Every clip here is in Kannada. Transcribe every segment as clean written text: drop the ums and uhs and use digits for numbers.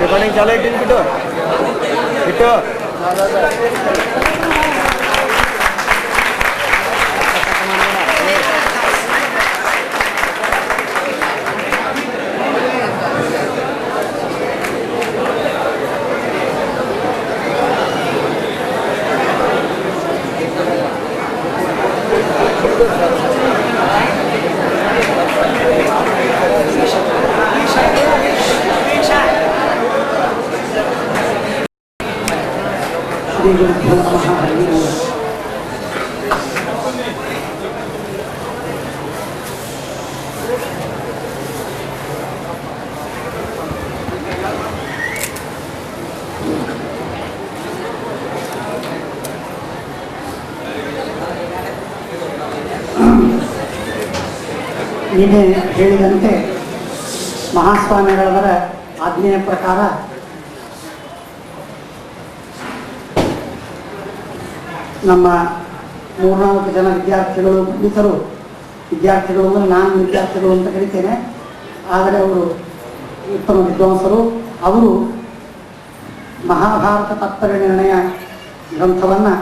रिकॉर्डिंग चालू आहे बिटू बिटू ನಿನ್ನೆ ಹೇಳಿದಂತೆ ಮಹಾಸ್ವಾಮಿಗಳವರ ಆಜ್ಞೆಯ ಪ್ರಕಾರ ನಮ್ಮ 3-4 ಜನ ವಿದ್ಯಾರ್ಥಿಗಳು ಬಂದಿದ್ದರು. ವಿದ್ಯಾರ್ಥಿಗಳು ಅಂದರೆ ನಾನು ವಿದ್ಯಾರ್ಥಿಗಳು ಅಂತ ಕರಿತೇನೆ, ಆದರೆ ಅವರು ಉತ್ತಮ ವಿದ್ವಾಂಸರು. ಅವರು ಮಹಾಭಾರತ ತಾತ್ಪರ್ಯ ನಿರ್ಣಯ ಗ್ರಂಥವನ್ನು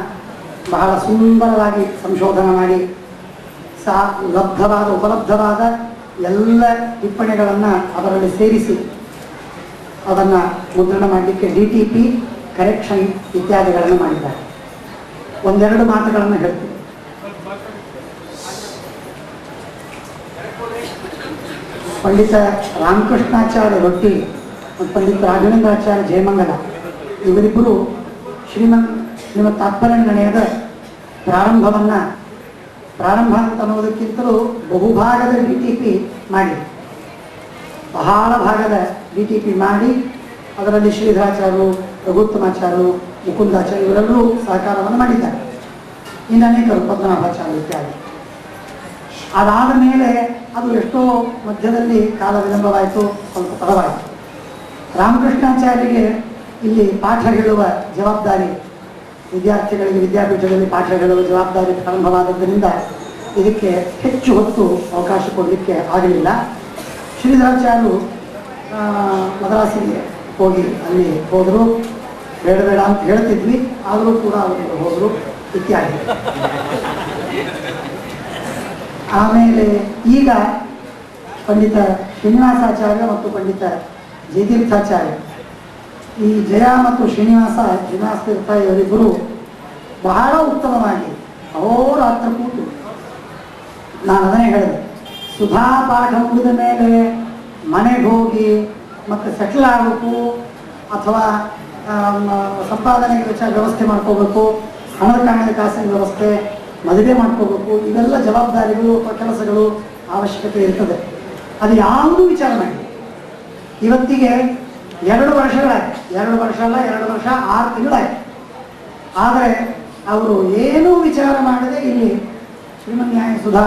ಬಹಳ ಸುಂದರವಾಗಿ ಸಂಶೋಧನೆ ಮಾಡಿ ಉಪಲಬ್ಧವಾದ ಎಲ್ಲ ಟಿಪ್ಪಣಿಗಳನ್ನು ಅದರಲ್ಲಿ ಸೇರಿಸಿ ಅದನ್ನು ಮುದ್ರಣ ಮಾಡಲಿಕ್ಕೆ DTP ಕರೆಕ್ಷನ್ ಇತ್ಯಾದಿಗಳನ್ನು ಮಾಡಿದ್ದಾರೆ. ಒಂದೆರಡು ಮಾತುಗಳನ್ನು ಹೇಳ್ತೀವಿ. ಪಂಡಿತ ರಾಮಕೃಷ್ಣಾಚಾರ್ಯ ರೊಟ್ಟಿ ಮತ್ತು ಪಂಡಿತ ರಾಘವೇಂದ್ರಾಚಾರ್ಯ ಜಯಮಂಗಲ ಇವರಿಬ್ಬರು ಶ್ರೀಮದ್ ತಾತ್ಪರ್ಯ ನಿರ್ಣಯದ ಪ್ರಾರಂಭ ಅಂತ ಅನ್ನೋದಕ್ಕಿಂತಲೂ ಬಹುಭಾಗದ DTP ಮಾಡಿ, ಬಹಳ ಭಾಗದ DTP ಮಾಡಿ ಅದರಲ್ಲಿ ಶ್ರೀಧರಾಚಾರ್ಯರು, ರಘುತ್ತಮಾಚಾರ್ಯರು, ಮುಕುಂದಾಚಾರ್ಯ ಇವರೆಲ್ಲರೂ ಸಹಕಾರವನ್ನು ಮಾಡಿದ್ದಾರೆ. ಇನ್ನು ಅನೇಕರು, ಪದ್ಮನಾಭಾಚಾರ್ಯ ಇತ್ಯಾದಿ. ಅದಾದ ಮೇಲೆ ಅದು ಎಷ್ಟೋ ಮಧ್ಯದಲ್ಲಿ ಕಾಲ ವಿಳಂಬವಾಯಿತು, ಸ್ವಲ್ಪ ತಡವಾಯಿತು. ರಾಮಕೃಷ್ಣಾಚಾರ್ಯರಿಗೆ ಇಲ್ಲಿ ಪಾಠ ಹೇಳುವ ಜವಾಬ್ದಾರಿ, ವಿದ್ಯಾರ್ಥಿಗಳಿಗೆ ವಿದ್ಯಾಪೀಠದಲ್ಲಿ ಪಾಠ ಹೇಳುವ ಜವಾಬ್ದಾರಿ ಪ್ರಾರಂಭವಾದದ್ದರಿಂದ ಇದಕ್ಕೆ ಹೆಚ್ಚು ಹೊತ್ತು ಅವಕಾಶ ಕೊಡಲಿಕ್ಕೆ ಆಗಲಿಲ್ಲ. ಶ್ರೀಧರಾಚಾರ್ಯರು ಮದ್ರಾಸಿಗೆ ಹೋಗಿ ಅಲ್ಲಿ ಹೋದರು. ಬೇಡ ಅಂತ ಹೇಳ್ತಿದ್ವಿ, ಆದರೂ ಕೂಡ ಅವರು ಹೋದರು ಇತ್ಯಾದಿ. ಆಮೇಲೆ ಈಗ ಪಂಡಿತ ಶ್ರೀನಿವಾಸಾಚಾರ್ಯ ಮತ್ತು ಪಂಡಿತ ಜಯತೀರ್ಥಾಚಾರ್ಯ, ಈ ಜಯ ಮತ್ತು ಶ್ರೀನಿವಾಸ ತೀರ್ಥ ಇವರಿಬ್ಬರು ಬಹಳ ಉತ್ತಮವಾಗಿ ಅಹೋರಾತ್ರ ಕೂತು, ನಾನು ಅದನ್ನೇ ಹೇಳಿದೆ, ಸುಧಾ ಪಾಠ ಮುಗಿದ ಮೇಲೆ ಮನೆಗೆ ಹೋಗಿ ಮತ್ತು ಸೆಟ್ಲ್ ಆಗಬೇಕು ಅಥವಾ ಸಂಪಾದನೆಗೆ ವ್ಯವಸ್ಥೆ ಮಾಡ್ಕೋಬೇಕು, ಹಣದ ಕಾಸಿನ ವ್ಯವಸ್ಥೆ, ಮದುವೆ ಮಾಡ್ಕೋಬೇಕು, ಇವೆಲ್ಲ ಜವಾಬ್ದಾರಿಗಳು ಅಥವಾ ಕೆಲಸಗಳು ಅವಶ್ಯಕತೆ ಇರ್ತದೆ. ಅದು ಯಾವುದೂ ವಿಚಾರ ಮಾಡಿ ಇವತ್ತಿಗೆ 2 ವರ್ಷಗಳಾಯ್ತು. 2 ವರ್ಷ ಅಲ್ಲ, 2 ವರ್ಷ 6 ತಿಂಗಳಾಯ್ತು. ಆದರೆ ಅವರು ಏನೂ ವಿಚಾರ ಮಾಡದೆ ಇಲ್ಲಿ ಶ್ರೀಮನ್ಯಾಯ ಸುಧಾ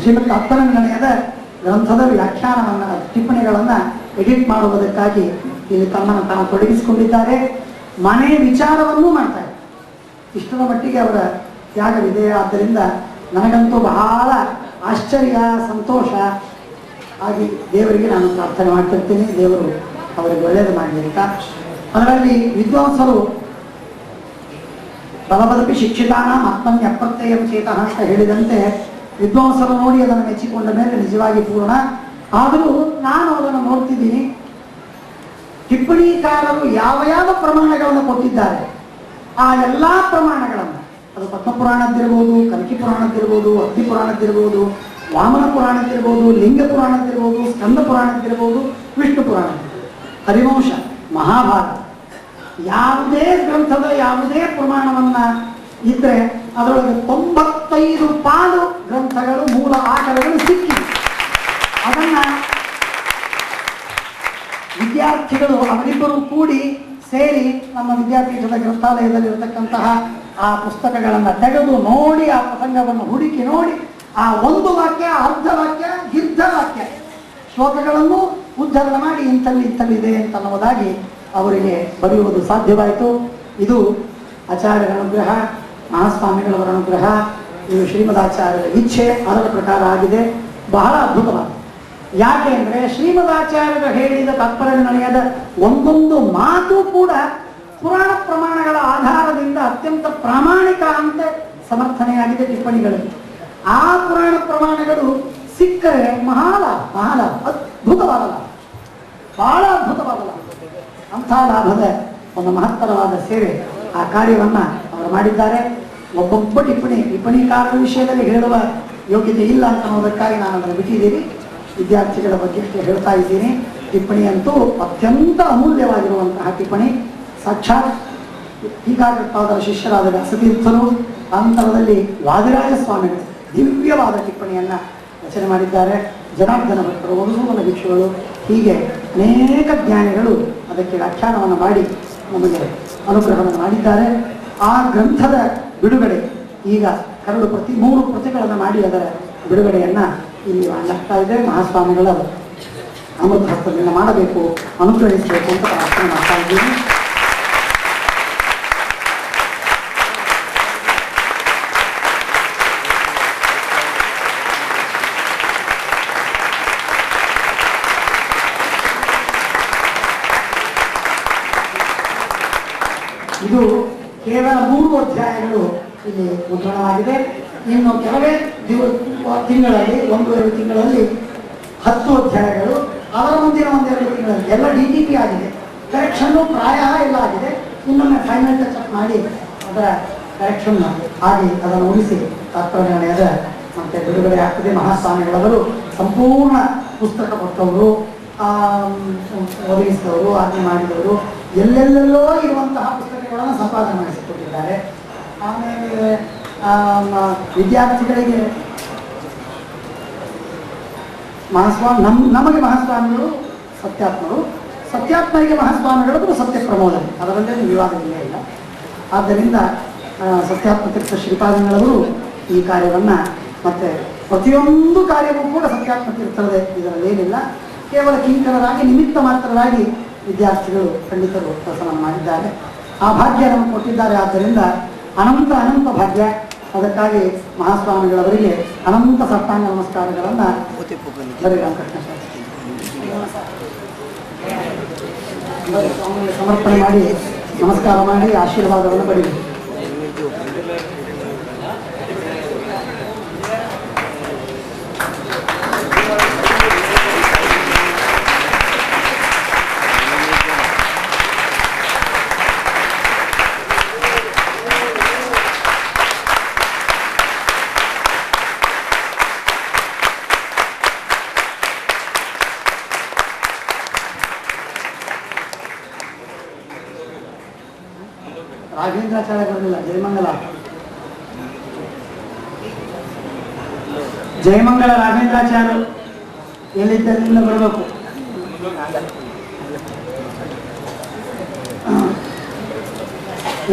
ಶ್ರೀಮದ್ ತಾತ್ಪರ್ಯ ನಿರ್ಣಯದ ಗ್ರಂಥದ ವ್ಯಾಖ್ಯಾನವನ್ನು, ಟಿಪ್ಪಣಿಗಳನ್ನು ಎಡಿಟ್ ಮಾಡುವುದಕ್ಕಾಗಿ ಇಲ್ಲಿ ತಮ್ಮನ್ನು ತಾವು ತೊಡಗಿಸಿಕೊಂಡಿದ್ದಾರೆ. ಮನೆ ವಿಚಾರವನ್ನೂ ಮಾಡ್ತಾರೆ. ಇಷ್ಟರ ಮಟ್ಟಿಗೆ ಅವರ ತ್ಯಾಗವಿದೆ. ಆದ್ದರಿಂದ ನನಗಂತೂ ಬಹಳ ಆಶ್ಚರ್ಯ, ಸಂತೋಷ ಆಗಿ ದೇವರಿಗೆ ನಾನು ಪ್ರಾರ್ಥನೆ ಮಾಡ್ತಿರ್ತೀನಿ, ದೇವರು ಅವರಿಗೆ ಒಳ್ಳೆಯದು ಮಾಡಲಿ ಅಂತ. ಅದರಲ್ಲಿ ವಿದ್ವಾಂಸರು ಬಲಬದಪಿ ಶಿಕ್ಷಿತಾನ ಆತ್ಮನ್ಯ ಅಪ್ರತ್ಯಯಂ ಚೇತಃ ಅಂತ ಹೇಳಿದಂತೆ ವಿದ್ವಾಂಸರು ನೋಡಿ ಅದನ್ನು ಮೆಚ್ಚಿಕೊಂಡ ಮೇಲೆ ನಿಜವಾಗಿ ಪೂರ್ಣ. ಆದರೂ ನಾನು ಅದನ್ನು ನೋಡ್ತಿದ್ದೀನಿ, ಟಿಪ್ಪಣಿಕಾರರು ಯಾವ ಯಾವ ಪ್ರಮಾಣಗಳನ್ನು ಕೊಟ್ಟಿದ್ದಾರೆ ಆ ಎಲ್ಲ ಪ್ರಮಾಣಗಳನ್ನು, ಅದು ಪದ್ಮಪುರಾಣದ್ದಿರ್ಬೋದು, ಕಲ್ಕಿ ಪುರಾಣದ್ದಿರ್ಬೋದು, ಅಗ್ನಿ ಪುರಾಣದ್ದಿರ್ಬೋದು, ವಾಮನ ಪುರಾಣದ್ದಿರ್ಬೋದು, ಲಿಂಗ ಪುರಾಣದ್ದಿರ್ಬೋದು, ಸ್ಕಂದ ಪುರಾಣದ್ದಿರ್ಬೋದು, ವಿಷ್ಣು ಪುರಾಣದ್ದಿರ್ಬೋದು, ಹರಿವಂಶ, ಮಹಾಭಾರತ, ಯಾವುದೇ ಗ್ರಂಥದ ಯಾವುದೇ ಪ್ರಮಾಣವನ್ನು ಇದ್ದರೆ ಅದರೊಳಗೆ 95 ಪಾಲು ಗ್ರಂಥಗಳು, ಮೂಲ ಆಕರಗಳು ಸಿಕ್ಕಿವೆ. ಅದನ್ನು ವಿದ್ಯಾರ್ಥಿಗಳು ಅವರಿಬ್ಬರು ಕೂಡಿ ಸೇರಿ ನಮ್ಮ ವಿದ್ಯಾಪೀಠದ ಗ್ರಂಥಾಲಯದಲ್ಲಿರತಕ್ಕಂತಹ ಆ ಪುಸ್ತಕಗಳನ್ನು ತೆಗೆದು ನೋಡಿ, ಆ ಪ್ರಸಂಗವನ್ನು ಹುಡುಕಿ ನೋಡಿ, ಆ ಒಂದು ವಾಕ್ಯ, ಅರ್ಧ ವಾಕ್ಯ, ದೀರ್ಘ ವಾಕ್ಯ ಶ್ಲೋಕಗಳನ್ನು ಉದ್ಧರಣ ಮಾಡಿ ಇಂಥಲ್ಲಿದೆ ಅಂತನ್ನುವುದಾಗಿ ಅವರಿಗೆ ಬರೆಯುವುದು ಸಾಧ್ಯವಾಯಿತು. ಇದು ಆಚಾರ್ಯರ ಅನುಗ್ರಹ, ಮಹಾಸ್ವಾಮಿಗಳವರ ಅನುಗ್ರಹ, ಇದು ಶ್ರೀಮದಾಚಾರ್ಯರ ಇಚ್ಛೆ, ಅದರ ಪ್ರಕಾರ ಆಗಿದೆ. ಬಹಳ ಅದ್ಭುತವಾದ. ಯಾಕೆ ಅಂದರೆ ಶ್ರೀಮದಾಚಾರ್ಯರು ಹೇಳಿದ ತಾತ್ಪರ್ಯ ನಿರ್ಣಯದ ಒಂದೊಂದು ಮಾತು ಕೂಡ ಪುರಾಣ ಪ್ರಮಾಣಗಳ ಆಧಾರದಿಂದ ಅತ್ಯಂತ ಪ್ರಾಮಾಣಿಕ ಅಂತ ಸಮರ್ಥನೆಯಾಗಿದೆ ಟಿಪ್ಪಣಿಗಳಲ್ಲಿ. ಆ ಪುರಾಣ ಪ್ರಮಾಣಗಳು ಸಿಕ್ಕರೆ ಮಹಾಲಾಭ, ಅದ್ಭುತವಾದ ಲಾಭ, ಬಹಳ ಅದ್ಭುತವಾದ ಲಾಭ. ಅಂಥ ಲಾಭದ ಒಂದು ಮಹತ್ತರವಾದ ಸೇವೆ, ಆ ಕಾರ್ಯವನ್ನು ಅವರು ಮಾಡಿದ್ದಾರೆ. ಒಬ್ಬೊಬ್ಬ ಟಿಪ್ಪಣಿಕಾರರ ವಿಷಯದಲ್ಲಿ ಹೇಳುವ ಯೋಗ್ಯತೆ ಇಲ್ಲ ಅಂತ ಅನ್ನೋದಕ್ಕಾಗಿ ನಾನು ಅದನ್ನು ಬಿಟ್ಟಿದ್ದೀನಿ. ವಿದ್ಯಾರ್ಥಿಗಳ ಬಗ್ಗೆ ಹೇಳ್ತಾ ಇದ್ದೀನಿ. ಟಿಪ್ಪಣಿ ಅಂತೂ ಅತ್ಯಂತ ಅಮೂಲ್ಯವಾಗಿರುವಂತಹ ಟಿಪ್ಪಣಿ. ಸಾಕ್ಷಾತ್ ಟೀಕಾಕೃತಾದರ ಶಿಷ್ಯರಾದ ವ್ಯಾಸತೀರ್ಥರು, ಅಂತರದಲ್ಲಿ ವಾದಿರಾಜ ಸ್ವಾಮಿಗಳು ದಿವ್ಯವಾದ ಟಿಪ್ಪಣಿಯನ್ನು ರಚನೆ ಮಾಡಿದ್ದಾರೆ. ಜನಾರ್ದನ ಭಟ್ಟರು, ಮಧುಸೂದನ ಭಿಕ್ಷುಗಳು, ಹೀಗೆ ಅನೇಕ ಜ್ಞಾನಿಗಳು ಅದಕ್ಕೆ ವ್ಯಾಖ್ಯಾನವನ್ನು ಮಾಡಿ ನಮಗೆ ಅನುಗ್ರಹವನ್ನು ಮಾಡಿದ್ದಾರೆ. ಆ ಗ್ರಂಥದ ಬಿಡುಗಡೆ ಈಗ ಕರಡು ಪ್ರತಿ 3 ಪ್ರತಿಗಳನ್ನು ಮಾಡಿ ಅದರ ಬಿಡುಗಡೆಯನ್ನು ಇಲ್ಲಿ ಮಾಡಲಾಗ್ತಾ ಇದೆ. ಮಹಾಸ್ವಾಮಿಗಳ ಅಮೃತ ಹಸ್ತದಿಂದ ಮಾಡಬೇಕು, ಅನುಗ್ರಹಿಸಬೇಕು ಅಂತ ಪ್ರಾರ್ಥನೆ ಮಾಡ್ತಾ ಇದ್ದೀನಿ. ಇದು ಕೇವಲ 3 ಅಧ್ಯಾಯಗಳು ಇಲ್ಲಿ ಮುದ್ರಣವಾಗಿದೆ. ಇನ್ನು ಕೆಲವೇ ತಿಂಗಳಲ್ಲಿ, 1-2 ತಿಂಗಳಲ್ಲಿ 10 ಅಧ್ಯಾಯಗಳು, ಅದರ ಮುಂದಿನ 1-2 ತಿಂಗಳಲ್ಲಿ ಎಲ್ಲ DTP ಆಗಿದೆ. ಕರೆಕ್ಷನ್ನು ಪ್ರಾಯ ಎಲ್ಲ ಆಗಿದೆ. ಇನ್ನೊಮ್ಮೆ ಫೈನಲ್ ಟಚ್ ಅಪ್ ಮಾಡಿ ಅದರ ಕರೆಕ್ಷನ್ ಆಗಿ ಅದನ್ನು ಉಳಿಸಿ ತಾತ್ಪರ್ಯದ ಮತ್ತೆ ಬಿಡುಗಡೆ ಆಗ್ತದೆ. ಮಹಾಸ್ವಾಮಿಗಳವರು ಸಂಪೂರ್ಣ ಪುಸ್ತಕ ಕೊಟ್ಟವರು, ಒದಗಿಸಿದವರು, ಆಜ್ಞೆ ಮಾಡಿದವರು, ಎಲ್ಲೆಲ್ಲೆಲ್ಲೋ ಇರುವಂತಹ ಪುಸ್ತಕಗಳನ್ನು ಸಂಪಾದನೆ ಮಾಡಿಸಿಕೊಟ್ಟಿದ್ದಾರೆ. ಆಮೇಲೆ ವಿದ್ಯಾರ್ಥಿಗಳಿಗೆ ನಮಗೆ ಮಹಾಸ್ವಾಮಿಗಳು ಸತ್ಯಾತ್ಮರು, ಸತ್ಯಾತ್ಮರಿಗೆ ಮಹಾಸ್ವಾಮಿಗಳು ಸತ್ಯ ಪ್ರಮೋದನೆ, ಅದರಲ್ಲೇ ವಿವಾದವಿಲ್ಲ ಇಲ್ಲ. ಆದ್ದರಿಂದ ಸತ್ಯಾತ್ಮ ತೀರ್ಥ ಶ್ರೀಪಾದಂಗಳವರು ಈ ಕಾರ್ಯವನ್ನು ಮತ್ತೆ ಪ್ರತಿಯೊಂದು ಕಾರ್ಯವೂ ಕೂಡ ಸತ್ಯಾತ್ಮ ತೀರ್ಥರದೇ, ಇದರಲ್ಲೇನಿಲ್ಲ. ಕೇವಲ ಕಿಂಕರರಾಗಿ ನಿಮಿತ್ತ ಮಾತ್ರರಾಗಿ ವಿದ್ಯಾರ್ಥಿಗಳು ಪಂಡಿತರು ಕೆಲಸ ಮಾಡಿದ್ದಾರೆ. ಆ ಭಾಗ್ಯ ನಮಗೆ ಕೊಟ್ಟಿದ್ದಾರೆ. ಆದ್ದರಿಂದ ಅನಂತ ಭಾಗ್ಯ. ಅದಕ್ಕಾಗಿ ಮಹಾಸ್ವಾಮಿಗಳವರಿಗೆ ಅನಂತ ಸಪ್ತಾಂಗ ನಮಸ್ಕಾರಗಳನ್ನು ಸಮರ್ಪಣೆ ಮಾಡಿ ನಮಸ್ಕಾರ ಮಾಡಿ ಆಶೀರ್ವಾದವನ್ನು ಪಡೆಯಿರಿ. ರಾಘವೇಂದ್ರಾಚಾರ್ಯ ಬರಲಿಲ್ಲ, ಜಯಮಂಗಲ ರಾಘವೇಂದ್ರಾಚಾರ್ಯ ಎಲ್ಲಿದ್ದರಿಂದ ಬರಬೇಕು.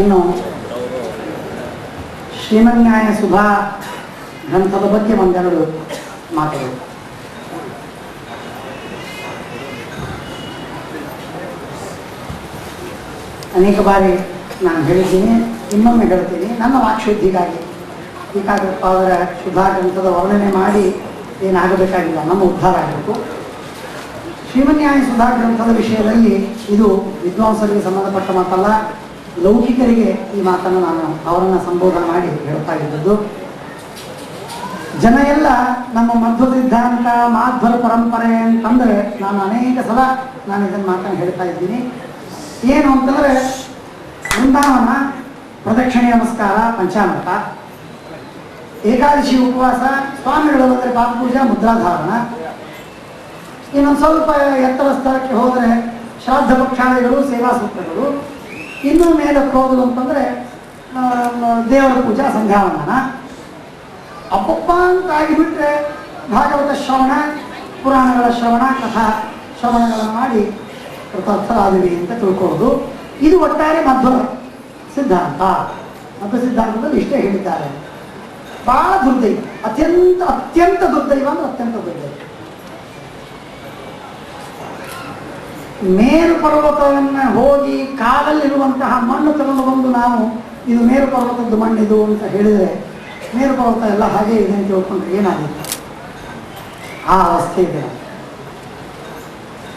ಇನ್ನು ಶ್ರೀಮನ್ಯಾಯ ಸುಧಾ ಗ್ರಂಥದ ಬಗ್ಗೆ ಒಂದೆರಡು ಮಾತುಗಳು. ಅನೇಕ ಬಾರಿ ನಾನು ಹೇಳಿದ್ದೀನಿ, ಇನ್ನೊಮ್ಮೆ ಹೇಳ್ತೀನಿ, ನನ್ನ ವಾಕ್ಶುದ್ಧಿಗಾಗಿ. ಟೀಕಾಕೃತಾದರ ಸುಧಾ ಗ್ರಂಥದ ವರ್ಣನೆ ಮಾಡಿ ಏನಾಗಬೇಕಾಗಿಲ್ಲ, ನಮ್ಮ ಉದ್ಧಾರ ಆಗಬೇಕು. ಶ್ರೀಮನ್ಯಾಯ ಸುಧಾ ಗ್ರಂಥದ ವಿಷಯದಲ್ಲಿ ಇದು ವಿದ್ವಾಂಸರಿಗೆ ಸಂಬಂಧಪಟ್ಟ ಮಾತಲ್ಲ, ಲೌಕಿಕರಿಗೆ ಈ ಮಾತನ್ನು ನಾನು ಅವರನ್ನು ಸಂಬೋಧನೆ ಮಾಡಿ ಹೇಳ್ತಾ ಇದ್ದದ್ದು. ಜನ ಎಲ್ಲ ನಮ್ಮ ಮಧ್ವ ಸಿದ್ಧಾಂತ, ಮಾಧ್ವರ ಪರಂಪರೆ ಅಂತಂದರೆ ನಾನು ಅನೇಕ ಸಲ ಇದನ್ನು ಮಾತನ್ನು ಹೇಳ್ತಾ ಇದ್ದೀನಿ. ಏನು ಅಂತಂದರೆ ವೃಂದಾವನ, ಪ್ರದಕ್ಷಿಣೆ ನಮಸ್ಕಾರ, ಪಂಚಾಮೃತ, ಏಕಾದಶಿ ಉಪವಾಸ, ಸ್ವಾಮಿಗಳು ಬಂದರೆ ಪಾಪಪೂಜಾ, ಮುದ್ರಾಧಾರಣ. ಇನ್ನೊಂದು ಸ್ವಲ್ಪ ಎತ್ತರ ಸ್ಥಳಕ್ಕೆ ಹೋದರೆ ಶ್ರಾದ್ದ ಪಕ್ಷಾದಿಗಳು, ಸೇವಾ ಸೂತ್ರಗಳು. ಇನ್ನೂ ಮೇಲಕ್ಕೆ ಹೋಗೋದು ಅಂತಂದರೆ ದೇವರ ಪೂಜಾ, ಸಂಧ್ಯಾವಂದನ. ಅಪ್ಪಪ್ಪ ಅಂತ ಆಗಿಬಿಟ್ರೆ ಭಾಗವತ ಶ್ರವಣ, ಪುರಾಣಗಳ ಶ್ರವಣ, ಕಥಾ ಶ್ರವಣಗಳನ್ನು ಮಾಡಿ ಕೃತಾರ್ಥರಾದಿವಿ ಅಂತ ತಿಳ್ಕೊಳ್ಳೋದು. ಇದು ಒಟ್ಟಾರೆ ಮಧ್ವ ಸಿದ್ಧಾಂತ. ಮಧ್ವ ಸಿದ್ಧಾಂತದಲ್ಲಿ ಇಷ್ಟೇ ಹೇಳಿದ್ದಾರೆ. ಬಹಳ ದುರ್ದೈವ, ಅತ್ಯಂತ ದುರ್ದೈವ ಅಂದ್ರೆ ಅತ್ಯಂತ ದುರ್ದೈವ. ಮೇರು ಪರ್ವತವನ್ನು ಹೋಗಿ ಕಾಲಲ್ಲಿರುವಂತಹ ಮಣ್ಣು ತಗೊಂಡು ಬಂದು ನಾವು ಇದು ಮೇರು ಪರ್ವತದ್ದು ಮಣ್ಣಿದು ಅಂತ ಹೇಳಿದರೆ ಮೇರು ಪರ್ವತ ಎಲ್ಲ ಹಾಗೆ ಇದೆ ಅಂತ ತಿಳ್ಕೊಂಡ್ರೆ ಏನಾಗುತ್ತೆ? ಆ ಅವಸ್ಥೆ ಇದೆ.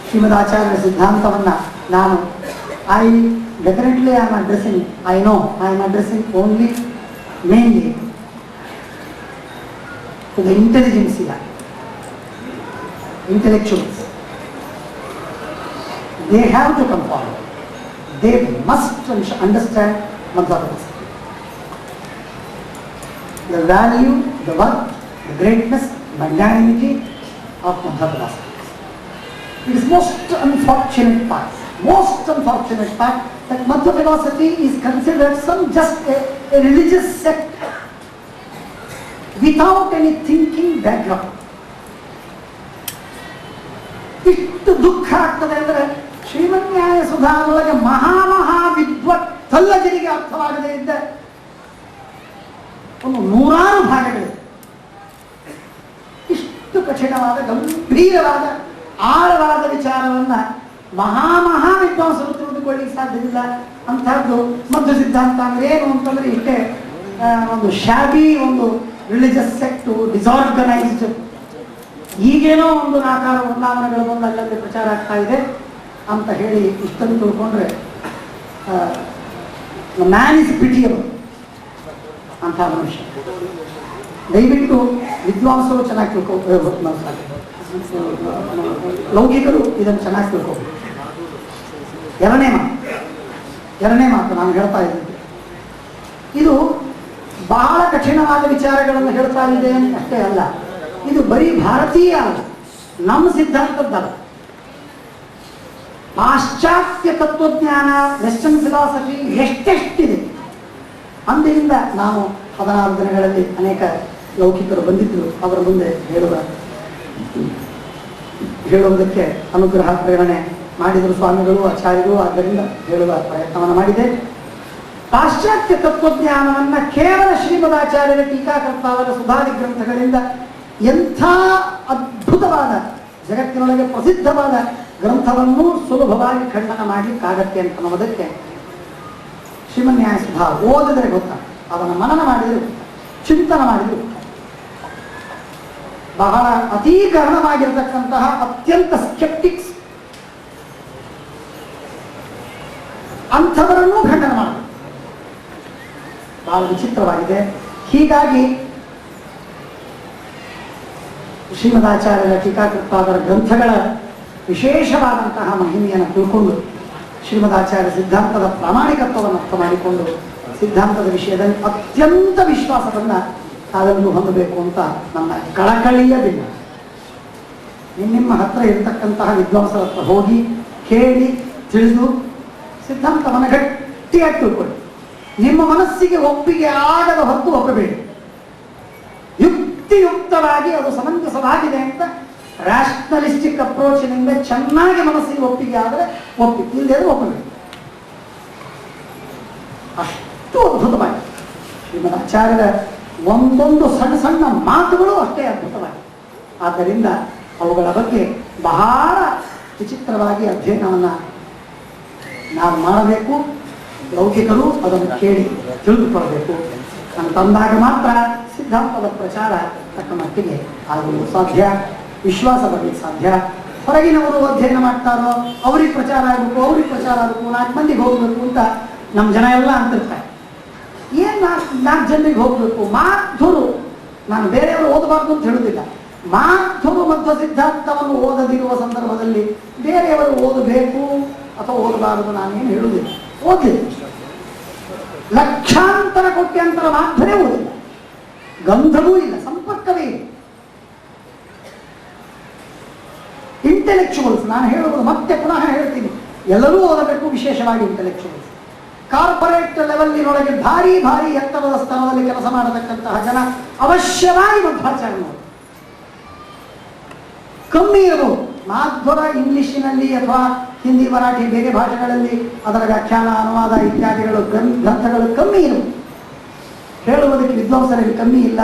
ಶ್ರೀಮದಾಚಾರ್ಯರ ಸಿದ್ಧಾಂತವನ್ನು ನಾನು definitely I am addressing, I know I am addressing only mainly to the intelligentsia, intellectuals. They have to come forward. They must understand Madhva. The value, the worth, the greatness, magnanimity of Madhva. It is most unfortunate part that Madhva philosophy is considered just a religious sect without any thinking background. ಇಷ್ಟು ದುಃಖ ಆಗ್ತದೆ ಅಂದರೆ ಶ್ರೀಮನ್ಯಾಯ ಸುಧಾದೊಳಗೆ ಮಹಾ ವಿದ್ವತ್ತಲ್ಲಜರಿಗೆ ಅರ್ಥವಾಗದೇ ಇದ್ದ ಒಂದು 100 ಭಾಗಗಳಿವೆ. ಇಷ್ಟು ಕಠಿಣವಾದ ಗಂಭೀರವಾದ ಆಳವಾದ ವಿಚಾರವನ್ನ ಮಹಾ ವಿದ್ವಾಂಸರು ತಿಳಿದುಕೊಳ್ಳಿಕ್ಕೆ ಸಾಧ್ಯವಿಲ್ಲ. ಅಂತಹದ್ದು ಮಧ್ವ ಸಿದ್ಧಾಂತ ಅಂದ್ರೆ ಏನು ಅಂತಂದ್ರೆ ಇಷ್ಟೇ ಒಂದು ಶಾಬಿ, ಒಂದು ರಿಲಿಜಿಯಸ್ ಸೆಕ್ಟು, ಡಿಸಾರ್ಗನೈಸ್ಡ್, ಈಗೇನೋ ಒಂದು ನಾಕಾರ ವೃಂದಾವನಗಳು ಬಂದು ಅಲ್ಲಲ್ಲಿ ಪ್ರಚಾರ ಆಗ್ತಾ ಇದೆ ಅಂತ ಹೇಳಿ ಇಷ್ಟನ್ನು ತಿಳ್ಕೊಂಡ್ರೆ ಮ್ಯಾನ್ ಇಸ್ ಪಿಟಿಯಬಲ್ ಅಂತ ಮನುಷ್ಯ. ದಯವಿಟ್ಟು ವಿದ್ವಾಂಸರು ಚೆನ್ನಾಗಿ ಲೌಕಿಕರು ಇದನ್ನು ಚೆನ್ನಾಗಿ ತಿಳ್ಕೋಬೇಕು. ಎರಡನೇ ಮಾತು ನಾನು ಹೇಳ್ತಾ ಇದ್ದೀನಿ, ಇದು ಬಹಳ ಕಠಿಣವಾದ ವಿಚಾರಗಳನ್ನು ಹೇಳ್ತಾ ಇದೆ ಅಷ್ಟೇ ಅಲ್ಲ, ಇದು ಬರೀ ಭಾರತೀಯ ಅಲ್ಲ, ನಮ್ಮ ಸಿದ್ಧಾಂತದ್ದಲ್ಲ. ಪಾಶ್ಚಾತ್ಯ ತತ್ವಜ್ಞಾನ, ವೆಸ್ಟರ್ನ್ ಫಿಲಾಸಫಿ ಎಷ್ಟೆಷ್ಟಿದೆ. ಅಂದಿನಿಂದ ನಾವು 16 ದಿನಗಳಲ್ಲಿ ಅನೇಕ ಲೌಕಿಕರು ಬಂದಿದ್ದರು. ಅವರ ಮುಂದೆ ಹೇಳುವುದಕ್ಕೆ ಅನುಗ್ರಹ ಪ್ರೇರಣೆ ಮಾಡಿದರು ಸ್ವಾಮಿಗಳು, ಆಚಾರ್ಯರು. ಆದ್ದರಿಂದ ಹೇಳುವ ಪ್ರಯತ್ನವನ್ನು ಮಾಡಿದೆ. ಪಾಶ್ಚಾತ್ಯ ತತ್ವಜ್ಞಾನವನ್ನ ಕೇವಲ ಶ್ರೀಮದಾಚಾರ್ಯರ ಟೀಕಾಕರ್ತಾವರ ಸುಧಾದಿ ಗ್ರಂಥಗಳಿಂದ ಎಂಥ ಅದ್ಭುತವಾದ, ಜಗತ್ತಿನೊಳಗೆ ಪ್ರಸಿದ್ಧವಾದ ಗ್ರಂಥವನ್ನು ಸುಲಭವಾಗಿ ಖಂಡನ ಮಾಡಲಿಕ್ಕಾಗತ್ತೆ ಅಂತ ಅನ್ನೋದಕ್ಕೆ ಶ್ರೀಮನ್ಯಾಯ ಸುಧಾ ಓದಿದರೆ ಗೊತ್ತ, ಅದನ್ನು ಮನನ ಮಾಡಿದರೆ, ಚಿಂತನ ಮಾಡಿದರೆ ಬಹಳ ಅತೀಕರಣವಾಗಿರತಕ್ಕಂತಹ ಅತ್ಯಂತ ಸ್ಕೆಪ್ಟಿಕ್ಸ್ ಅಂಥವರನ್ನೂ ಖಂಡನ ಮಾಡಬೇಕು. ಬಹಳ ವಿಚಿತ್ರವಾಗಿದೆ. ಹೀಗಾಗಿ ಶ್ರೀಮದಾಚಾರ್ಯರ ಟೀಕಾಕೃತಾದರ ಗ್ರಂಥಗಳ ವಿಶೇಷವಾದಂತಹ ಮಹಿಮೆಯನ್ನು ತಿಳ್ಕೊಂಡು ಶ್ರೀಮದಾಚಾರ್ಯ ಸಿದ್ಧಾಂತದ ಪ್ರಾಮಾಣಿಕತ್ವವನ್ನು ಅರ್ಥ ಮಾಡಿಕೊಂಡು ಸಿದ್ಧಾಂತದ ವಿಷಯದಲ್ಲಿ ಅತ್ಯಂತ ವಿಶ್ವಾಸವನ್ನು ನಾವೆಲ್ಲರೂ ಹೊಂದಬೇಕು ಅಂತ ನನ್ನ ಕಳಕಳಿಯ ದಿನ. ನಿಮ್ಮ ಹತ್ರ ಇರತಕ್ಕಂತಹ ವಿದ್ವಾಂಸರ ಹತ್ರ ಹೋಗಿ ಕೇಳಿ ತಿಳಿದು ಸಿದ್ಧಾಂತವನ್ನು ಗಟ್ಟಿಯಾಗಿ ತಿಳ್ಕೊಳ್ಳಿ. ನಿಮ್ಮ ಮನಸ್ಸಿಗೆ ಒಪ್ಪಿಗೆ ಆಗದ ಹೊತ್ತು ಒಪ್ಪಬೇಡಿ. ಯುಕ್ತಿಯುಕ್ತವಾಗಿ ಅದು ಸಮಂಜಸವಾಗಿದೆ ಅಂತ ರ್ಯಾಷನಲಿಸ್ಟಿಕ್ ಅಪ್ರೋಚಿನಿಂದ ಚೆನ್ನಾಗಿ ಮನಸ್ಸಿಗೆ ಒಪ್ಪಿಗೆ ಆದರೆ ಒಪ್ಪಿ, ಇಲ್ಲದೆ ಒಪ್ಪಬೇಡಿ. ಅಷ್ಟು ಅದ್ಭುತವಾಗಿದೆ ಶ್ರೀಮದ್ ಆಚಾರ್ಯರ ಒಂದೊಂದು ಸಣ್ಣ ಸಣ್ಣ ಮಾತುಗಳು ಅಷ್ಟೇ ಅದ್ಭುತವಾಗಿದೆ. ಆದ್ದರಿಂದ ಅವುಗಳ ಬಗ್ಗೆ ಬಹಳ ವಿಚಿತ್ರವಾಗಿ ಅಧ್ಯಯನವನ್ನು ನಾವು ಮಾಡಬೇಕು. ಲೌಕಿಕರು ಅದನ್ನು ಕೇಳಿ ತಿಳಿದುಕೊಳ್ಳಬೇಕು ಅಂತಂದಾಗ ಮಾತ್ರ ಸಿದ್ಧಾಂತದ ಪ್ರಚಾರ ತಕ್ಕ ಮಟ್ಟಿಗೆ ಆಗಲು ಸಾಧ್ಯ, ವಿಶ್ವಾಸ ಬರಲಿಕ್ಕೆ ಸಾಧ್ಯ. ಹೊರಗಿನವರು ಅಧ್ಯಯನ ಮಾಡ್ತಾರೋ ಅವ್ರಿಗೆ ಪ್ರಚಾರ ಆಗಬೇಕು, 4 ಮಂದಿಗೆ ಹೋಗಬೇಕು ಅಂತ ನಮ್ಮ ಜನ ಎಲ್ಲ ಅಂತಿರ್ತಾರೆ. ಏನು 4 ಜನರಿಗೆ ಹೋಗಬೇಕು? ಮಾಧ್ವರು, ನಾನು ಬೇರೆಯವರು ಓದಬಾರ್ದು ಅಂತ ಹೇಳುವುದಿಲ್ಲ, ಮಾಧ್ವರು ಮಧ್ವ ಸಿದ್ಧಾಂತವನ್ನು ಓದದಿರುವ ಸಂದರ್ಭದಲ್ಲಿ ಬೇರೆಯವರು ಓದಬೇಕು ಅಥವಾ ಓದಬಾರದು ನಾನೇನು ಹೇಳುವುದಿಲ್ಲ. ಓದಲಿಲ್ಲ, ಲಕ್ಷಾಂತರ ಕೋಟ್ಯಾಂತರ ಮಾಧ್ವರೇ ಓದಿಲ್ಲ, ಗಂಧವೂ ಇಲ್ಲ, ಸಂಪರ್ಕವೇ ಇಲ್ಲ. ಇಂಟೆಲೆಕ್ಚುವಲ್ಸ್, ನಾನು ಹೇಳುವುದು ಮತ್ತೆ ಪುನಃ ಹೇಳ್ತೀನಿ, ಎಲ್ಲರೂ ಓದಬೇಕು, ವಿಶೇಷವಾಗಿ ಇಂಟೆಲೆಕ್ಚುವಲ್ಸ್. ಕಾರ್ಪೊರೇಟ್ ಲೆವೆಲ್ಲಿನೊಳಗೆ ಭಾರಿ ಎತ್ತರದ ಸ್ಥಾನದಲ್ಲಿ ಕೆಲಸ ಮಾಡತಕ್ಕಂತಹ ಜನ ಅವಶ್ಯವಾಗಿ ಮಧ್ವಾಚಾರ್ಯ ಕಮ್ಮಿ ಇರಬಹುದು. ಮಾಧ್ವರ ಇಂಗ್ಲಿಷಿನಲ್ಲಿ ಅಥವಾ ಹಿಂದಿ, ಮರಾಠಿ, ಬೇರೆ ಭಾಷೆಗಳಲ್ಲಿ ಅದರ ವ್ಯಾಖ್ಯಾನ, ಅನುವಾದ ಇತ್ಯಾದಿಗಳು ಗ್ರಂಥಗಳು ಕಮ್ಮಿ ಇರಬಹುದು. ಹೇಳುವುದಕ್ಕೆ ವಿದ್ವಾಂಸರಲ್ಲಿ ಕಮ್ಮಿ ಇಲ್ಲ,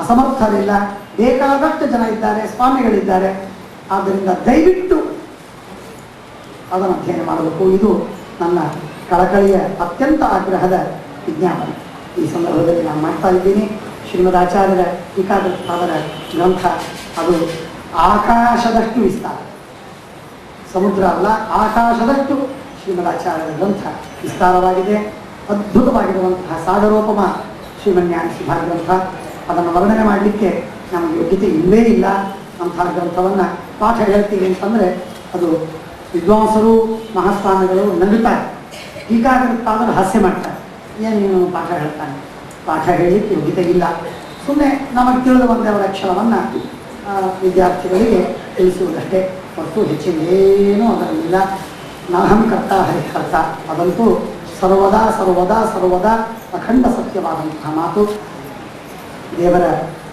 ಅಸಮರ್ಥರಿಲ್ಲ, ಬೇಕಾದಷ್ಟು ಜನ ಇದ್ದಾರೆ, ಸ್ವಾಮಿಗಳಿದ್ದಾರೆ. ಆದ್ದರಿಂದ ದಯವಿಟ್ಟು ಅದನ್ನು ಅಧ್ಯಯನ ಮಾಡಬೇಕು. ಇದು ನನ್ನ ಕಳಕಳಿಯ ಅತ್ಯಂತ ಆಗ್ರಹದ ವಿಜ್ಞಾಪನೆ. ಈ ಸಂದರ್ಭದಲ್ಲಿ ನಾನು ಮಾಡ್ತಾ ಇದ್ದೀನಿ. ಶ್ರೀಮದ್ ಆಚಾರ್ಯರ ಟೀಕಾಕೃತ್ಪಾದರ ಗ್ರಂಥ ಅದು ಆಕಾಶದಷ್ಟು ವಿಸ್ತಾರ, ಸಮುದ್ರ ಅಲ್ಲ, ಆಕಾಶದಷ್ಟು ಶ್ರೀಮದಾಚಾರ್ಯರ ಗ್ರಂಥ ವಿಸ್ತಾರವಾಗಿದೆ. ಅದ್ಭುತವಾಗಿರುವಂತಹ ಸಾಗರೋಪಮ ಶ್ರೀಮನ್ಯಾಯ ಸುಧಾ ಗ್ರಂಥ. ಅದನ್ನು ವರ್ಣನೆ ಮಾಡಲಿಕ್ಕೆ ನಮಗೆ ಯೋಗ್ಯತೆ ಇಲ್ಲವೇ ಇಲ್ಲ. ಅಂತಹ ಗ್ರಂಥವನ್ನು ಪಾಠ ಹೇಳ್ತೀವಿ ಅಂತಂದರೆ ಅದು ವಿದ್ವಾಂಸರು ಮಹಾಸ್ವಾಮಿಗಳು ನಗುತ್ತಾರೆ, ಟೀಕಾಕೃತ್ಪಾದರು ಹಾಸ್ಯ ಮಾಡ್ತಾರೆ. ಏನು ನೀನು ಪಾಠ ಹೇಳ್ತಾನೆ, ಪಾಠ ಹೇಳಲಿಕ್ಕೆ ಯೋಗ್ಯತೆ ಇಲ್ಲ. ಸುಮ್ಮನೆ ನಮಗೆ ತಿಳಿದ ಒಂದೆರಡು ಅಕ್ಷರವನ್ನು ವಿದ್ಯಾರ್ಥಿಗಳಿಗೆ ತಿಳಿಸುವುದಷ್ಟೇ ಹೊರತು ಹೆಚ್ಚಿನೇನೂ ಅದರಲ್ಲಿಲ್ಲ. ನಾಹಂ ಕರ್ತ ಹರಿಕರ್ತ ಅದಂತೂ ಸರ್ವದಾ ಸರ್ವದಾ ಸರ್ವದಾ ಅಖಂಡ ಸತ್ಯವಾದಂತಹ ಮಾತು. ದೇವರ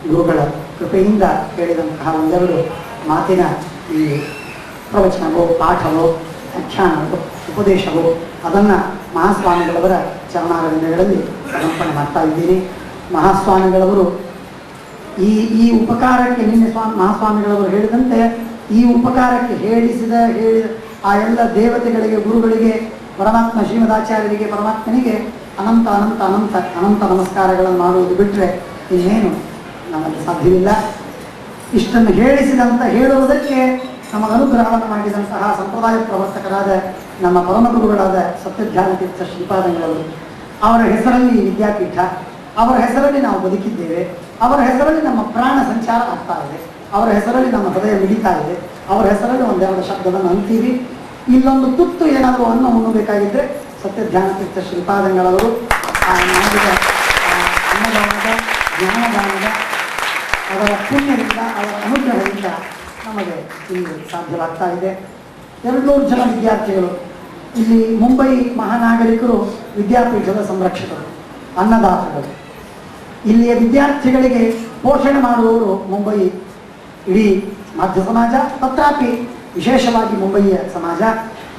ಗುರುಗಳ ಕೃಪೆಯಿಂದ ಹೇಳಿದಂತಹ ಒಂದೆರಡು ಮಾತಿನ ಈ ಪ್ರವಚನವೋ ಪಾಠವೋ ವ್ಯಾಖ್ಯಾನವೋ ಉಪದೇಶವೋ ಅದನ್ನು ಮಹಾಸ್ವಾಮಿಗಳವರ ಚರಣಾರವಿಂದಗಳಲ್ಲಿ ಸಮರ್ಪಣೆ ಮಾಡ್ತಾ ಇದ್ದೀನಿ. ಮಹಾಸ್ವಾಮಿಗಳವರು ಈ ಉಪಕಾರಕ್ಕೆ ನಿನ್ನೆ ಮಹಾಸ್ವಾಮಿಗಳವರು ಹೇಳಿದಂತೆ ಈ ಉಪಕಾರಕ್ಕೆ ಹೇಳಿದ ಆ ಎಲ್ಲ ದೇವತೆಗಳಿಗೆ, ಗುರುಗಳಿಗೆ, ಪರಮಾತ್ಮ ಶ್ರೀಮದಾಚಾರ್ಯರಿಗೆ, ಪರಮಾತ್ಮನಿಗೆ ಅನಂತ ಅನಂತ ಅನಂತ ಅನಂತ ನಮಸ್ಕಾರಗಳನ್ನು ಮಾಡುವುದು ಬಿಟ್ಟರೆ ಇನ್ನೇನು ನಮಗೆ ಸಾಧ್ಯವಿಲ್ಲ. ಇಷ್ಟನ್ನು ಹೇಳುವುದಕ್ಕೆ ನಮಗೆ ಅನುಗ್ರಹವನ್ನು ಮಾಡಿದಂತಹ ಸಂಪ್ರದಾಯ ಪ್ರವರ್ತಕರಾದ ನಮ್ಮ ಪರಮಗುರುಗಳಾದ ಸತ್ಯಧ್ಯಾನ ತೀರ್ಥ ಶ್ರೀಪಾದಂಗಳವರು, ಅವರ ಹೆಸರಲ್ಲಿ ವಿದ್ಯಾಪೀಠ, ಅವರ ಹೆಸರಲ್ಲಿ ನಾವು ಬದುಕಿದ್ದೇವೆ, ಅವರ ಹೆಸರಲ್ಲಿ ನಮ್ಮ ಪ್ರಾಣ ಸಂಚಾರ ಆಗ್ತಾ ಇದೆ, ಅವರ ಹೆಸರಲ್ಲಿ ನಮ್ಮ ಹೃದಯ ಮಿಡಿತಾ ಇದೆ, ಅವರ ಹೆಸರಲ್ಲಿ ಒಂದೆರಡು ಶಬ್ದವನ್ನು ಅಂತೀವಿ. ಇಲ್ಲೊಂದು ತುತ್ತು ಏನಾದರೂ ಅನ್ನ ಉಣ್ಣಬೇಕಾಗಿದ್ದರೆ ಸತ್ಯಧ್ಯಾನ ತೀರ್ಥ ಶ್ರೀಪಾದಂಗಳವರು ಮಾಡಿದ ಅನ್ನದಾನದ, ಜ್ಞಾನದಾನದ, ಅವರ ಪುಣ್ಯದಿಂದ, ಅವರ ಅನುಗ್ರಹದಿಂದ ನಮಗೆ ಇಲ್ಲಿ ಸಾಧ್ಯವಾಗ್ತಾ ಇದೆ. 200 ಜನ ವಿದ್ಯಾರ್ಥಿಗಳು ಇಲ್ಲಿ ಮುಂಬೈ ಮಹಾನಾಗರಿಕರು ವಿದ್ಯಾಪೀಠದ ಸಂರಕ್ಷಕರು, ಅನ್ನದಾತಗಳು. ಇಲ್ಲಿಯ ವಿದ್ಯಾರ್ಥಿಗಳಿಗೆ ಪೋಷಣೆ ಮಾಡುವವರು ಮುಂಬೈ ಇಡೀ ಮಾಧ್ಯ ಸಮಾಜ, ತಥಾಪಿ ವಿಶೇಷವಾಗಿ ಮುಂಬಯಿಯ ಸಮಾಜ.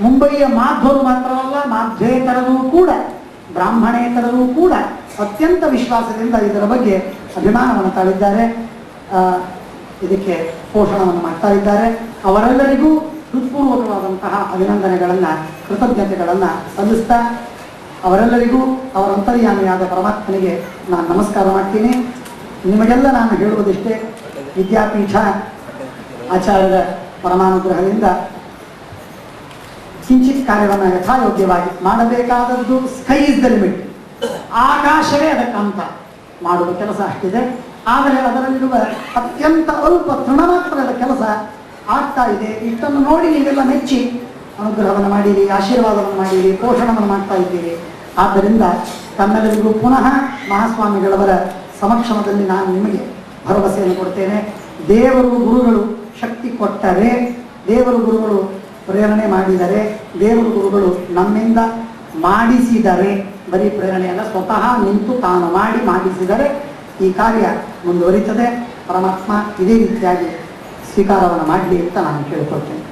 ಮುಂಬಯಿಯ ಮಾಧ್ವರು ಮಾತ್ರವಲ್ಲ, ಮಾಧ್ವೇತರರೂ ಕೂಡ, ಬ್ರಾಹ್ಮಣೇತರರೂ ಕೂಡ ಅತ್ಯಂತ ವಿಶ್ವಾಸದಿಂದ ಇದರ ಬಗ್ಗೆ ಅಭಿಮಾನವನ್ನು ತಾಳಿದ್ದಾರೆ, ಇದಕ್ಕೆ ಪೋಷಣವನ್ನು ಮಾಡ್ತಾ ಇದ್ದಾರೆ. ಅವರೆಲ್ಲರಿಗೂ ಹೃತ್ಪೂರ್ವಕವಾದಂತಹ ಅಭಿನಂದನೆಗಳನ್ನು, ಕೃತಜ್ಞತೆಗಳನ್ನು ಸಲ್ಲಿಸ್ತಾ ಅವರೆಲ್ಲರಿಗೂ ಅವರ ಅಂತರ್ಯಾಮಿಯಾದ ಪರಮಾತ್ಮನಿಗೆ ನಾನು ನಮಸ್ಕಾರ ಮಾಡ್ತೀನಿ. ನಿಮಗೆಲ್ಲ ನಾನು ಹೇಳುವುದಿಷ್ಟೇ, ವಿದ್ಯಾಪೀಠ ಆಚಾರ್ಯರ ಪರಮಾನುಗ್ರಹದಿಂದ ಕಿಂಚಿತ್ ಕಾರ್ಯವನ್ನು ಯಥಾಯೋಗ್ಯವಾಗಿ ಮಾಡಬೇಕಾದದ್ದು. ಸ್ಕೈ ಇಸ್ ದ ಲಿಮಿಟ್, ಆಕಾಶವೇ ಅದಕ್ಕೆ ಅಂತ ಮಾಡುವ ಕೆಲಸ ಅಷ್ಟಿದೆ. ಆದರೆ ಅದರಲ್ಲಿರುವ ಅತ್ಯಂತ ಅಲ್ಪ ತೃಣಮಾತ್ರದ ಕೆಲಸ ಆಗ್ತಾ ಇದೆ. ಇಷ್ಟನ್ನು ನೋಡಿ ನೀವೆಲ್ಲ ಮೆಚ್ಚಿ ಅನುಗ್ರಹವನ್ನು ಮಾಡಿರಿ, ಆಶೀರ್ವಾದವನ್ನು ಮಾಡಿರಿ, ಪೋಷಣವನ್ನು ಮಾಡ್ತಾ ಇದ್ದೀರಿ. ಆದ್ದರಿಂದ ತಮ್ಮೆಲ್ಲರಿಗೂ ಪುನಃ ಮಹಾಸ್ವಾಮಿಗಳವರ ಸಮಕ್ಷಮದಲ್ಲಿ ನಾನು ನಿಮಗೆ ಭರವಸೆಯನ್ನು ಕೊಡ್ತೇನೆ. ದೇವರು ಗುರುಗಳು ಶಕ್ತಿ ಕೊಟ್ಟರೆ, ದೇವರು ಗುರುಗಳು ಪ್ರೇರಣೆ ಮಾಡಿದರೆ, ದೇವರು ಗುರುಗಳು ನಮ್ಮಿಂದ ಮಾಡಿಸಿದರೆ, ಬರೀ ಪ್ರೇರಣೆಯಲ್ಲ, ಸ್ವತಃ ನಿಂತು ತಾನು ಮಾಡಿಸಿದರೆ ಈ ಕಾರ್ಯ ಮುಂದುವರಿತದೆ. ಪರಮಾತ್ಮ ಇದೇ ರೀತಿಯಾಗಿ ಸ್ವೀಕಾರವನ್ನು ಮಾಡಲಿ ಅಂತ ನಾನು ಕೇಳಿಕೊಳ್ತೇನೆ.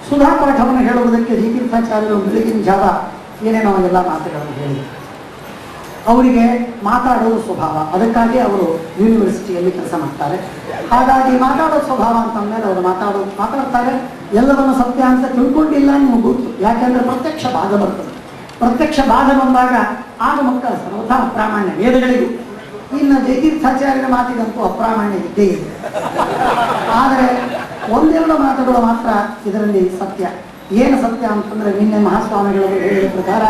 ಸುಧಾ ಪಾಠವನ್ನು ಹೇಳುವುದಕ್ಕೆ ತೀರ್ಥಾಚಾರ್ಯರು ಬೆಳಗಿನ ಜಾವ ಏನೇನೋ ಎಲ್ಲ ಮಾತುಗಳನ್ನು ಹೇಳಿ, ಅವರಿಗೆ ಮಾತಾಡೋದು ಸ್ವಭಾವ, ಅದಕ್ಕಾಗಿ ಅವರು ಯೂನಿವರ್ಸಿಟಿಯಲ್ಲಿ ಕೆಲಸ ಮಾಡ್ತಾರೆ. ಹಾಗಾಗಿ ಮಾತಾಡೋ ಸ್ವಭಾವ ಅಂತಂದಮೇಲೆ ಅವರು ಮಾತಾಡ್ತಾರೆ. ಎಲ್ಲವನ್ನು ಸತ್ಯ ಅಂತ ತಿಳ್ಕೊಂಡಿಲ್ಲ ನಿಮಗೆ ಗೊತ್ತು, ಯಾಕೆಂದರೆ ಪ್ರತ್ಯಕ್ಷ ಬಾಧ ಬರ್ತದೆ. ಪ್ರತ್ಯಕ್ಷ ಬಾಧ ಬಂದಾಗ ಆಗ ಮಕ್ಕಳ ಸರ್ವಥಾ ಅಪ್ರಾಮಾಣ್ಯ ವೇದಗಳಿಗೂ. ಇನ್ನು ಜಯತೀರ್ಥಾಚಾರ್ಯರ ಮಾತಿಗಂತೂ ಅಪ್ರಾಮಾಣ್ಯ ಇದ್ದೇ ಇದೆ. ಆದರೆ ಒಂದೆರಡು ಮಾತುಗಳು ಮಾತ್ರ ಇದರಲ್ಲಿ ಸತ್ಯ. ಏನು ಸತ್ಯ ಅಂತಂದರೆ, ನಿನ್ನೆ ಮಹಾಸ್ವಾಮಿಗಳು ಹೇಳಿದ ಪ್ರಕಾರ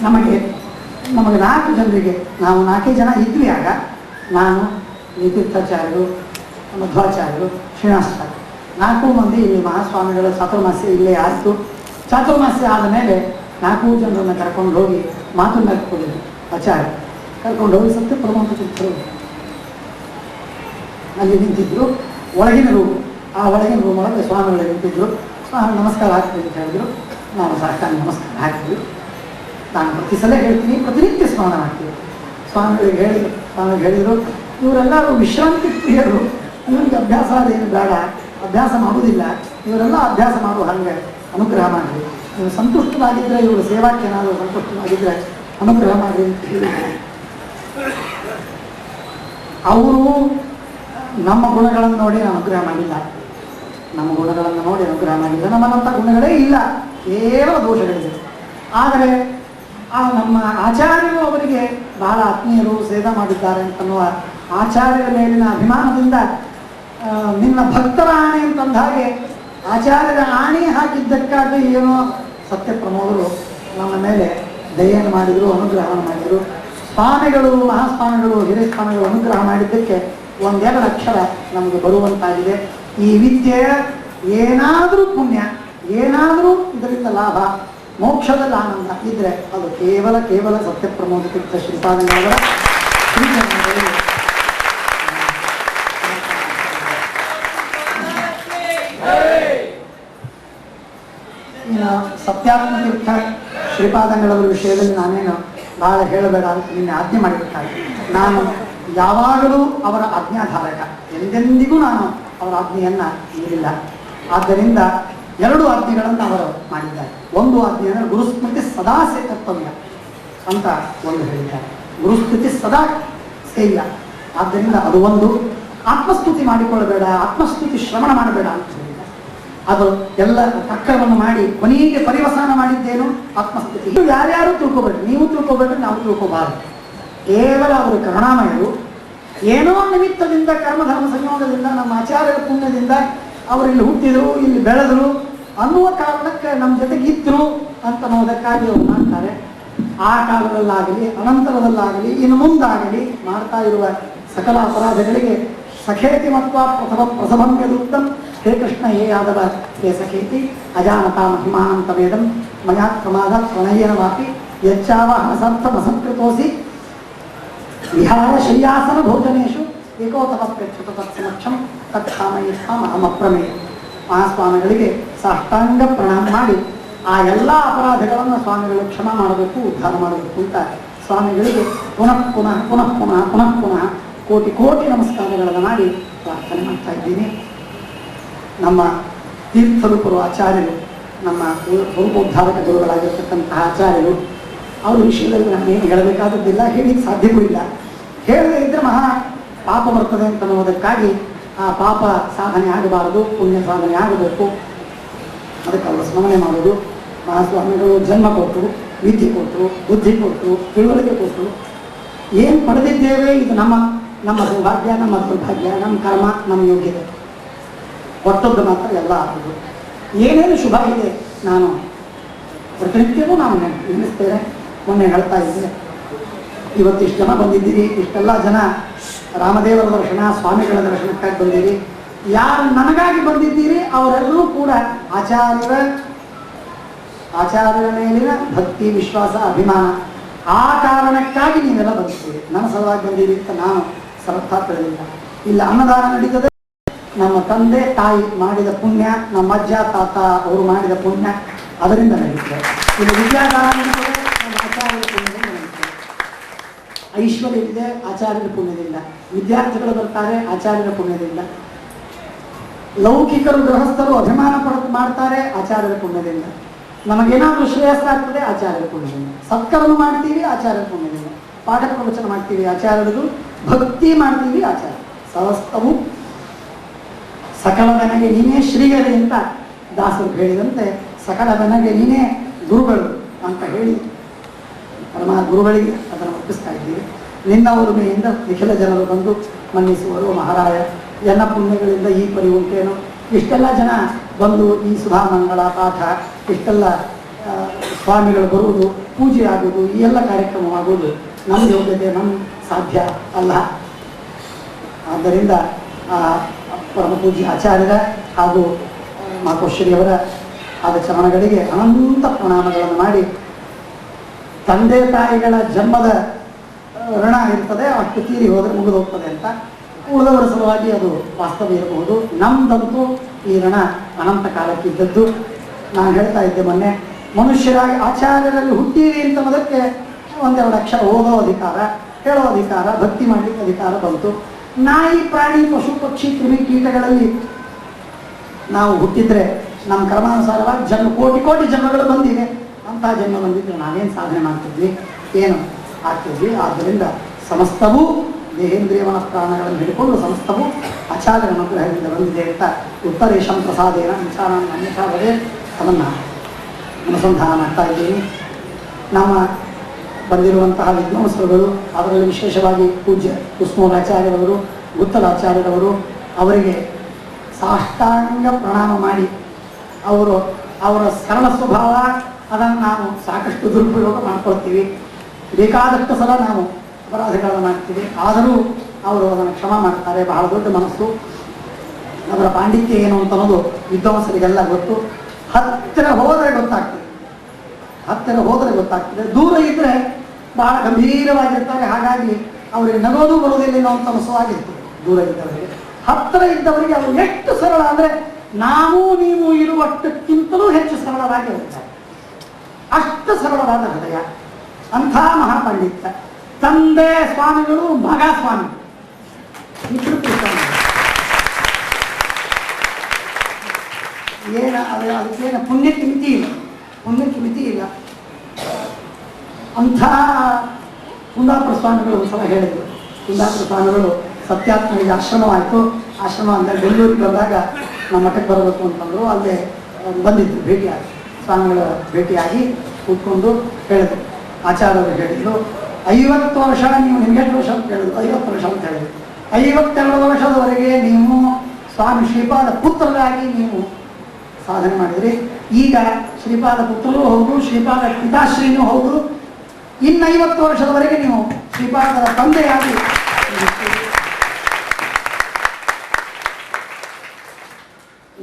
ನಮಗೆ 4 ಜನರಿಗೆ, ನಾವು 4 ಜನ ಇದ್ವಿ ಆಗ, ನಾನು, ತೀರ್ಥಾಚಾರ್ಯರು, ಮಧ್ವಾಚಾರ್ಯರು, ಶ್ರೀನಿವಾಸಾಚಾರ್ಯರು, 4 ಮಂದಿ ಇಲ್ಲಿ ಮಹಾಸ್ವಾಮಿಗಳ ಚಾತುರ್ಮಾಸ್ಯ ಇಲ್ಲೇ ಆಯಿತು. ಚಾತುರ್ಮಾಸ್ಯ ಆದ ಮೇಲೆ 4 ಜನರನ್ನು ಕರ್ಕೊಂಡು ಹೋಗಿ ಮಾತನಾಡಿಕೊಂಡಿದ್ರು. ಆಚಾರ್ಯ ಕರ್ಕೊಂಡು ಹೋಗಿ ಸತ್ಯ ಪ್ರಮೋದ ತೀರ್ಥರು ಅಲ್ಲಿ ನಿಂತಿದ್ರು. ಒಳಗಿನ ರೂಮ್, ಆ ಒಳಗಿನ ರೂಮ್ ಒಳಗೆ ಸ್ವಾಮಿಗಳು ನಿಂತಿದ್ರು. ಸ್ವಾಮಿ ನಮಸ್ಕಾರ ಹಾಕ್ತೀವಿ ಅಂತ ಹೇಳಿದ್ರು. ನಾವು ಸಾಷ್ಟಾಂಗ ನಮಸ್ಕಾರ ಹಾಕಿದ್ವಿ. ನಾನು ಪ್ರತಿ ಸಲ ಹೇಳ್ತೀನಿ, ಪ್ರತಿನಿತ್ಯ ಸ್ಮರಣ ಮಾಡ್ತೀವಿ. ಸ್ವಾಮಿಗಳಿಗೆ ಹೇಳಿದರು, ಇವರೆಲ್ಲರೂ ವಿಶ್ರಾಂತಿ ಪ್ರಿಯರು, ಇವರಿಗೆ ಅಭ್ಯಾಸ ಅದೇನು ಬೇಡ, ಅಭ್ಯಾಸ ಮಾಡುವುದಿಲ್ಲ, ಇವರೆಲ್ಲ ಅಭ್ಯಾಸ ಮಾಡುವ ಹಾಗೆ ಅನುಗ್ರಹ ಮಾಡಿರಿ. ನೀವು ಸಂತುಷ್ಟವಾಗಿದ್ದರೆ, ಇವರು ಸೇವಾಕ್ಕೆ ಏನಾದರೂ ಸಂತುಷ್ಟವಾಗಿದ್ದರೆ ಅನುಗ್ರಹ ಮಾಡಿರಿ ಅಂತ ಹೇಳಿದ್ದಾರೆ. ಅವರು ನಮ್ಮ ಗುಣಗಳನ್ನು ನೋಡಿ ಅನುಗ್ರಹ ಮಾಡಿಲ್ಲ. ನಮ್ಮ ಗುಣಗಳನ್ನು ನೋಡಿ ಅನುಗ್ರಹ ಮಾಡಿದರೆ. ನಮ್ಮನ್ನಂಥ ಗುಣಗಳೇ ಇಲ್ಲ, ಕೇವಲ ದೋಷಗಳಿದೆ. ಆದರೆ ಆ ನಮ್ಮ ಆಚಾರ್ಯರು ಅವರಿಗೆ ಬಹಳ ಆತ್ಮೀಯರು, ಸೇವೆ ಮಾಡಿದ್ದಾರೆ ಅಂತನ್ನುವ ಆಚಾರ್ಯರ ಮೇಲಿನ ಅಭಿಮಾನದಿಂದ ನಿನ್ನ ಭಕ್ತರ ಆಣೆ ಅಂತಂದ ಹಾಗೆ ಆಚಾರ್ಯರ ಆಣೆ ಹಾಕಿದ್ದಕ್ಕಾಗಿ ಏನೋ ಸತ್ಯ ಪ್ರಮೋದರು ನಮ್ಮ ಮೇಲೆ ದಯೆಯನ್ನು ಮಾಡಿದರು, ಅನುಗ್ರಹವನ್ನು ಮಾಡಿದರು. ಸ್ವಾಮಿಗಳು, ಮಹಾಸ್ವಾಮಿಗಳು, ಹಿರಿಯ ಸ್ವಾಮಿಗಳು ಅನುಗ್ರಹ ಮಾಡಿದ್ದಕ್ಕೆ ಒಂದೆರಡು ಅಕ್ಷರ ನಮಗೆ ಬರುವಂತಾಗಿದೆ. ಈ ವಿದ್ಯೆಯ ಏನಾದರೂ ಪುಣ್ಯ, ಏನಾದರೂ ಇದರಿಂದ ಲಾಭ, ಮೋಕ್ಷದಲ್ಲಿ ಆನಂದ ಇದ್ರೆ ಅದು ಕೇವಲ ಸತ್ಯ ಪ್ರಮೋದ ತೀರ್ಥ ಶ್ರೀಪಾದಂಗಳವರ ಶ್ರೀಚರಣದಲ್ಲಿ. ಇನ್ನು ಸತ್ಯಾತ್ಮ ತೀರ್ಥ ಶ್ರೀಪಾದಂಗಳವರ ವಿಷಯದಲ್ಲಿ ನಾನೇನು ಬಹಳ ಹೇಳಬೇಡ ಅಂತ ನಿನ್ನೆ ಆಜ್ಞೆ ಮಾಡಿಬಿಟ್ಟಾರೆ. ನಾನು ಯಾವಾಗಲೂ ಅವರ ಆಜ್ಞಾಧಾರಕ, ಎಂದೆಂದಿಗೂ ನಾನು ಅವರ ಆಜ್ಞೆಯನ್ನು ಮೀರಿಲ್ಲ. ಆದ್ದರಿಂದ ಎರಡು ಆಜ್ಞೆಗಳನ್ನು ಅವರು ಮಾಡಿದ್ದಾರೆ. ಒಂದು ಆಜ್ಞೆ ಅಂದರೆ ಗುರುಸ್ಮೃತಿ ಸದಾ ಕರ್ತವ್ಯ ಅಂತ ಒಂದು ಹೇಳಿದ್ದಾರೆ. ಗುರುಸ್ಮೃತಿ ಸದಾ ಸೇಯ. ಆದ್ದರಿಂದ ಅದು ಒಂದು. ಆತ್ಮಸ್ತುತಿ ಮಾಡಿಕೊಳ್ಳಬೇಡ, ಆತ್ಮಸ್ತುತಿ ಶ್ರವಣ ಮಾಡಬೇಡ ಅಂತ ಹೇಳಿದ್ದಾರೆ. ಅದು ಎಲ್ಲ ತರ್ಕವನ್ನು ಮಾಡಿ ಕೊನೆಗೆ ಪರಿವಸಾನ ಮಾಡಿದ್ದೇನು ಆತ್ಮಸ್ತುತಿ. ಯಾರ್ಯಾರು ತಿಳ್ಕೊಬೇಡ್ರಿ, ನೀವು ತಿಳ್ಕೊಬೇಡ್ರಿ, ನಾವು ತಿಳ್ಕೋಬಾರದು. ಕೇವಲ ಅವರು ಕರುಣಾಮಯರು. ಏನೋ ನಿಮಿತ್ತದಿಂದ ಕರ್ಮಧರ್ಮ ಸಂಯೋಗದಿಂದ ನಮ್ಮ ಆಚಾರ್ಯರ ಪುಣ್ಯದಿಂದ ಅವರು ಇಲ್ಲಿ ಹುಟ್ಟಿದ್ರು, ಇಲ್ಲಿ ಬೆಳೆದರು ಅನ್ನುವ ಕಾರಣಕ್ಕೆ ನಮ್ಮ ಜೊತೆಗೆ ಇದ್ರು ಅಂತ ಅನ್ನೋದಕ್ಕಾಗಿ ಅವರು ಮಾಡ್ತಾರೆ. ಆ ಕಾಲದಲ್ಲಾಗಲಿ ಅನಂತರದಲ್ಲಾಗಲಿ ಇನ್ನು ಮುಂದಾಗಲಿ ಮಾಡ್ತಾ ಇರುವ ಸಕಲ ಅಪರಾಧಗಳಿಗೆ ಸಖೇತಿ ಮತ್ವ ಪ್ರಥಮಂ ಯದುಕ್ತಂ ಹೇ ಕೃಷ್ಣ ಹೇ ಯಾದವ ಹೇ ಸಖೇತಿ ಅಜಾನತಾ ಮಹಿಮಾನಂ ತವೇದಂ ಮಯಾ ಪ್ರಮಾದ ಪ್ರಣಯೇನ ವಾಪಿ ಯಚ್ಚಾವ ಹಸರ್ಥಮಸಂಕೃತೋಸಿ ವಿಹಾರ ಶಯ್ಯಾಸನ ಭೋಜನೇಶು ಏಕೋತಮಪ್ರೇಕ್ಷತ ತತ್ಸಮಕ್ಷಂ ತತ್ಸಾಮಯಿಷ್ಠಾಂ ಅಹಮಪ್ರಮೇಯ. ಮಹಾಸ್ವಾಮಿಗಳಿಗೆ ಸಾಷ್ಟಾಂಗ ಪ್ರಣಾಮ ಮಾಡಿ ಆ ಎಲ್ಲ ಅಪರಾಧಗಳನ್ನು ಸ್ವಾಮಿಗಳು ಕ್ಷಮಾ ಮಾಡಬೇಕು, ಉದ್ಧಾರ ಮಾಡಬೇಕು ಅಂತ ಸ್ವಾಮಿಗಳಿಗೆ ಪುನಃ ಪುನಃ ಪುನಃ ಪುನಃ ಪುನಃ ಪುನಃ ಕೋಟಿ ಕೋಟಿ ನಮಸ್ಕಾರಗಳನ್ನು ಮಾಡಿ ಪ್ರಾರ್ಥನೆ ಮಾಡ್ತಾ ಇದ್ದೀನಿ. ನಮ್ಮ ತೀರ್ಥರೂಪರು ಆಚಾರ್ಯರು, ನಮ್ಮ ಸ್ವರೂಪೋದ್ಧಾರಕ ಗುರುಗಳಾಗಿರ್ತಕ್ಕಂತಹ ಆಚಾರ್ಯರು, ಅವ್ರ ವಿಷಯದಲ್ಲಿ ನಾನೇನು ಹೇಳಬೇಕಾದದ್ದಿಲ್ಲ, ಹೇಳಿಕ್ಕೆ ಸಾಧ್ಯವೂ ಇಲ್ಲ. ಹೇಳದೇ ಇದ್ದರೆ ಮಹಾ ಪಾಪ ಬರ್ತದೆ ಅಂತ ಅನ್ನೋದಕ್ಕಾಗಿ ಆ ಪಾಪ ಸಾಧನೆ ಆಗಬಾರದು, ಪುಣ್ಯ ಸಾಧನೆ ಆಗಬೇಕು. ಅದಕ್ಕೆ ಅವರು ಸ್ಮರಣೆ ಮಾಡೋದು. ಮಹಾಸ್ವಾಮಿಗಳು ಜನ್ಮ ಕೊಟ್ಟರು, ವಿದ್ಯೆ ಕೊಟ್ಟರು, ಬುದ್ಧಿ ಕೊಟ್ಟರು, ತಿಳುವಳಿಕೆ ಕೊಟ್ಟರು. ಏನು ಪಡೆದಿದ್ದೇವೆ ಇದು ನಮ್ಮ ಸೌಭಾಗ್ಯ, ನಮ್ಮ ದುರ್ಭಾಗ್ಯ, ನಮ್ಮ ಕರ್ಮ, ನಮ್ಮ ಯೋಗ್ಯತೆ. ಕೊಟ್ಟದ್ದು ಮಾತ್ರ ಎಲ್ಲ ಆಗೋದು. ಏನೇನು ಶುಭ ಇದೆ ನಾನು ಪ್ರತಿನಿತ್ಯವೂ ನಾವು ನೆನೆಸ್ತೇನೆ. ಮೊನ್ನೆ ಹೇಳ್ತಾ ಇದ್ದೆ, ಇವತ್ತಿಷ್ಟು ಜನ ಬಂದಿದ್ದೀರಿ, ಇಷ್ಟೆಲ್ಲ ಜನ ರಾಮದೇವರ ದರ್ಶನ, ಸ್ವಾಮಿಗಳ ದರ್ಶನಕ್ಕಾಗಿ ಬಂದಿರಿ. ಯಾರು ನನಗಾಗಿ ಬಂದಿದ್ದೀರಿ ಅವರೆಲ್ಲರೂ ಕೂಡ ಆಚಾರ್ಯರ ಮೇಲಿನ ಭಕ್ತಿ, ವಿಶ್ವಾಸ, ಅಭಿಮಾನ, ಆ ಕಾರಣಕ್ಕಾಗಿ ನೀವೆಲ್ಲ ಬಂದಿದ್ದೀರಿ. ನನ್ನ ಸಲುವಾಗಿ ಬಂದಿರಿ ಅಂತ ನಾನು ಸರ್ಥ ತಿಳಿದಿಲ್ಲ. ಇಲ್ಲ ಅನ್ನದಾನ ನಡೀತದೆ, ನಮ್ಮ ತಂದೆ ತಾಯಿ ಮಾಡಿದ ಪುಣ್ಯ, ನಮ್ಮ ಅಜ್ಜ ತಾತ ಅವರು ಮಾಡಿದ ಪುಣ್ಯ, ಅದರಿಂದ ನಡೀತದೆ. ಇಲ್ಲಿ ವಿದ್ಯಾದಾನ ನಡೀತದೆ, ನಮ್ಮ ಆಚಾರ್ಯರ ಪುಣ್ಯದಿಂದ ನಡೀತದೆ. ಐಶ್ವರ್ಯವಿದೆ ಆಚಾರ್ಯರ ಪುಣ್ಯದಿಂದ, ವಿದ್ಯಾರ್ಥಿಗಳು ಬರ್ತಾರೆ ಆಚಾರ್ಯರ ಪುಣ್ಯದಿಂದ, ಲೌಕಿಕರು ಗೃಹಸ್ಥರು ಅಭಿಮಾನ ಮಾಡ್ತಾರೆ ಆಚಾರ್ಯರ ಪುಣ್ಯದಿಂದ, ನಮಗೇನಾದ್ರೂ ಶ್ರೇಯಸ್ಸ ಆಗ್ತದೆ ಆಚಾರ್ಯರ ಪುಣ್ಯದಿಂದ, ಸತ್ಕರ್ಮ ಮಾಡ್ತೀವಿ ಆಚಾರ್ಯರ ಪುಣ್ಯದಿಂದ, ಪಾಠ ಪ್ರವಚನ ಮಾಡ್ತೀವಿ ಆಚಾರ್ಯರದು, ಭಕ್ತಿ ಮಾಡ್ತೀವಿ ಆಚಾರ್ಯ. ಸಮಸ್ತವು ಸಕಲ ನನಗೆ ನೀನೇ ಶ್ರೀಗರಿ ಅಂತ ದಾಸರು ಹೇಳಿದಂತೆ ಸಕಲ ನನಗೆ ನೀನೇ ಗುರುಗಳು ಅಂತ ಹೇಳಿ ಪರಮ ಗುರುಗಳಿಗೆ ಅದನ್ನು ಒಪ್ಪಿಸ್ತಾ ಇದ್ದೀವಿ. ನಿನ್ನ ಉರುಮೆಯಿಂದ ನಿಖಿಲ ಜನರು ಬಂದು ಮನ್ನಿಸುವರು. ಮಹಾರಾಯ ಎನ್ನ ಪುಣ್ಯಗಳಿಂದ ಈ ಪರಿ ಉಂಟೇನು, ಇಷ್ಟೆಲ್ಲ ಜನ ಬಂದು ಈ ಸುಧಾಮಂಗಳ ಪಾಠ, ಇಷ್ಟೆಲ್ಲ ಸ್ವಾಮಿಗಳು ಬರುವುದು, ಪೂಜೆ ಆಗುವುದು, ಈ ಎಲ್ಲ ಕಾರ್ಯಕ್ರಮವಾಗುವುದು ನಮ್ಮ ಯೋಗ್ಯತೆ, ನಮ್ಮ ಸಾಧ್ಯ ಅಲ್ಲ. ಆದ್ದರಿಂದ ಪರಮ ಪೂಜ್ಯ ಆಚಾರ್ಯರ ಹಾಗೂ ಮಾತೋಶ್ರೀಯವರ ಆದ ಚರಣಗಳಿಗೆ ಅನಂತ ಪ್ರಣಾಮಗಳನ್ನು ಮಾಡಿ, ತಂದೆ ತಾಯಿಗಳ ಜನ್ಮದ ಋಣ ಇರ್ತದೆ, ಅಷ್ಟು ತೀರಿ ಹೋದರೆ ಮುಗಿದು ಹೋಗ್ತದೆ ಅಂತ, ಉಳಿದವರ ಸಲುವಾಗಿ ಅದು ವಾಸ್ತವ ಇರಬಹುದು. ನಮ್ದಂತೂ ಈ ಋಣ ಅನಂತ ಕಾಲಕ್ಕಿದ್ದದ್ದು. ನಾನು ಹೇಳ್ತಾ ಇದ್ದೆ ಮೊನ್ನೆ, ಮನುಷ್ಯರಾಗಿ ಆಚಾರ್ಯರಲ್ಲಿ ಹುಟ್ಟೀರಿ ಅಂತನ್ನೋದಕ್ಕೆ ಒಂದೆರಡು ಅಕ್ಷರ ಓದೋ ಅಧಿಕಾರ, ಹೇಳೋ ಅಧಿಕಾರ, ಭಕ್ತಿ ಮಾಡಲಿಕ್ಕೆ ಅಧಿಕಾರ ಬಂತು. ನಾಯಿ, ಪ್ರಾಣಿ, ಪಶು, ಪಕ್ಷಿ, ಕ್ರಿಮಿ, ಕೀಟಗಳಲ್ಲಿ ನಾವು ಹುಟ್ಟಿದ್ರೆ ನಮ್ಮ ಕರ್ಮಾನುಸಾರವಾಗಿ ಕೋಟಿ ಕೋಟಿ ಜನ್ಮಗಳು ಬಂದಿವೆ. ಅಂತಹ ಜನ್ಮ ಬಂದಿದ್ರೆ ನಾವೇನು ಸಾಧನೆ ಮಾಡ್ತಿದ್ವಿ, ಏನು ಆಗ್ತಿದ್ವಿ. ಆದ್ದರಿಂದ ಸಮಸ್ತವೂ ದೇಹೇಂದ್ರಿಯ ಮನಃಪ್ರಾಣಗಳನ್ನು ಹಿಡ್ಕೊಂಡು ಸಮಸ್ತವು ಆಚಾರ್ಯರ ಅನುಗ್ರಹದಿಂದ ಬಂದಿದೆ ಅಂತ ಉತ್ತರೇಶಂ ಪ್ರಸಾದೇನ ವಿಚಾರ ಅನ್ಯಥಾವೇ ಅದನ್ನು ಅನುಸಂಧಾನ ಮಾಡ್ತಾ ಇದ್ದೀನಿ. ನಮ್ಮ ಬಂದಿರುವಂತಹ ವಿದ್ವಾಂಸರುಗಳು, ಅದರಲ್ಲಿ ವಿಶೇಷವಾಗಿ ಪೂಜ್ಯ ಕುಸುಮೋರಾಚಾರ್ಯರವರು, ಗುತ್ತಲಾಚಾರ್ಯರವರು, ಅವರಿಗೆ ಸಾಷ್ಟಾಂಗ ಪ್ರಣಾಮ ಮಾಡಿ ಅವರ ಸರಳ ಸ್ವಭಾವ ಅದನ್ನು ನಾವು ಸಾಕಷ್ಟು ದುರುಪಯೋಗ ಮಾಡ್ಕೊಳ್ತೀವಿ. ಬೇಕಾದಷ್ಟು ಸಲ ನಾವು ಅಪರಾಧಗಳನ್ನು ಮಾಡ್ತೀವಿ, ಆದರೂ ಅವರು ಅದನ್ನು ಕ್ಷಮ ಮಾಡ್ತಾರೆ. ಬಹಳ ದೊಡ್ಡ ಮನಸ್ಸು, ಅವರ ಪಾಂಡಿತ್ಯ ಏನು ಅಂತ ಅನ್ನೋದು ವಿದ್ವಾಂಸರಿಗೆಲ್ಲ ಗೊತ್ತು. ಹತ್ತಿರ ಹೋದರೆ ಗೊತ್ತಾಗ್ತದೆ, ದೂರ ಇದ್ದರೆ ಬಹಳ ಗಂಭೀರವಾಗಿರ್ತಾರೆ. ಹಾಗಾಗಿ ಅವರಿಗೆ ನಗೋದು ಬರುವುದಿಲ್ಲ ಅಂತ ಅನಿಸುವಾಗಿರ್ತದೆ ದೂರ ಇದ್ದವರಿಗೆ. ಹತ್ತಿರ ಇದ್ದವರಿಗೆ ಅವರು ಎಷ್ಟು ಸರಳ ಅಂದರೆ ನಾವು ನೀವು ಇರುವಷ್ಟಕ್ಕಿಂತಲೂ ಹೆಚ್ಚು ಸರಳವಾಗಿ ಇರ್ತಾರೆ. ಅಷ್ಟು ಸರಳವಾದ ಹೃದಯ, ಅಂಥ ಮಹಾಪಂಡಿತ. ತಂದೆ ಸ್ವಾಮಿಗಳು, ಮಗ ಸ್ವಾಮಿ, ಅದಕ್ಕೇನು ಪುಣ್ಯಕ್ಕೆ ಮಿತಿ ಇಲ್ಲ. ಅಂಥ ಕುಂದಾಪುರ ಸ್ವಾಮಿಗಳು ಒಂದ್ಸಲ ಹೇಳಿದರು. ಕುಂದಾಪುರ ಸ್ವಾಮಿಗಳು ಸತ್ಯಾತ್ಮನಿಗೆ ಆಶ್ರಮವಾಯಿತು. ಆಶ್ರಮ ಅಂದರೆ ಬೆಂಗಳೂರಿಗೆ ಬಂದಾಗ ನಮ್ಮ ಮಠಕ್ಕೆ ಬರಬೇಕು ಅಂತಂದರು. ಅಲ್ಲೇ ಬಂದಿದ್ರು, ಸ್ವಾಮಿಗಳ ಭೇಟಿಯಾಗಿ ಕೂತ್ಕೊಂಡು ಹೇಳಿದ್ರು. ಆಚಾರ್ಯರು ಹೇಳಿದ್ರು, 50 ವರ್ಷ ನೀವು, ನಿಮ್ಗೆ ಎಷ್ಟು ವರ್ಷ ಅಂತ ಹೇಳಿದ್ರು? 50 ವರ್ಷ ಅಂತ ಹೇಳಿದ್ರು. 52 ವರ್ಷದವರೆಗೆ ನೀವು ಸ್ವಾಮಿ ಶ್ರೀಪಾದ ಪುತ್ರರಾಗಿ ನೀವು ಸಾಧನೆ ಮಾಡಿದ್ರಿ. ಈಗ ಶ್ರೀಪಾದ ಪುತ್ರರೂ ಹೌದು, ಶ್ರೀಪಾದ ಪಿತಾಶ್ರೀನೂ ಹೌದು. ಇನ್ನು 50 ವರ್ಷದವರೆಗೆ ನೀವು ಶ್ರೀಪಾದರ ತಂದೆಯಾಗಿ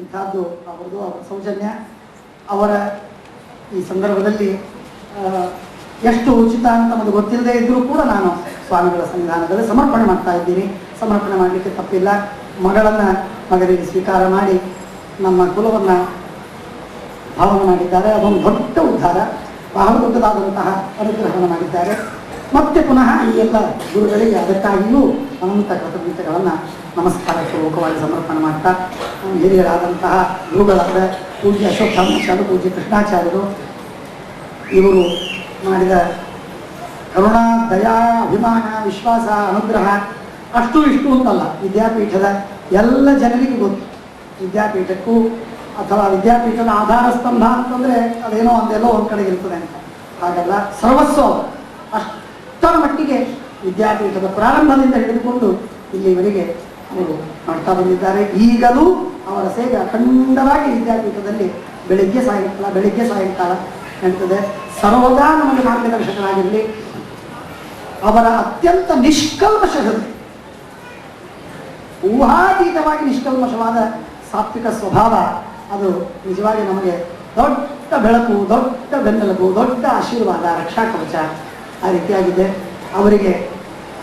ಇಂಥದ್ದು ಅವರದು ಅವರ ಸೌಜನ್ಯ. ಅವರ ಈ ಸಂದರ್ಭದಲ್ಲಿ ಎಷ್ಟು ಉಚಿತ ಅಂತ ನಮಗೆ ಗೊತ್ತಿಲ್ಲದೆ ಇದ್ದರೂ ಕೂಡ ನಾನು ಸ್ವಾಮಿಗಳ ಸನ್ನಿಧಾನದಲ್ಲಿ ಸಮರ್ಪಣೆ ಮಾಡ್ತಾ ಇದ್ದೀನಿ. ಸಮರ್ಪಣೆ ಮಾಡಲಿಕ್ಕೆ ತಪ್ಪಿಲ್ಲ. ಮಗನಿಗೆ ಸ್ವೀಕಾರ ಮಾಡಿ ನಮ್ಮ ಕುಲವನ್ನು ಭಾವನೆ ಮಾಡಿದ್ದಾರೆ. ಅದೊಂದು ದೊಡ್ಡ ಉದ್ಧಾರ, ಬಹಳ ದೊಡ್ಡದಾದಂತಹ ಅನುಗ್ರಹವನ್ನು ಮಾಡಿದ್ದಾರೆ. ಮತ್ತೆ ಪುನಃ ಈ ಎಲ್ಲ ಗುರುಗಳಿಗೆ ಅದಕ್ಕಾಗಿಯೂ ಅನಂತ ಕೃತಜ್ಞತೆಗಳನ್ನು ನಮಸ್ಕಾರ ಪೂರ್ವಕವಾಗಿ ಸಮರ್ಪಣೆ ಮಾಡ್ತಾ, ಹಿರಿಯರಾದಂತಹ ಗುರುಗಳಾದ ಪೂಜ್ಯ ಅಶ್ವತ್ಥಾಮಾಚಾರ್ಯರು, ಪೂಜ್ಯ ಕೃಷ್ಣಾಚಾರ್ಯರು, ಇವರು ಮಾಡಿದ ಕರುಣಾ, ದಯಾ, ಅಭಿಮಾನ, ವಿಶ್ವಾಸ, ಅನುಗ್ರಹ ಅಷ್ಟು ಇಷ್ಟು ಅಂತಲ್ಲ, ವಿದ್ಯಾಪೀಠದ ಎಲ್ಲ ಜನರಿಗೂ ಗೊತ್ತು. ವಿದ್ಯಾಪೀಠಕ್ಕೂ ಅಥವಾ ವಿದ್ಯಾಪೀಠದ ಆಧಾರ ಸ್ತಂಭ ಅಂತಂದರೆ ಅದೇನೋ ಒಂದೆಲ್ಲೋ ಒಂದು ಕಡೆಗೆ ಇರ್ತದೆ ಅಂತ, ಹಾಗಲ್ಲ. ಸರ್ವಸ್ವ ಅಷ್ಟರ ಮಟ್ಟಿಗೆ ವಿದ್ಯಾಪೀಠದ ಪ್ರಾರಂಭದಿಂದ ಹಿಡಿದುಕೊಂಡು ಇಲ್ಲಿವರೆಗೆ ಅವರು ಮಾಡ್ತಾ ಬಂದಿದ್ದಾರೆ. ಈಗಲೂ ಅವರ ಸೇವೆ ಅಖಂಡವಾಗಿ ವಿದ್ಯಾಪೀಠದಲ್ಲಿ ಬೆಳಿಗ್ಗೆ ಸಾಯಂಕಾಲ ನಡೀತದೆ. ಸರ್ವದಾ ನಮಗೆ ಮಾರ್ಗದರ್ಶಕರಾಗಿರಲಿ. ಅವರ ಅತ್ಯಂತ ನಿಷ್ಕಲ್ಮಶ ಹೃದಯ, ಊಹಾತೀತವಾಗಿ ನಿಷ್ಕಲ್ಮಶವಾದ ಸಾತ್ವಿಕ ಸ್ವಭಾವ, ಅದು ನಿಜವಾಗಿ ನಮಗೆ ದೊಡ್ಡ ಬೆಳಕು, ದೊಡ್ಡ ಬೆನ್ನೆಲುಬು, ದೊಡ್ಡ ಆಶೀರ್ವಾದ, ರಕ್ಷಾ ಕವಚ ಆ ರೀತಿಯಾಗಿದೆ. ಅವರಿಗೆ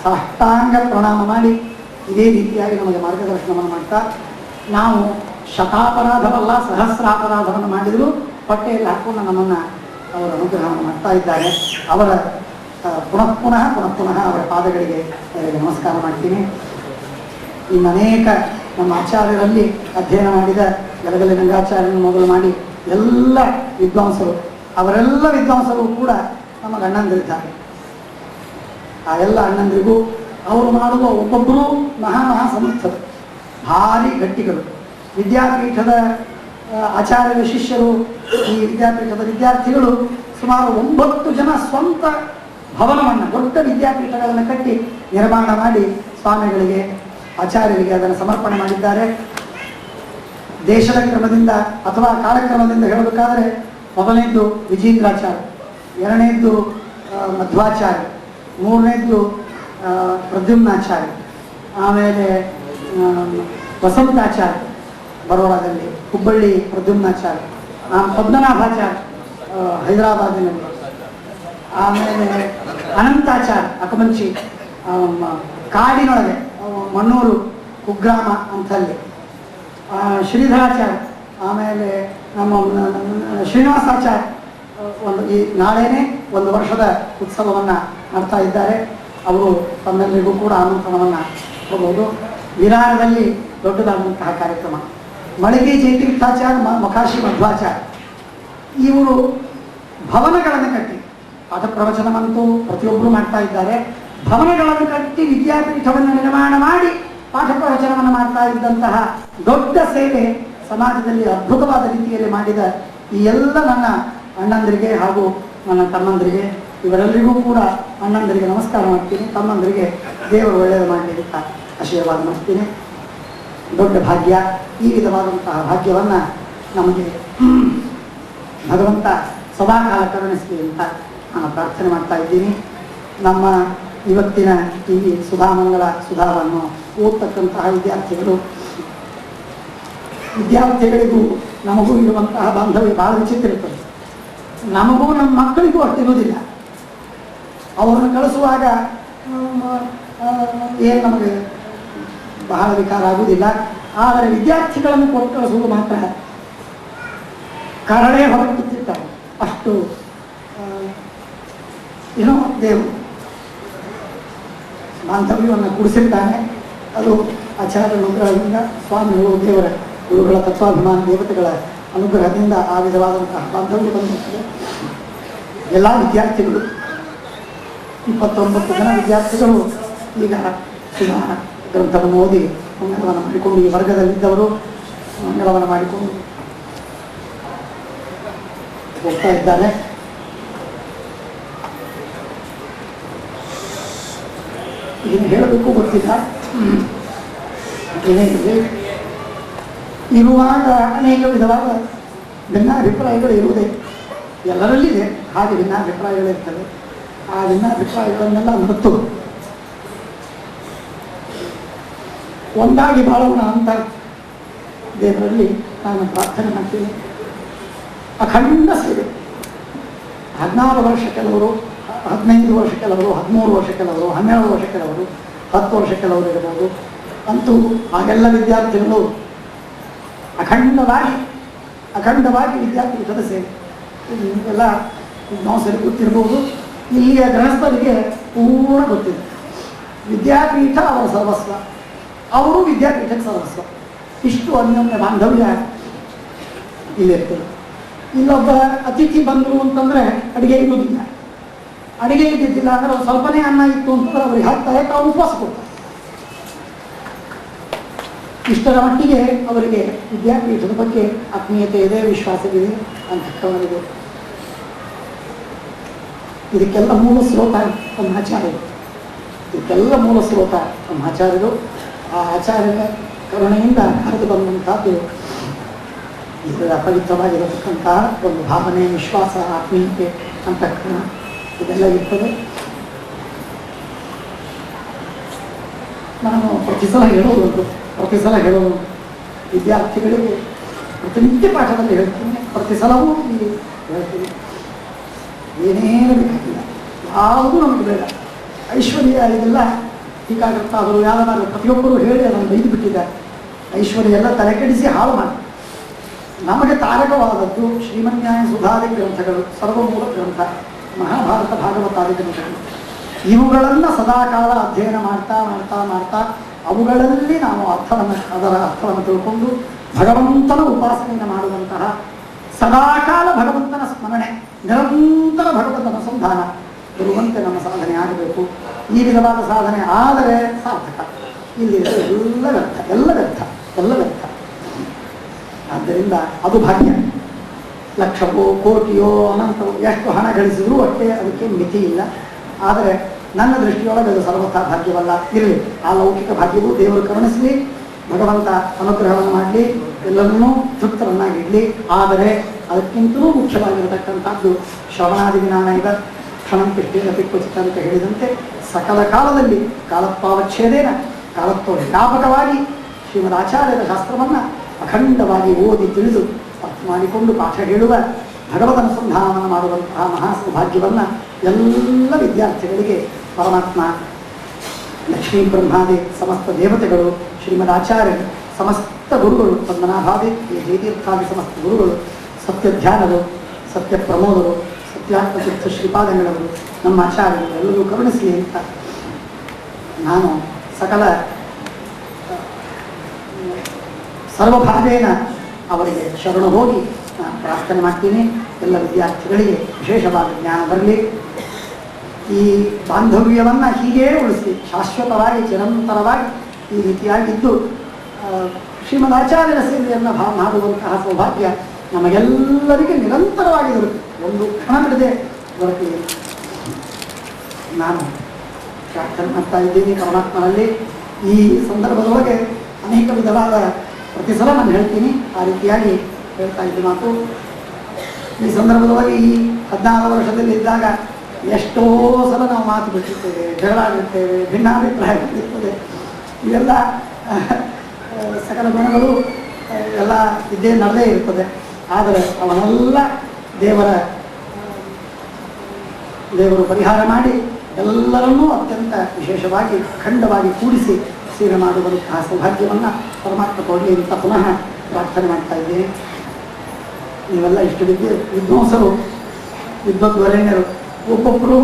ಸಾಷ್ಟಾಂಗ ಪ್ರಣಾಮ ಮಾಡಿ ಇದೇ ರೀತಿಯಾಗಿ ನಮಗೆ ಮಾರ್ಗದರ್ಶನವನ್ನು ಮಾಡ್ತಾ, ನಾವು ಶತಾಪರಾಧವಲ್ಲ ಸಹಸ್ರಾಪರಾಧವನ್ನು ಮಾಡಿದರೂ ಹೊಟ್ಟೆಯಲ್ಲಿ ಹಾಕೊಂಡು ನಮ್ಮನ್ನು ಅವರ ಅನುಗ್ರಹವನ್ನು ಮಾಡ್ತಾ ಇದ್ದಾರೆ. ಅವರ ಪುನಃ ಅವರ ಪಾದಗಳಿಗೆ ನಮಸ್ಕಾರ ಮಾಡ್ತೀನಿ. ಇನ್ನು ಅನೇಕ ನಮ್ಮ ಆಚಾರ್ಯರಲ್ಲಿ ಅಧ್ಯಯನ ಮಾಡಿದ ಗಲಗಲೆ ಗಂಗಾಚಾರ್ಯನ ಮೊದಲು ಮಾಡಿ ಎಲ್ಲ ವಿದ್ವಾಂಸರು, ಅವರೆಲ್ಲ ವಿದ್ವಾಂಸರು ಕೂಡ ನಮ್ಮ ಅಣ್ಣಂದಿರಿದ್ದಾರೆ. ಆ ಎಲ್ಲ ಅಣ್ಣಂದಿರಿಗೂ ಅವರು ಮಾಡುವ ಒಬ್ಬೊಬ್ಬರು ಮಹಾ ಸಮರ್ಥರು, ಭಾರಿ ಗಟ್ಟಿಗಳು. ವಿದ್ಯಾಪೀಠದ ಆಚಾರ್ಯರ ಶಿಷ್ಯರು, ಈ ವಿದ್ಯಾಪೀಠದ ವಿದ್ಯಾರ್ಥಿಗಳು ಸುಮಾರು 9 ಜನ ಸ್ವಂತ ಭವನವನ್ನು, ದೊಡ್ಡ ವಿದ್ಯಾಪೀಠಗಳನ್ನು ಕಟ್ಟಿ ನಿರ್ಮಾಣ ಮಾಡಿ ಸ್ವಾಮಿಗಳಿಗೆ, ಆಚಾರ್ಯರಿಗೆ ಅದನ್ನು ಸಮರ್ಪಣೆ ಮಾಡಿದ್ದಾರೆ. ದೇಶದ ಕ್ರಮದಿಂದ ಅಥವಾ ಕಾಲಕ್ರಮದಿಂದ ಹೇಳಬೇಕಾದರೆ ಮೊದಲನೇದ್ದು ವಿಜೇಂದ್ರಾಚಾರ್ಯ, ಎರಡನೇದ್ದು ಮಧ್ವಾಚಾರ್ಯ, ಮೂರನೇದ್ದು ಪ್ರದ್ಯುಮ್ನಾಚಾರ್ಯ, ಆಮೇಲೆ ವಸಂತಾಚಾರ್ಯ ಬರೋಡಾದಲ್ಲಿ, ಹುಬ್ಬಳ್ಳಿ ಪ್ರದ್ಯುಮ್ನಾಚಾರ್ಯ, ಪದ್ಮನಾಭಾಚಾರ್ಯ ಹೈದರಾಬಾದಿನಲ್ಲಿ, ಆಮೇಲೆ ಅನಂತಾಚಾರ್ಯ ಅಕಮಂಚಿ ಕಾಡಿನೊಳಗೆ ಮಣ್ಣೂರು ಕುಗ್ರಾಮ ಅಂತಲ್ಲಿ, ಶ್ರೀಧರಾಚಾರ್ಯ, ಆಮೇಲೆ ನಮ್ಮ ಶ್ರೀನಿವಾಸಾಚಾರ್ಯ ಈ ನಾಳೆನೇ 1 ವರ್ಷದ ಉತ್ಸವವನ್ನು ಮಾಡ್ತಾ ಇದ್ದಾರೆ. ಅವರು ತಮ್ಮೆಲ್ಲರಿಗೂ ಕೂಡ ಆಮಂತ್ರಣವನ್ನು ಕೊಡಬಹುದು. ವಿರಾರದಲ್ಲಿ ದೊಡ್ಡದಾದಂತಹ ಕಾರ್ಯಕ್ರಮ. ಮಳಿಗೆ ಜಯತೀರ್ಥಾಚಾರ್ಯ, ಮಖಾಶಿ ಮಧ್ವಾಚಾರ್ಯ ಇವರು ಭವನಗಳನ್ನು ಕಟ್ಟಿ ಪಾಠ ಪ್ರವಚನವಂತೂ ಪ್ರತಿಯೊಬ್ಬರು ಮಾಡ್ತಾ ಇದ್ದಾರೆ. ಭವನಗಳನ್ನು ಕಟ್ಟಿ ವಿದ್ಯಾಪೀಠವನ್ನು ನಿರ್ಮಾಣ ಮಾಡಿ ಪಾಠ ಪ್ರವಚನವನ್ನು ಮಾಡ್ತಾ ಇದ್ದಂತಹ ದೊಡ್ಡ ಸೇವೆ ಸಮಾಜದಲ್ಲಿ ಅದ್ಭುತವಾದ ರೀತಿಯಲ್ಲಿ ಮಾಡಿದ ಈ ಎಲ್ಲ ನನ್ನ ಅಣ್ಣಂದರಿಗೆ ಹಾಗೂ ನನ್ನ ತಮ್ಮಂದರಿಗೆ ಇವರೆಲ್ಲರಿಗೂ ಕೂಡ ಅಣ್ಣಂದರಿಗೆ ನಮಸ್ಕಾರ ಮಾಡ್ತೀನಿ, ತಮ್ಮಂದರಿಗೆ ದೇವರು ಒಳ್ಳೆಯದು ಮಾಡಲಿ ಅಂತ ಆಶೀರ್ವಾದ ಮಾಡ್ತೀನಿ. ದೊಡ್ಡ ಭಾಗ್ಯ. ಈ ವಿಧವಾದಂತಹ ಭಾಗ್ಯವನ್ನು ನಮಗೆ ಭಗವಂತ ಸದಾಕಾಲ ಕರುಣಿಸಲಿ ಅಂತ ನಾನು ಪ್ರಾರ್ಥನೆ ಮಾಡ್ತಾ ಇದ್ದೀನಿ. ನಮ್ಮ ಇವತ್ತಿನ ಈ ಸುಧಾಮಂಗಳ ಸುಧಾವನ್ನು ಓದ್ತಕ್ಕಂತಹ ವಿದ್ಯಾರ್ಥಿಗಳಿಗೂ ನಮಗೂ ಇರುವಂತಹ ಬಾಂಧವ್ಯ ಬಹಳ ವಿಚಿತ್ರ ಇರ್ತದೆ. ನಮಗೂ ನಮ್ಮ ಮಕ್ಕಳಿಗೂ ಅಷ್ಟಿರುವುದಿಲ್ಲ. ಅವರನ್ನು ಕಳಿಸುವಾಗ ಏನು ನಮಗೆ ಬಹಳ ವಿಕಾರ ಆಗುವುದಿಲ್ಲ. ಆದರೆ ವಿದ್ಯಾರ್ಥಿಗಳನ್ನು ಕೊಟ್ಟು ಕಳಿಸುವುದು ಮಾತ್ರ ಕರಳೆ ಹೊರಟಿರ್ತಾರೆ. ಅಷ್ಟು ಏನೋ ದೇವರು ಬಾಂಧವ್ಯವನ್ನು ಕೂಡಿಸಿರ್ತಾನೆ. ಅದು ಆಚಾರ್ಯ ಅನುಗ್ರಹದಿಂದ, ಸ್ವಾಮಿಗಳು, ದೇವರ ಗುರುಗಳ ತತ್ವಾಭಿಮಾನ ದೇವತೆಗಳ ಅನುಗ್ರಹದಿಂದ ಆ ವಿಧವಾದಂತಹ ಬಾಂಧವ್ಯ ಬಂದಿರ್ತದೆ. ಎಲ್ಲ ವಿದ್ಯಾರ್ಥಿಗಳು 29 ಜನ ವಿದ್ಯಾರ್ಥಿಗಳು ಈಗ ಸುಧಾ ಗ್ರಂಥವನ್ನು ಓದಿ ಮಂಗಳವನ್ನು ಮಾಡಿಕೊಂಡು, ಈ ವರ್ಗದಲ್ಲಿದ್ದವರು ಮಂಗಳವನ್ನು ಮಾಡಿಕೊಂಡು ಹೋಗ್ತಾ ಇದ್ದಾರೆ. ಏನು ಹೇಳಬೇಕು ಗೊತ್ತಿಲ್ಲ. ಏನೇನಿದೆ ಇರುವಾಗ ಅನೇಕ ವಿಧವಾದ ಭಿನ್ನಾಭಿಪ್ರಾಯಗಳು ಇರುವುದೇ, ಎಲ್ಲರಲ್ಲಿದೆ. ಹಾಗೆ ಭಿನ್ನಾಭಿಪ್ರಾಯಗಳಿರ್ತವೆ. ಆ ಭಿನ್ನಾಭಿಪ್ರಾಯಗಳನ್ನೆಲ್ಲ ಮರೆತು ಒಂದಾಗಿ ಬಾಳೋಣ ಅಂತ ದೇವರಲ್ಲಿ ನಾನು ಪ್ರಾರ್ಥನೆ ಮಾಡ್ತೀನಿ. ಅಖಂಡ ಸೇವೆ 16 ವರ್ಷ ಕೆಲವರು, 15 ವರ್ಷ ಕೆಲವರು, 13 ವರ್ಷ ಕೆಲವರು, 12 ವರ್ಷ ಕೆಲವರು, 10 ವರ್ಷ ಕೆಲವರು ಇರಬಹುದು. ಅಂತೂ ಹಾಗೆಲ್ಲ ವಿದ್ಯಾರ್ಥಿಗಳು ಅಖಂಡವಾಗಿ ವಿದ್ಯಾಪೀಠದ ಸೇವೆ ಎಲ್ಲ ನಾವು ಸರಿ ಗೊತ್ತಿರ್ಬೋದು. ಇಲ್ಲಿಯ ಗೃಹಸ್ಥರಿಗೆ ಪೂರ್ಣ ಗೊತ್ತಿದೆ. ವಿದ್ಯಾಪೀಠ ಅವರ ಸರ್ವಸ್ವ, ಅವರು ವಿದ್ಯಾಪೀಠಕ್ಕೆ ಸರ್ವಸ್ವ. ಇಷ್ಟು ಅನ್ಯೋನ್ಯ ಬಾಂಧವ್ಯ ಇಲ್ಲಿರ್ತದೆ. ಇಲ್ಲೊಬ್ಬ ಅತಿಥಿ ಬಂದರು ಅಂತಂದರೆ ಅಡುಗೆ ಇರುವುದಿಲ್ಲ. ಅಡುಗೆ ಇದ್ದಿದ್ದಿಲ್ಲ ಅಂದರೆ ಅವ್ರು ಸ್ವಲ್ಪನೇ ಅನ್ನ ಇತ್ತು ಅಂತಂದ್ರೆ ಅವ್ರಿಗೆ ಹಾಕ್ತಾರೆ, ತಾವು ಉಪವಾಸ ಕೊಡ್ತಾರೆ. ಇಷ್ಟರ ಮಟ್ಟಿಗೆ ಅವರಿಗೆ ವಿದ್ಯಾಪೀಠದ ಬಗ್ಗೆ ಆತ್ಮೀಯತೆ ಇದೆ, ವಿಶ್ವಾಸವಿದೆ ಅಂತಕ್ಕವರಿಗೆ. ಇದಕ್ಕೆಲ್ಲ ಮೂಲ ಸ್ರೋತ ನಮ್ಮ ಆಚಾರ್ಯರು. ನಮ್ಮ ಆಚಾರ್ಯರು. ಆ ಆಚಾರ್ಯರ ಕರುಣೆಯಿಂದ ಹರಿದು ಬಂದಂಥದ್ದು ಇದರ ಪವಿತ್ರವಾಗಿರತಕ್ಕಂತಹ ಒಂದು ಭಾವನೆ, ವಿಶ್ವಾಸ, ಆತ್ಮೀಯತೆ ಅಂತಕ್ಕಂಥ ಇದೆಲ್ಲ ಇರ್ತದೆ. ನಾನು ಪ್ರತಿ ಸಲ ಹೇಳೋದು ವಿದ್ಯಾರ್ಥಿಗಳಿಗೆ ಪ್ರತಿನಿತ್ಯ ಪಾಠದಲ್ಲಿ ಹೇಳ್ತೀನಿ, ಪ್ರತಿ ಸಲವೂ ಇಲ್ಲಿ ಹೇಳ್ತೀನಿ. ಏನೇನು ಬೇಕಾಗಿಲ್ಲ, ಯಾವುದೂ ನಮಗೆ ಬೇಡ. ಐಶ್ವರ್ಯ ಇದೆಲ್ಲ ಹೀಗಾಗುತ್ತಾದರೂ ಯಾವ್ದಾದ್ರು ಪ್ರತಿಯೊಬ್ಬರು ಹೇಳಿ ಅದನ್ನು ಬೈದು ಬಿಟ್ಟಿದ್ದಾರೆ. ಐಶ್ವರ್ಯ ಎಲ್ಲ ತಲೆಕೆಡಿಸಿ ಹಾಳು ಮಾಡಿ. ನಮಗೆ ತಾರಕವಾದದ್ದು ಶ್ರೀಮನ್ಯಾಯ ಸುಧಾದಿ ಗ್ರಂಥಗಳು, ಸರ್ವಮೂಲ ಗ್ರಂಥ, ಮಹಾಭಾರತ, ಭಾಗವತಾದಿ ಗ್ರಂಥಗಳು. ಇವುಗಳನ್ನು ಸದಾಕಾಲ ಅಧ್ಯಯನ ಮಾಡ್ತಾ ಅವುಗಳಲ್ಲಿ ನಾವು ಅದರ ಅರ್ಥವನ್ನು ತಿಳ್ಕೊಂಡು ಭಗವಂತನ ಉಪಾಸನೆಯನ್ನು ಮಾಡುವಂತಹ, ಸದಾಕಾಲ ಭಗವಂತನ ಸ್ಮರಣೆ, ನಿರಂತರ ಭಗವಂತನ ಸಂಧಾನ ಬರುವಂತೆ ನಮ್ಮ ಸಾಧನೆ ಆಗಬೇಕು. ಈ ವಿಧವಾದ ಸಾಧನೆ ಆದರೆ ಸಾರ್ಥಕ. ಇಲ್ಲಿ ಎಲ್ಲ ವ್ಯರ್ಥ. ಆದ್ದರಿಂದ ಅದು ಭಾಗ್ಯ. ಲಕ್ಷವೋ ಕೋಟಿಯೋ ಅನಂತವೋ ಎಷ್ಟು ಹಣ ಗಳಿಸಿದ್ರೂ ಅಷ್ಟೇ, ಅದಕ್ಕೆ ಮಿತಿ ಇಲ್ಲ. ಆದರೆ ನನ್ನ ದೃಷ್ಟಿಯೊಳಗೆ ಅದು ಸರ್ವಥಾ ಭಾಗ್ಯವಲ್ಲ. ಇರಲಿ, ಆ ಲೌಕಿಕ ಭಾಗ್ಯವು ದೇವರು ಕರುಣಿಸಲಿ, ಭಗವಂತ ಅನುಗ್ರಹವನ್ನು ಮಾಡಲಿ, ಎಲ್ಲರನ್ನೂ ತೃಪ್ತರನ್ನಾಗಿಡಲಿ. ಆದರೆ ಅದಕ್ಕಿಂತಲೂ ಮುಖ್ಯವಾಗಿರತಕ್ಕಂಥದ್ದು ಶ್ರವಣಾದಿ ಜ್ಞಾನ ಇವ ಕ್ಷಣಂಪಿಷ್ಟೇನ ಪಿಕ್ವಚಿತ್ತ ಅಂತ ಹೇಳಿದಂತೆ ಸಕಲ ಕಾಲದಲ್ಲಿ ಕಾಲತ್ವಾವಚ್ಛೇದೇನ ಕಾಲತ್ವ ವ್ಯಾಪಕವಾಗಿ ಶ್ರೀಮದ್ ಆಚಾರ್ಯರ ಶಾಸ್ತ್ರವನ್ನು ಅಖಂಡವಾಗಿ ಓದಿ ತಿಳಿದು ಅರ್ಥ ಮಾಡಿಕೊಂಡು ಪಾಠ ಹೇಳುವ ಭಗವದ್ ಅನುಸಂಧಾನವನ್ನು ಮಾಡುವಂತಹ ಮಹಾ ಸೌಭಾಗ್ಯವನ್ನು ಎಲ್ಲ ವಿದ್ಯಾರ್ಥಿಗಳಿಗೆ ಪರಮಾತ್ಮ ಲಕ್ಷ್ಮೀ ಬ್ರಹ್ಮಾದಿ ಸಮಸ್ತ ದೇವತೆಗಳು, ಶ್ರೀಮದ್ ಆಚಾರ್ಯರು, ಸಮಸ್ತ ಗುರುಗಳು, ಪದ್ಮನಾಭಾದಿ ಜಯತೀರ್ಥಾದಿ ಸಮಸ್ತ ಗುರುಗಳು, ಸತ್ಯ ಧ್ಯಾನರು, ಸತ್ಯ ಪ್ರಮೋದರು, ಸತ್ಯಾತ್ಮತೀರ್ಥ ಶ್ರೀಪಾದಂಗಳವರು, ನಮ್ಮ ಆಚಾರ್ಯರು ಎಲ್ಲರೂ ಕರುಣಿಸಲಿ ಅಂತ ನಾನು ಸಕಲ ಸರ್ವಭಾವೇನ ಅವರಿಗೆ ಶರಣ ಹೋಗಿ ನಾನು ಪ್ರಾರ್ಥನೆ ಮಾಡ್ತೀನಿ. ಎಲ್ಲ ವಿದ್ಯಾರ್ಥಿಗಳಿಗೆ ವಿಶೇಷವಾದ ಜ್ಞಾನ ಬರಲಿ. ಈ ಬಾಂಧವ್ಯವನ್ನು ಹೀಗೇ ಉಳಿಸಿ ಶಾಶ್ವತವಾಗಿ ಚಿರಂತರವಾಗಿ ಈ ರೀತಿಯಾಗಿದ್ದು ಶ್ರೀಮದ್ ಆಚಾರ್ಯರ ಸೇವೆಯನ್ನು ಮಾಡುವಂತಹ ಸೌಭಾಗ್ಯ ನಮಗೆಲ್ಲರಿಗೆ ನಿರಂತರವಾಗಿ ದೊರಕಿ ಒಂದು ಕ್ಷಣ ಬಿಡದೆ ದೊರಕಿ ನಾನು ಪ್ರಾರ್ಥನೆ ಮಾಡ್ತಾ ಇದ್ದೀನಿ ಪರಮಾತ್ಮನಲ್ಲಿ. ಈ ಸಂದರ್ಭದೊಳಗೆ ಅನೇಕ ವಿಧವಾದ ಪ್ರತಿ ಸಲ ನಾನು ಹೇಳ್ತೀನಿ, ಆ ರೀತಿಯಾಗಿ ಹೇಳ್ತಾ ಇದ್ದ ಮಾತು. ಈ ಸಂದರ್ಭದೊಳಗೆ ಈ 16 ವರ್ಷದಲ್ಲಿ ಇದ್ದಾಗ ಎಷ್ಟೋ ಸಲ ನಾವು ಮಾತು ಬಿಟ್ಟಿರ್ತೇವೆ, ಜಗಳ ಆಗಿರ್ತೇವೆ, ಭಿನ್ನಾಭಿಪ್ರಾಯ ಇರ್ತದೆ. ಇವೆಲ್ಲ ಸಕಲ ಗುಣಗಳು ಎಲ್ಲ ಇದ್ದೇ ನಡೆದೇ ಇರ್ತದೆ. ಆದರೆ ಅವನ್ನೆಲ್ಲ ದೇವರು ಪರಿಹಾರ ಮಾಡಿ ಎಲ್ಲರನ್ನೂ ಅತ್ಯಂತ ವಿಶೇಷವಾಗಿ ಅಖಂಡವಾಗಿ ಕೂಡಿಸಿ ಸೇವೆ ಮಾಡುವಂತಹ ಸೌಭಾಗ್ಯವನ್ನು ಪರಮಾತ್ಮ ಕೊಡಲಿ ಅಂತ ಪುನಃ ಪ್ರಾರ್ಥನೆ ಮಾಡ್ತಾ ಇದ್ದೇನೆ. ನೀವೆಲ್ಲ ಇಷ್ಟು ವಿದ್ವಾಂಸರು, ವಿದ್ವದ್ವರೇಣ್ಯರು, ಒಬ್ಬೊಬ್ಬರು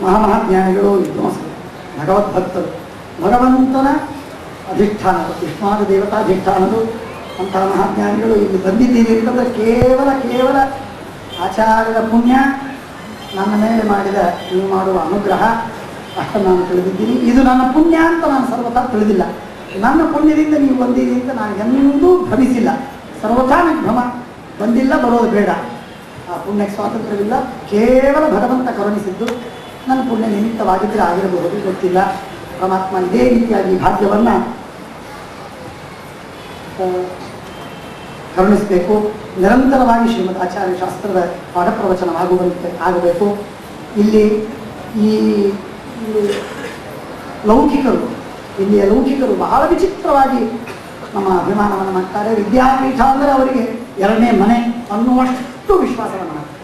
ಮಹಾಮಹಾಜ್ಞಾನಿಗಳು, ವಿದ್ವಾಂಸರು, ಭಗವದ್ಭಕ್ತರು, ಭಗವಂತನ ಅಧಿಷ್ಠಾನರು, ವಿಷ್ಣುವಾದ ದೇವತಾಧಿಷ್ಠಾನರು, ಅಂತಹ ಮಹಾಜ್ಞಾನಿಗಳು ಇಲ್ಲಿ ಬಂದಿದ್ದೀರಿ ಅಂತಂದರೆ ಕೇವಲ ಆಚಾರ್ಯರ ಪುಣ್ಯ, ನನ್ನ ಮೇಲೆ ಮಾಡಿದ ನೀವು ಮಾಡುವ ಅನುಗ್ರಹ ಅಷ್ಟನ್ನು ನಾನು ತಿಳಿದಿದ್ದೀನಿ. ಇದು ನನ್ನ ಪುಣ್ಯ ಅಂತ ನಾನು ಸರ್ವಥಾ ತಿಳಿದಿಲ್ಲ. ನನ್ನ ಪುಣ್ಯದಿಂದ ನೀವು ಬಂದಿರಿ ಅಂತ ನಾನು ಎಂದೂ ಭ್ರಮಿಸಿಲ್ಲ. ಸರ್ವಥಾ ವಿಭ್ರಮ ಬಂದಿಲ್ಲ, ಬರೋದು ಬೇಡ. ಆ ಪುಣ್ಯಕ್ಕೆ ಸ್ವಾತಂತ್ರ್ಯವಿಲ್ಲ. ಕೇವಲ ಭಗವಂತ ಕರುಣಿಸಿದ್ದು ನನ್ನ ಪುಣ್ಯ ನಿಮಿತ್ತವಾಗಿದ್ದರೆ ಆಗಿರಬಹುದು, ಗೊತ್ತಿಲ್ಲ. ಪರಮಾತ್ಮ ಇದೇ ರೀತಿಯಾಗಿ ಭಾಗ್ಯವನ್ನು ಕರುಣಿಸಬೇಕು. ನಿರಂತರವಾಗಿ ಶ್ರೀಮದ್ ಆಚಾರ್ಯ ಶಾಸ್ತ್ರದ ಪಾಠ ಪ್ರವಚನವಾಗುವಂತೆ ಆಗಬೇಕು. ಇಲ್ಲಿ ಈ ಇಲ್ಲಿಯ ಲೌಕಿಕರು ಬಹಳ ವಿಚಿತ್ರವಾಗಿ ನಮ್ಮ ಅಭಿಮಾನವನ್ನು ಮಾಡ್ತಾರೆ. ವಿದ್ಯಾಪೀಠ ಅಂದರೆ ಅವರಿಗೆ ಎರಡನೇ ಮನೆ ಅನ್ನುವಷ್ಟು ವಿಶ್ವಾಸವನ್ನು ಮಾಡ್ತಾರೆ.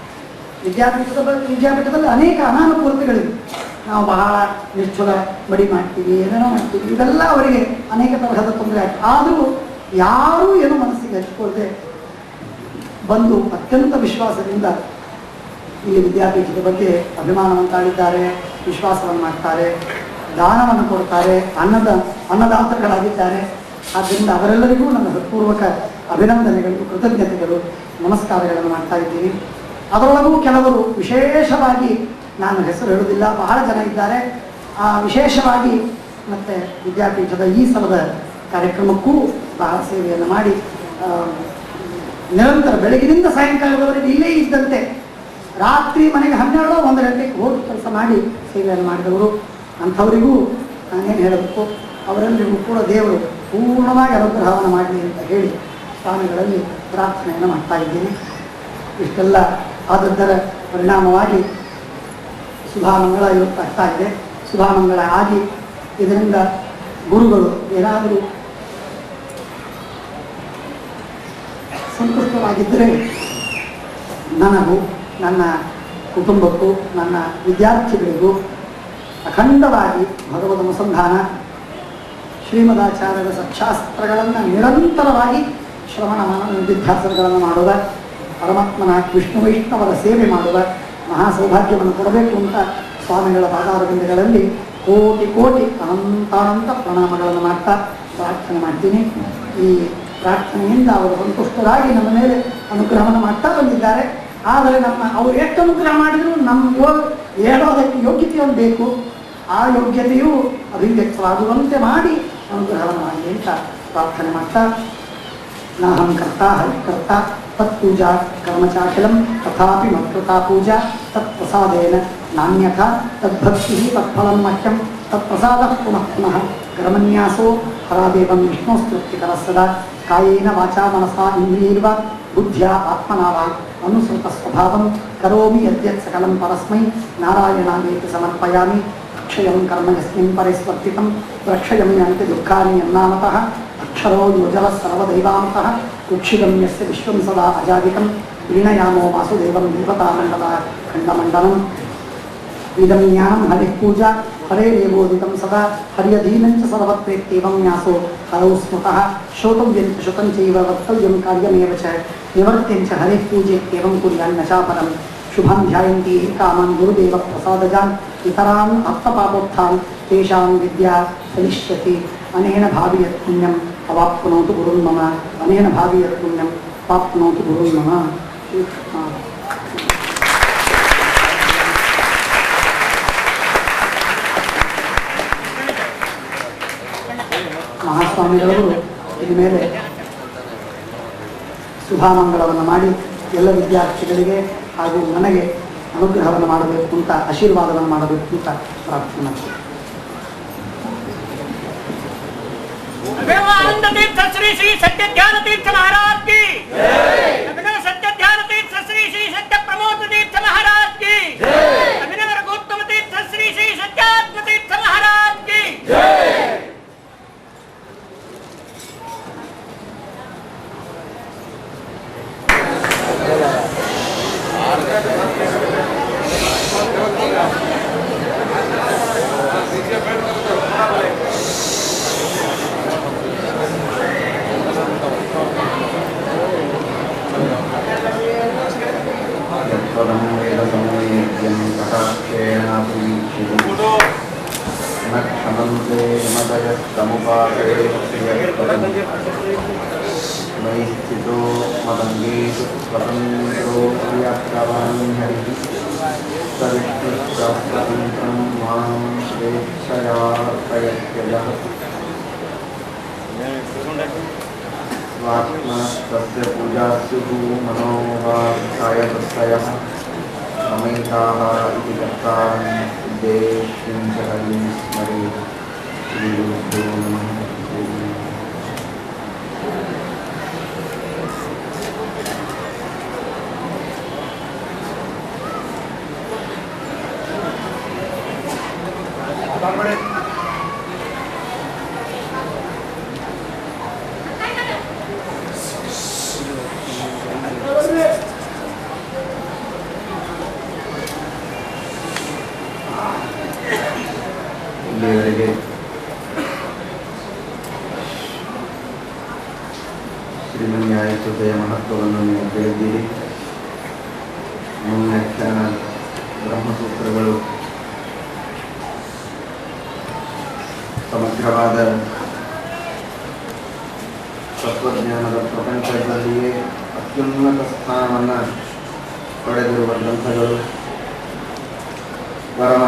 ವಿದ್ಯಾಪೀಠದಲ್ಲಿ ಅನೇಕ ಅನಾನುಕೂಲತೆಗಳಿವೆ. ನಾವು ಬಹಳ ನಿಶ್ಚಲ ಬಡಿ ಮಾಡ್ತೀವಿ, ಏನೇನೋ ಮಾಡ್ತೀವಿ, ಇದೆಲ್ಲ ಅವರಿಗೆ ಅನೇಕ ತರಹದ ತೊಂದರೆ ಆಗ್ತದೆ. ಆದರೂ ಯಾರೂ ಏನೂ ಮನಸ್ಸಿಗೆ ಹಚ್ಕೊಳ್ಳದೆ ಬಂದು ಅತ್ಯಂತ ವಿಶ್ವಾಸದಿಂದ ಇಲ್ಲಿ ವಿದ್ಯಾಪೀಠದ ಬಗ್ಗೆ ಅಭಿಮಾನವನ್ನು ತಾಳಿದ್ದಾರೆ, ವಿಶ್ವಾಸವನ್ನು ಮಾಡ್ತಾರೆ, ದಾನವನ್ನು ಕೊಡ್ತಾರೆ, ಅನ್ನದಾತಗಳಾಗಿದ್ದಾರೆ. ಆದ್ದರಿಂದ ಅವರೆಲ್ಲರಿಗೂ ನನ್ನ ಹೃತ್ಪೂರ್ವಕ ಅಭಿನಂದನೆಗಳು, ಕೃತಜ್ಞತೆಗಳು, ನಮಸ್ಕಾರಗಳನ್ನು ಮಾಡ್ತಾ ಇದ್ದೀನಿ. ಅದರೊಳಗೂ ಕೆಲವರು ವಿಶೇಷವಾಗಿ, ನಾನು ಹೆಸರು ಹೇಳುವುದಿಲ್ಲ, ಬಹಳ ಜನ ಇದ್ದಾರೆ. ವಿಶೇಷವಾಗಿ ಮತ್ತು ವಿದ್ಯಾಪೀಠದ ಈ ಸಲದ ಕಾರ್ಯಕ್ರಮಕ್ಕೂ ಬಹಳ ಸೇವೆಯನ್ನು ಮಾಡಿ ನಿರಂತರ ಬೆಳಗಿನಿಂದ ಸಾಯಂಕಾಲದವರೆಗೆ ಇಲ್ಲೇ ಇದ್ದಂತೆ ರಾತ್ರಿ ಮನೆಗೆ 12-1 ಗಂಟೆಗೆ ಹೋಗಿ ಕೆಲಸ ಮಾಡಿ ಸೇವೆಯನ್ನು ಮಾಡಿದವರು. ಅಂಥವರಿಗೂ ನಾನೇನು ಹೇಳಬೇಕು, ಅವರೆಲ್ಲರಿಗೂ ಕೂಡ ದೇವರು ಪೂರ್ಣವಾಗಿ ಅನುಗ್ರಹವನ್ನು ಮಾಡಲಿ ಅಂತ ಹೇಳಿ ಸ್ವಾಮಿಗಳಲ್ಲಿ ಪ್ರಾರ್ಥನೆಯನ್ನು ಮಾಡ್ತಾ ಇದ್ದೀನಿ. ಇಷ್ಟೆಲ್ಲ ಆದದ್ದರ ಪರಿಣಾಮವಾಗಿ ಶುಭಾಮಂಗಳ ಇವತ್ತು ಆಗ್ತಾ ಇದೆ. ಶುಭಾಮಂಗಳ ಆಗಿ ಇದರಿಂದ ಗುರುಗಳು ಏನಾದರೂ ಸಂತುಷ್ಟವಾಗಿದ್ದರೆ ನನಗೂ, ನನ್ನ ಕುಟುಂಬಕ್ಕೂ, ನನ್ನ ವಿದ್ಯಾರ್ಥಿಗಳಿಗೂ ಅಖಂಡವಾಗಿ ಭಗವದ್ ಅನುಸಂಧಾನ, ಶ್ರೀಮದಾಚಾರ್ಯರ ಸಚ್ಛಾಸ್ತ್ರಗಳನ್ನು ನಿರಂತರವಾಗಿ ಶ್ರವಣ ನಿಧಿಧ್ಯಾಸನಗಳನ್ನು ಮಾಡುವ, ಪರಮಾತ್ಮನ ವಿಷ್ಣು ವೈಷ್ಣವರ ಸೇವೆ ಮಾಡುವ ಮಹಾ ಸೌಭಾಗ್ಯವನ್ನು ಕೊಡಬೇಕು ಅಂತ ಸ್ವಾಮಿಗಳ ಪಾದಾರವಿಂದಗಳಲ್ಲಿ ಕೋಟಿ ಅನಂತಾನಂತ ಪ್ರಣಾಮಗಳನ್ನು ಮಾಡ್ತಾ ಪ್ರಾರ್ಥನೆ ಮಾಡ್ತೀನಿ. ಈ ಪ್ರಾರ್ಥನೆಯಿಂದ ಅವರು ಸಂತುಷ್ಟರಾಗಿ ನಮ್ಮ ಮೇಲೆ ಅನುಗ್ರಹವನ್ನು ಮಾಡ್ತಾ ಬಂದಿದ್ದಾರೆ. ಆದರೆ ಅವರು ಎಷ್ಟು ಅನುಗ್ರಹ ಮಾಡಿದರೂ ನಮ್ಮ ಹೇಳೋದಕ್ಕೆ ಯೋಗ್ಯತೆಯನ್ನು ಬೇಕು. ಆ ಯೋಗ್ಯತೆಯು ಅಭಿವ್ಯಕ್ತವಾಗುವಂತೆ ಮಾಡಿ ಅನುಗ್ರಹವನ್ನು ಮಾಡಿ ಅಂತ ಪ್ರಾರ್ಥನೆ ಮಾಡ್ತಾ, ನಾಹಂ ಕರ್ತಾ ಹರಿಕರ್ತಾ ತತ್ಪೂಜಾ ಕರ್ಮಚಾಖಿಲಂ ತಥಾಪಿ ಮತ್ಕೃತಾ ಪೂಜಾ ತತ್ಪ್ರಸಾದೇನ ನಾಣ್ಯಥಾ ತದ್ಭಕ್ತಿ ತತ್ಫಲಂ ಮಹ್ಯಂ ತತ್ಪ್ರಸಾದ ಪುನಃ ಕರ್ಮನ್ಯಾಸೋ ಹರಾದೇವಂ ವಿಷ್ಣೋಸ್ತುತಿಕರ ಸದಾ ಕಾಯೇನ ವಾಚಾ ಮನಸಾ ಇಂದ್ರಿಯೈರ್ವ ಬುದ್ಧ್ಯಾ ಆತ್ಮನಾ ವಾ ಅನುಸೃತ ಸ್ವಭಾವಂ ಕರೋಮಿ ಯದ್ಯತ್ ಸಕಲಂ ಪರಸ್ಮೈ ನಾರಾಯಣಾನೇತಿ ಸಮರ್ಪಯಾಮಿ. ಅಕ್ಷಯಂ ಕರ್ಮ ಯಸ್ಮಿನ್ ಪರೆ ಸ್ವರ್ಪಿತಂ ಪ್ರಕ್ಷಯಂ ಯಾಂತಿ ದುಃಖಾನಿ ಯನ್ನಾಮತಃ ಅಕ್ಷರೋ ಯೋಜಲ ಸರ್ವದೈವಾಂತಃ ಕುಕ್ಷಿಗಂ ಯಸ್ಯ ವಿಶ್ವಂ ಸದಾ ಅಜಾದಿಕಂ ಪ್ರೀಣಯಾಮೋ ವಾಸುದೇವಂ ದೇವತಾಮಂಡಲ ಖಂಡಮಂಡಲಂ. ಇದಂ ಜ್ಞಾನಂ ಹರಿಃ ಪೂಜಾ ಹರೇರೇವೋದಿತಂ ಸದಾ ಹರ್ಯಧೀನಂಚ ಸರ್ವತ್ರೇತ್ಯೇವಂ ನ್ಯಾಸೋ ಹರೌ ಸ್ಮೃತಃ ಶ್ರೋತವ್ಯಂ ಚ ಶ್ರುತಂ ಚೈವ ವಕ್ತವ್ಯಂ ಕಾರ್ಯಮೇವ ಚ ನಿವರ್ತ್ಯಂ ಚ ಹರಿಃ ಪೂಜೇತ್ಯೇವಂ ಕುರ್ಯಾನ್ನ ಚಾಪರಂ. ಶುಭಂ ಧ್ಯಾಯಂತಿ ಕಾಮನ್ ಗುರುದೇವ ಪ್ರಸಾದಜಾನ್ ಇತರಾನ್ ಆತ್ಮಪಾಪೋತ್ಥಾನ್ ತೇಷಾಂ ವಿದ್ಯಾ ಫಲಿಷ್ಯತಿ. ಅನೇನ ಭಾವಿ ಯತ್ ಪುಣ್ಯಂ ಅವಾಪ್ನೋತು ಗುರುನ್ ಮಮ, ಅನೇನ ಭಾವಿ ಯತ್ ಪುಣ್ಯಂ ಅವಾಪ್ನೋತು ಗುರುನ್ ಮಮ. ಮಹಾಸ್ವಾಮಿಗಳವರು ಇನ್ಮೇಲೆ ಸುಧಾಮಂಗಳವನ್ನು ಮಾಡಿ ಎಲ್ಲ ವಿದ್ಯಾರ್ಥಿಗಳಿಗೆ ಹಾಗೂ ನನಗೆ ಅನುಗ್ರಹವನ್ನು ಮಾಡಬೇಕು ಅಂತ, ಆಶೀರ್ವಾದವನ್ನು ಮಾಡಬೇಕು ಅಂತ ಪ್ರಾರ್ಥನೆ ಮಾಡ್ತೀನಿ. आनंद तीर्थ श्री श्री सत्य ध्यान तीर्थ महाराज की अभिनव सत्य ध्यान तीर्थ श्री श्री सत्य प्रमोद तीर्थ महाराज की अभिनव रघुत्तम तीर्थ श्री श्री सत्यात्म तीर्थ महाराज की मयि स्थितो मदङ्गेषु स्वतन्त्रो व्याप्तवान् हरिः सविष्णुस्वतन्त्रं मां स्वेच्छया प्रयत्यजः स्वात्मनस्तस्य पूजास्युः मनोवाकायतस्तयः समैताः इति कर्तान् देशीं च हरिं स्मरेत् श्रीगुरुभ्यो नमः। ಇಲ್ಲಿಯವರೆಗೆ ಶ್ರೀಮನ್ಯಾಯಸುತೆಯ ಮಹತ್ವವನ್ನು ನೀವು ತಿಳಿದಿದ್ದೀರಿ. ವ್ಯಾಖ್ಯಾನ ಬ್ರಹ್ಮಸೂತ್ರಗಳು ಸಮಗ್ರವಾದ ತತ್ವಜ್ಞಾನದ ಪ್ರಪಂಚದಲ್ಲಿಯೇ ಅತ್ಯುನ್ನತ ಸ್ಥಾನವನ್ನು ಪಡೆದಿರುವ ಗ್ರಂಥಗಳು, ಪರಮ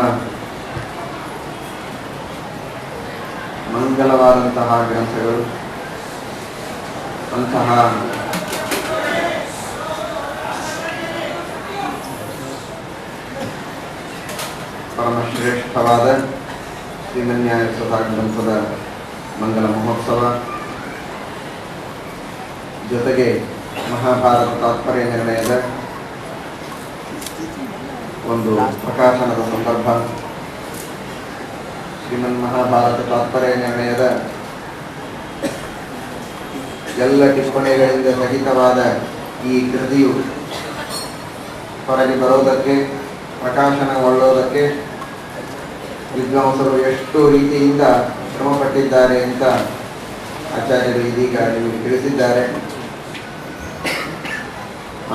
ಮಂಗಲವಾದಂತಹ ಗ್ರಂಥಗಳು. ಅಂತಹ ಪರಮಶ್ರೇಷ್ಠವಾದ ಶ್ರೀಮನ್ಯಾಯಸುಧಾ ಗ್ರಂಥದ ಮಂಗಲ ಮಹೋತ್ಸವ, ಜೊತೆಗೆ ಮಹಾಭಾರತ ತಾತ್ಪರ್ಯ ನಿರ್ಣಯದ ಒಂದು ಪ್ರಕಾಶನದ ಸಂದರ್ಭ. ಶ್ರೀಮನ್ ಮಹಾಭಾರತ ತಾತ್ಪರ್ಯ ನಿರ್ಣಯದ ಎಲ್ಲ ಟಿಪ್ಪಣಿಗಳಿಂದ ಸಹಿತವಾದ ಈ ಕೃತಿಯು ಹೊರಗೆ ಬರೋದಕ್ಕೆ, ಪ್ರಕಾಶನಗೊಳ್ಳೋದಕ್ಕೆ ವಿದ್ವಾಂಸರು ಎಷ್ಟು ರೀತಿಯಿಂದ ಶ್ರಮಪಟ್ಟಿದ್ದಾರೆ ಅಂತ ಆಚಾರ್ಯರು ಇದೀಗ ನಿಮಗೆ ತಿಳಿಸಿದ್ದಾರೆ.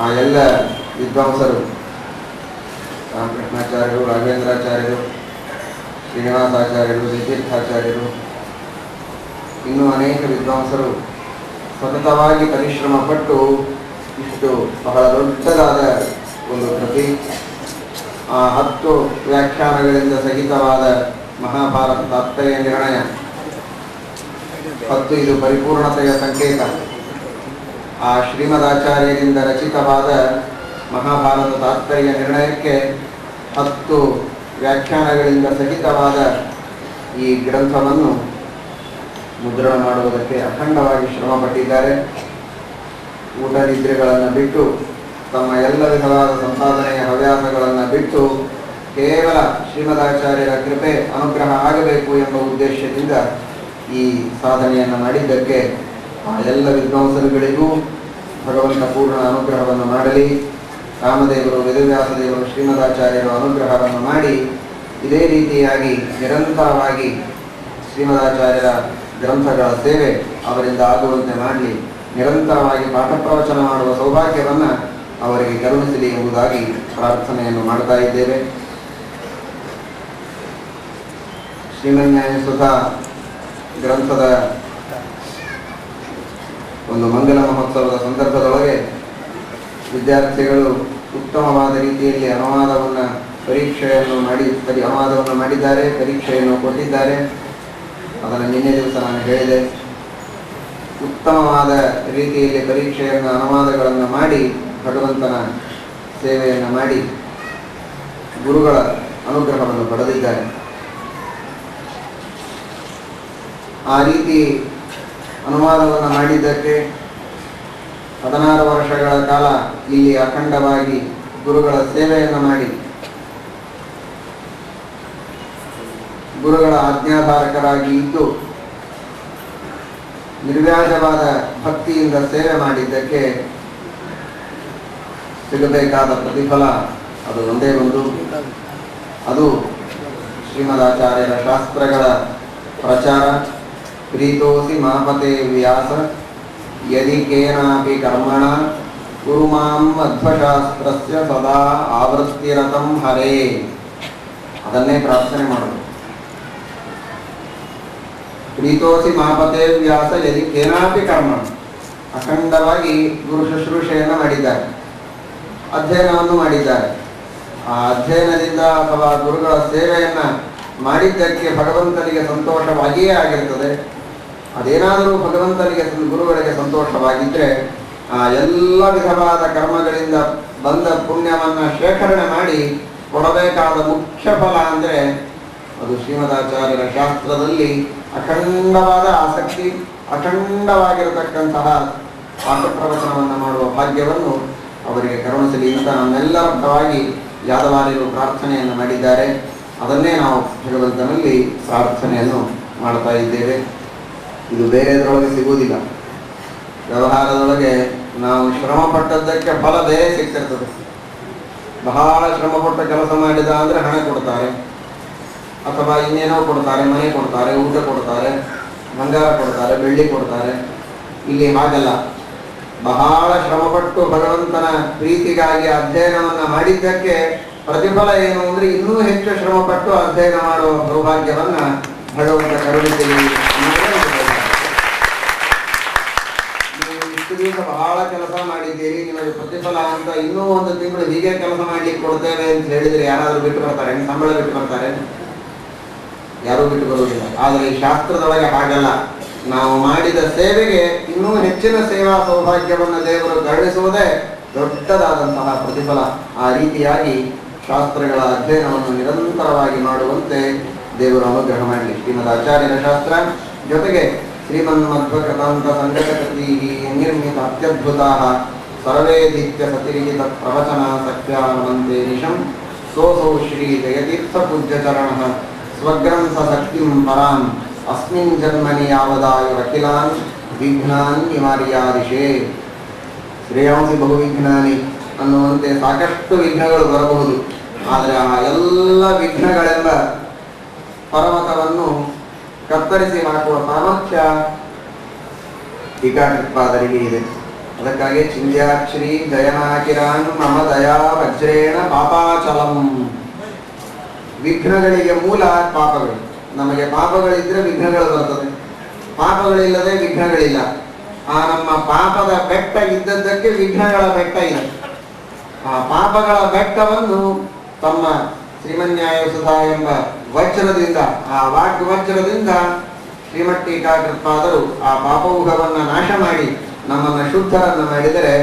ಆ ಎಲ್ಲ ವಿದ್ವಾಂಸರು ರಾಮಕೃಷ್ಣಾಚಾರ್ಯರು, ರಾಘವೇಂದ್ರಾಚಾರ್ಯರು, ಶ್ರೀನಿವಾಸಾಚಾರ್ಯರು, ತೀರ್ಥಾಚಾರ್ಯರು, ಇನ್ನೂ ಅನೇಕ ವಿದ್ವಾಂಸರು ಸತತವಾಗಿ ಪರಿಶ್ರಮ ಪಟ್ಟು ಇಷ್ಟು ಬಹಳ ದೊಡ್ಡದಾದ ಒಂದು ಕೃತಿ, ಆ 10 ವ್ಯಾಖ್ಯಾನಗಳಿಂದ ಸಹಿತವಾದ ಮಹಾಭಾರತ ತಾತ್ಪರ್ಯ ನಿರ್ಣಯ 10 ಇದು ಪರಿಪೂರ್ಣತೆಯ ಸಂಕೇತ. ಆ ಶ್ರೀಮದಾಚಾರ್ಯರಿಂದ ರಚಿತವಾದ ಮಹಾಭಾರತ ತಾತ್ಪರ್ಯ ನಿರ್ಣಯಕ್ಕೆ 10 ವ್ಯಾಖ್ಯಾನಗಳಿಂದ ಸಹಿತವಾದ ಈ ಗ್ರಂಥವನ್ನು ಮುದ್ರಣ ಮಾಡುವುದಕ್ಕೆ ಅಖಂಡವಾಗಿ ಶ್ರಮ ಪಟ್ಟಿದ್ದಾರೆ. ಊಟ ನಿದ್ರೆಗಳನ್ನು ಬಿಟ್ಟು, ತಮ್ಮ ಎಲ್ಲ ವಿಧವಾದ ಸಂಪಾದನೆಯ ಹವ್ಯಾಸಗಳನ್ನು ಬಿಟ್ಟು ಕೇವಲ ಶ್ರೀಮದಾಚಾರ್ಯರ ಕೃಪೆ ಅನುಗ್ರಹ ಆಗಬೇಕು ಎಂಬ ಉದ್ದೇಶದಿಂದ ಈ ಸಾಧನೆಯನ್ನು ಮಾಡಿದ್ದಕ್ಕೆ ಆ ಎಲ್ಲ ವಿದ್ವಾಂಸರುಗಳಿಗೂ ಭಗವಂತ ಪೂರ್ಣ ಅನುಗ್ರಹವನ್ನು ಮಾಡಲಿ. ರಾಮದೇವರು, ವೇದವ್ಯಾಸದೇವರು, ಶ್ರೀಮದಾಚಾರ್ಯರು ಅನುಗ್ರಹವನ್ನು ಮಾಡಿ ಇದೇ ರೀತಿಯಾಗಿ ನಿರಂತರವಾಗಿ ಶ್ರೀಮದಾಚಾರ್ಯರ ಗ್ರಂಥಗಳ ಸೇವೆ ಅವರಿಂದ ಆಗುವಂತೆ ಮಾಡಲಿ. ನಿರಂತರವಾಗಿ ಪಾಠ ಪ್ರವಚನ ಮಾಡುವ ಸೌಭಾಗ್ಯವನ್ನು ಅವರಿಗೆ ಕರುಣಿಸಲಿ ಎಂಬುದಾಗಿ ಪ್ರಾರ್ಥನೆಯನ್ನು ಮಾಡ್ತಾ ಇದ್ದೇವೆ. ಶ್ರೀಮನ್ಯಾಯಸುಧಾ ಗ್ರಂಥದ ಒಂದು ಮಂಗಲ ಮಹೋತ್ಸವದ ಸಂದರ್ಭದೊಳಗೆ ವಿದ್ಯಾರ್ಥಿಗಳು ಉತ್ತಮವಾದ ರೀತಿಯಲ್ಲಿ ಅನುವಾದವನ್ನು ಮಾಡಿದ್ದಾರೆ, ಪರೀಕ್ಷೆಯನ್ನು ಕೊಟ್ಟಿದ್ದಾರೆ. ಅದನ್ನು ನಿನ್ನೆ ದಿವಸ ನಾನು ಹೇಳಿದೆ. ಉತ್ತಮವಾದ ರೀತಿಯಲ್ಲಿ ಪರೀಕ್ಷೆಯನ್ನು ಅನುವಾದಗಳನ್ನು ಮಾಡಿ ಭಗವಂತನ ಸೇವೆಯನ್ನು ಮಾಡಿ ಗುರುಗಳ ಅನುಗ್ರಹವನ್ನು ಪಡೆದಿದ್ದಾರೆ. ಆ ರೀತಿ ಅನುವಾದವನ್ನು ಮಾಡಿದ್ದಕ್ಕೆ 16 ವರ್ಷಗಳ ಕಾಲ ಇಲ್ಲಿ ಅಖಂಡವಾಗಿ ಗುರುಗಳ ಸೇವೆಯನ್ನು ಮಾಡಿ ಗುರುಗಳ ಆಜ್ಞಾಧಾರಕರಾಗಿ ಇದ್ದು ನಿರ್ವ್ಯಾಜವಾದ ಭಕ್ತಿಯಿಂದ ಸೇವೆ ಮಾಡಿದ್ದಕ್ಕೆ ಸಿಗಬೇಕಾದ ಪ್ರತಿಫಲ ಅದು ಒಂದೇ ಒಂದು, ಅದು ಶ್ರೀಮದಾಚಾರ್ಯರ ಶಾಸ್ತ್ರಗಳ ಪ್ರಚಾರ. ಪ್ರೀತೋಸಿ ಮಾಪತೆ ವ್ಯಾಸ ಯದಿ ಕೇನಾಪಿ ಕರ್ಮಣ ಕುರು ಮಾಂ ಮಧ್ವಶಾಸ್ತ್ರಸ್ಯ ಸದಾ ಆವೃತ್ತಿರತಂ ಹರೇ. ಅದನ್ನೇ ಪ್ರಾರ್ಥನೆ ಮಾಡೋದು. ಪ್ರೀತೋಸಿ ಮಾಪತೆ ವ್ಯಾಸ ಯದಿ ಕೇನಾಪಿ ಕರ್ಮಣ. ಅಖಂಡವಾಗಿ ಗುರು ಶುಶ್ರೂಷೆಯನ್ನು ಮಾಡಿದ್ದಾರೆ, ಅಧ್ಯಯನವನ್ನು ಮಾಡಿದ್ದಾರೆ. ಆ ಅಧ್ಯಯನದಿಂದ ಅಥವಾ ಗುರುಗಳ ಸೇವೆಯನ್ನ ಮಾಡಿದ್ದಕ್ಕೆ ಭಗವಂತನಿಗೆ ಸಂತೋಷವಾಗಿಯೇ ಆಗಿರ್ತದೆ. ಅದೇನಾದರೂ ಭಗವಂತನಿಗೆ ಗುರುಗಳಿಗೆ ಸಂತೋಷವಾಗಿದ್ದರೆ ಆ ಎಲ್ಲ ವಿಧವಾದ ಕರ್ಮಗಳಿಂದ ಬಂದ ಪುಣ್ಯವನ್ನು ಶೇಖರಣೆ ಮಾಡಿ ಕೊಡಬೇಕಾದ ಮುಖ್ಯ ಫಲ ಅಂದರೆ ಅದು ಶ್ರೀಮದಾಚಾರ್ಯರ ಶಾಸ್ತ್ರದಲ್ಲಿ ಅಖಂಡವಾದ ಆಸಕ್ತಿ, ಅಖಂಡವಾಗಿರತಕ್ಕಂತಹ ಪಾಠ ಪ್ರವಚನವನ್ನು ಮಾಡುವ ಭಾಗ್ಯವನ್ನು ಅವರಿಗೆ ಕರುಣಿಸಲಿ ಅಂತ ನಮ್ಮೆಲ್ಲರ ಪರವಾಗಿ ಯಾದವಾರ್ಯರು ಪ್ರಾರ್ಥನೆಯನ್ನು ಮಾಡಿದ್ದಾರೆ. ಅದನ್ನೇ ನಾವು ಭಗವಂತನಲ್ಲಿ ಪ್ರಾರ್ಥನೆಯನ್ನು ಮಾಡ್ತಾ ಇದ್ದೇವೆ. ಇದು ಬೇರೆದರೊಳಗೆ ಸಿಗುವುದಿಲ್ಲ. ವ್ಯವಹಾರದೊಳಗೆ ನಾವು ಶ್ರಮ ಪಟ್ಟದ್ದಕ್ಕೆ ಫಲ ಬೇರೆ ಸಿಗ್ತಿರ್ತದೆ. ಬಹಳ ಶ್ರಮಪಟ್ಟ ಕೆಲಸ ಮಾಡಿದ ಅಂದರೆ ಹಣ ಕೊಡ್ತಾರೆ, ಅಥವಾ ಇನ್ನೇನೋ ಕೊಡ್ತಾರೆ, ಮನೆ ಕೊಡ್ತಾರೆ, ಊಟ ಕೊಡ್ತಾರೆ, ಬಂಗಾರ ಕೊಡ್ತಾರೆ, ಬೆಳ್ಳಿ ಕೊಡ್ತಾರೆ. ಇಲ್ಲಿ ಹಾಗಲ್ಲ. ಬಹಳ ಶ್ರಮಪಟ್ಟು ಭಗವಂತನ ಪ್ರೀತಿಗಾಗಿ ಅಧ್ಯಯನವನ್ನು ಮಾಡಿದ್ದಕ್ಕೆ ಪ್ರತಿಫಲ ಏನು ಅಂದರೆ ಇನ್ನೂ ಹೆಚ್ಚು ಶ್ರಮಪಟ್ಟು ಅಧ್ಯಯನ ಮಾಡುವ ಸೌಭಾಗ್ಯವನ್ನ ಭಗವಂತ ಕರುಣಿಸಲಿ. ನೀವು ಇಷ್ಟು ದಿವಸ ಬಹಳ ಕೆಲಸ ಮಾಡಿದ್ದೀರಿ, ನಿಮಗೆ ಪ್ರತಿಫಲ ಅಂತ ಇನ್ನೂ 1 ತಿಂಗಳು ಹೀಗೆ ಕೆಲಸ ಮಾಡ್ಲಿಕ್ಕೆ ಕೊಡ್ತೇವೆ ಅಂತ ಹೇಳಿದ್ರೆ ಯಾರಾದರೂ ಬಿಟ್ಟು ಬರ್ತಾರೆ? ಸಂಬಳ ಬಿಟ್ಟು ಬರ್ತಾರೆ? ಯಾರೂ ಬಿಟ್ಟು ಬರುವುದಿಲ್ಲ. ಆದರೆ ಈ ಶಾಸ್ತ್ರದೊಳಗೆ ಹಾಗಲ್ಲ. ನಾವು ಮಾಡಿದ ಸೇವೆಗೆ ಇನ್ನೂ ಹೆಚ್ಚಿನ ಸೇವಾ ಸೌಭಾಗ್ಯವನ್ನು ದೇವರು ಕರುಣಿಸುವುದೇ ದೊಡ್ಡದಾದಂತಹ ಪ್ರತಿಫಲ. ಆ ರೀತಿಯಾಗಿ ಶಾಸ್ತ್ರಗಳ ಅಧ್ಯಯನವನ್ನು ನಿರಂತರವಾಗಿ ಮಾಡುವಂತೆ ದೇವರು ಅನುಗ್ರಹ ಮಾಡಲಿ. ಶ್ರೀಮದಾಚಾರ್ಯರ ಶಾಸ್ತ್ರ ಜೊತೆಗೆ ಶ್ರೀಮನ್ಮಧ್ವಕೃತಾಂತ ಸಂಗತಕೃತಿ ನಿರ್ಮಿತ ಅತ್ಯದ್ಭುತ ಸರ್ವೇದಿತ್ಯ ಸತಿರಿಹಿತ ಪ್ರವಚನ ಸಖ್ಯಾನವಂತೆ ನಿಶಂ ಸೋಸೌ ಶ್ರೀ ಜಯತೀರ್ಥ ಪೂಜ್ಯ ಚರಣ ಸ್ವಗ್ರಂಥ ಶಕ್ತಿಂ ಪರಾಂ ಅಸ್ಮಿನ್ ಜನ್ಮನಿ ಯಾವದಾಯುರಖಿಲಾನ್ ವಿಘ್ನಾನ್ ನಿವಾರ್ಯಾದಿಶೇ. ಶ್ರೇಯಾಂಸಿ ಬಹುವಿಘ್ನಾನಿ ಅನ್ನುವಂತೆ ಸಾಕಷ್ಟು ವಿಘ್ನಗಳು ಬರಬಹುದು. ಆದರೆ ಆ ಎಲ್ಲ ವಿಘ್ನಗಳೆಂಬ ಪರ್ವತವನ್ನು ಕತ್ತರಿಸಿ ಹಾಕುವ ಸಾಮರ್ಥ್ಯ ಟೀಕಾಕೃತ್ಪಾದರಿಗೆ ಇದೆ. ಅದಕ್ಕಾಗಿ ಚಿಂದ್ಯಾಕ್ಷರಿ ಜಯನಾಕಿರಾನ್ ಮಮ ದಯಾ ವಜ್ರೇಣ ಪಾಪಾಚಲಂ. ವಿಘ್ನಗಳಿಗೆ ಮೂಲ ಪಾಪಗಳು. ನಮಗೆ ಪಾಪಗಳಿದ್ರೆ ವಿಘ್ನಗಳು ಬರ್ತದೆ, ಪಾಪಗಳಿಲ್ಲದೆ ವಿಘ್ನಗಳಿಲ್ಲ. ಆ ನಮ್ಮ ಪಾಪದ ಬೆಟ್ಟ ಇದ್ದದ್ದಕ್ಕೆ ವಿಘ್ನಗಳ ಬೆಟ್ಟ ಇದೆ. ಆ ಪಾಪಗಳ ಬೆಟ್ಟವನ್ನು ತಮ್ಮ ಶ್ರೀಮನ್ಯಾಯ ಸುಧಾ ಎಂಬ ವಜ್ರದಿಂದ, ಆ ವಾಗ್ವಜ್ರದಿಂದ ಶ್ರೀಮಠ್ ಟೀಕಾಕೃತ್ಪಾದರು ಆ ಪಾಪೌಘವನ್ನು ನಾಶ ಮಾಡಿ ನಮ್ಮನ್ನು ಶುದ್ಧರನ್ನು ಮಾಡಿದರೆ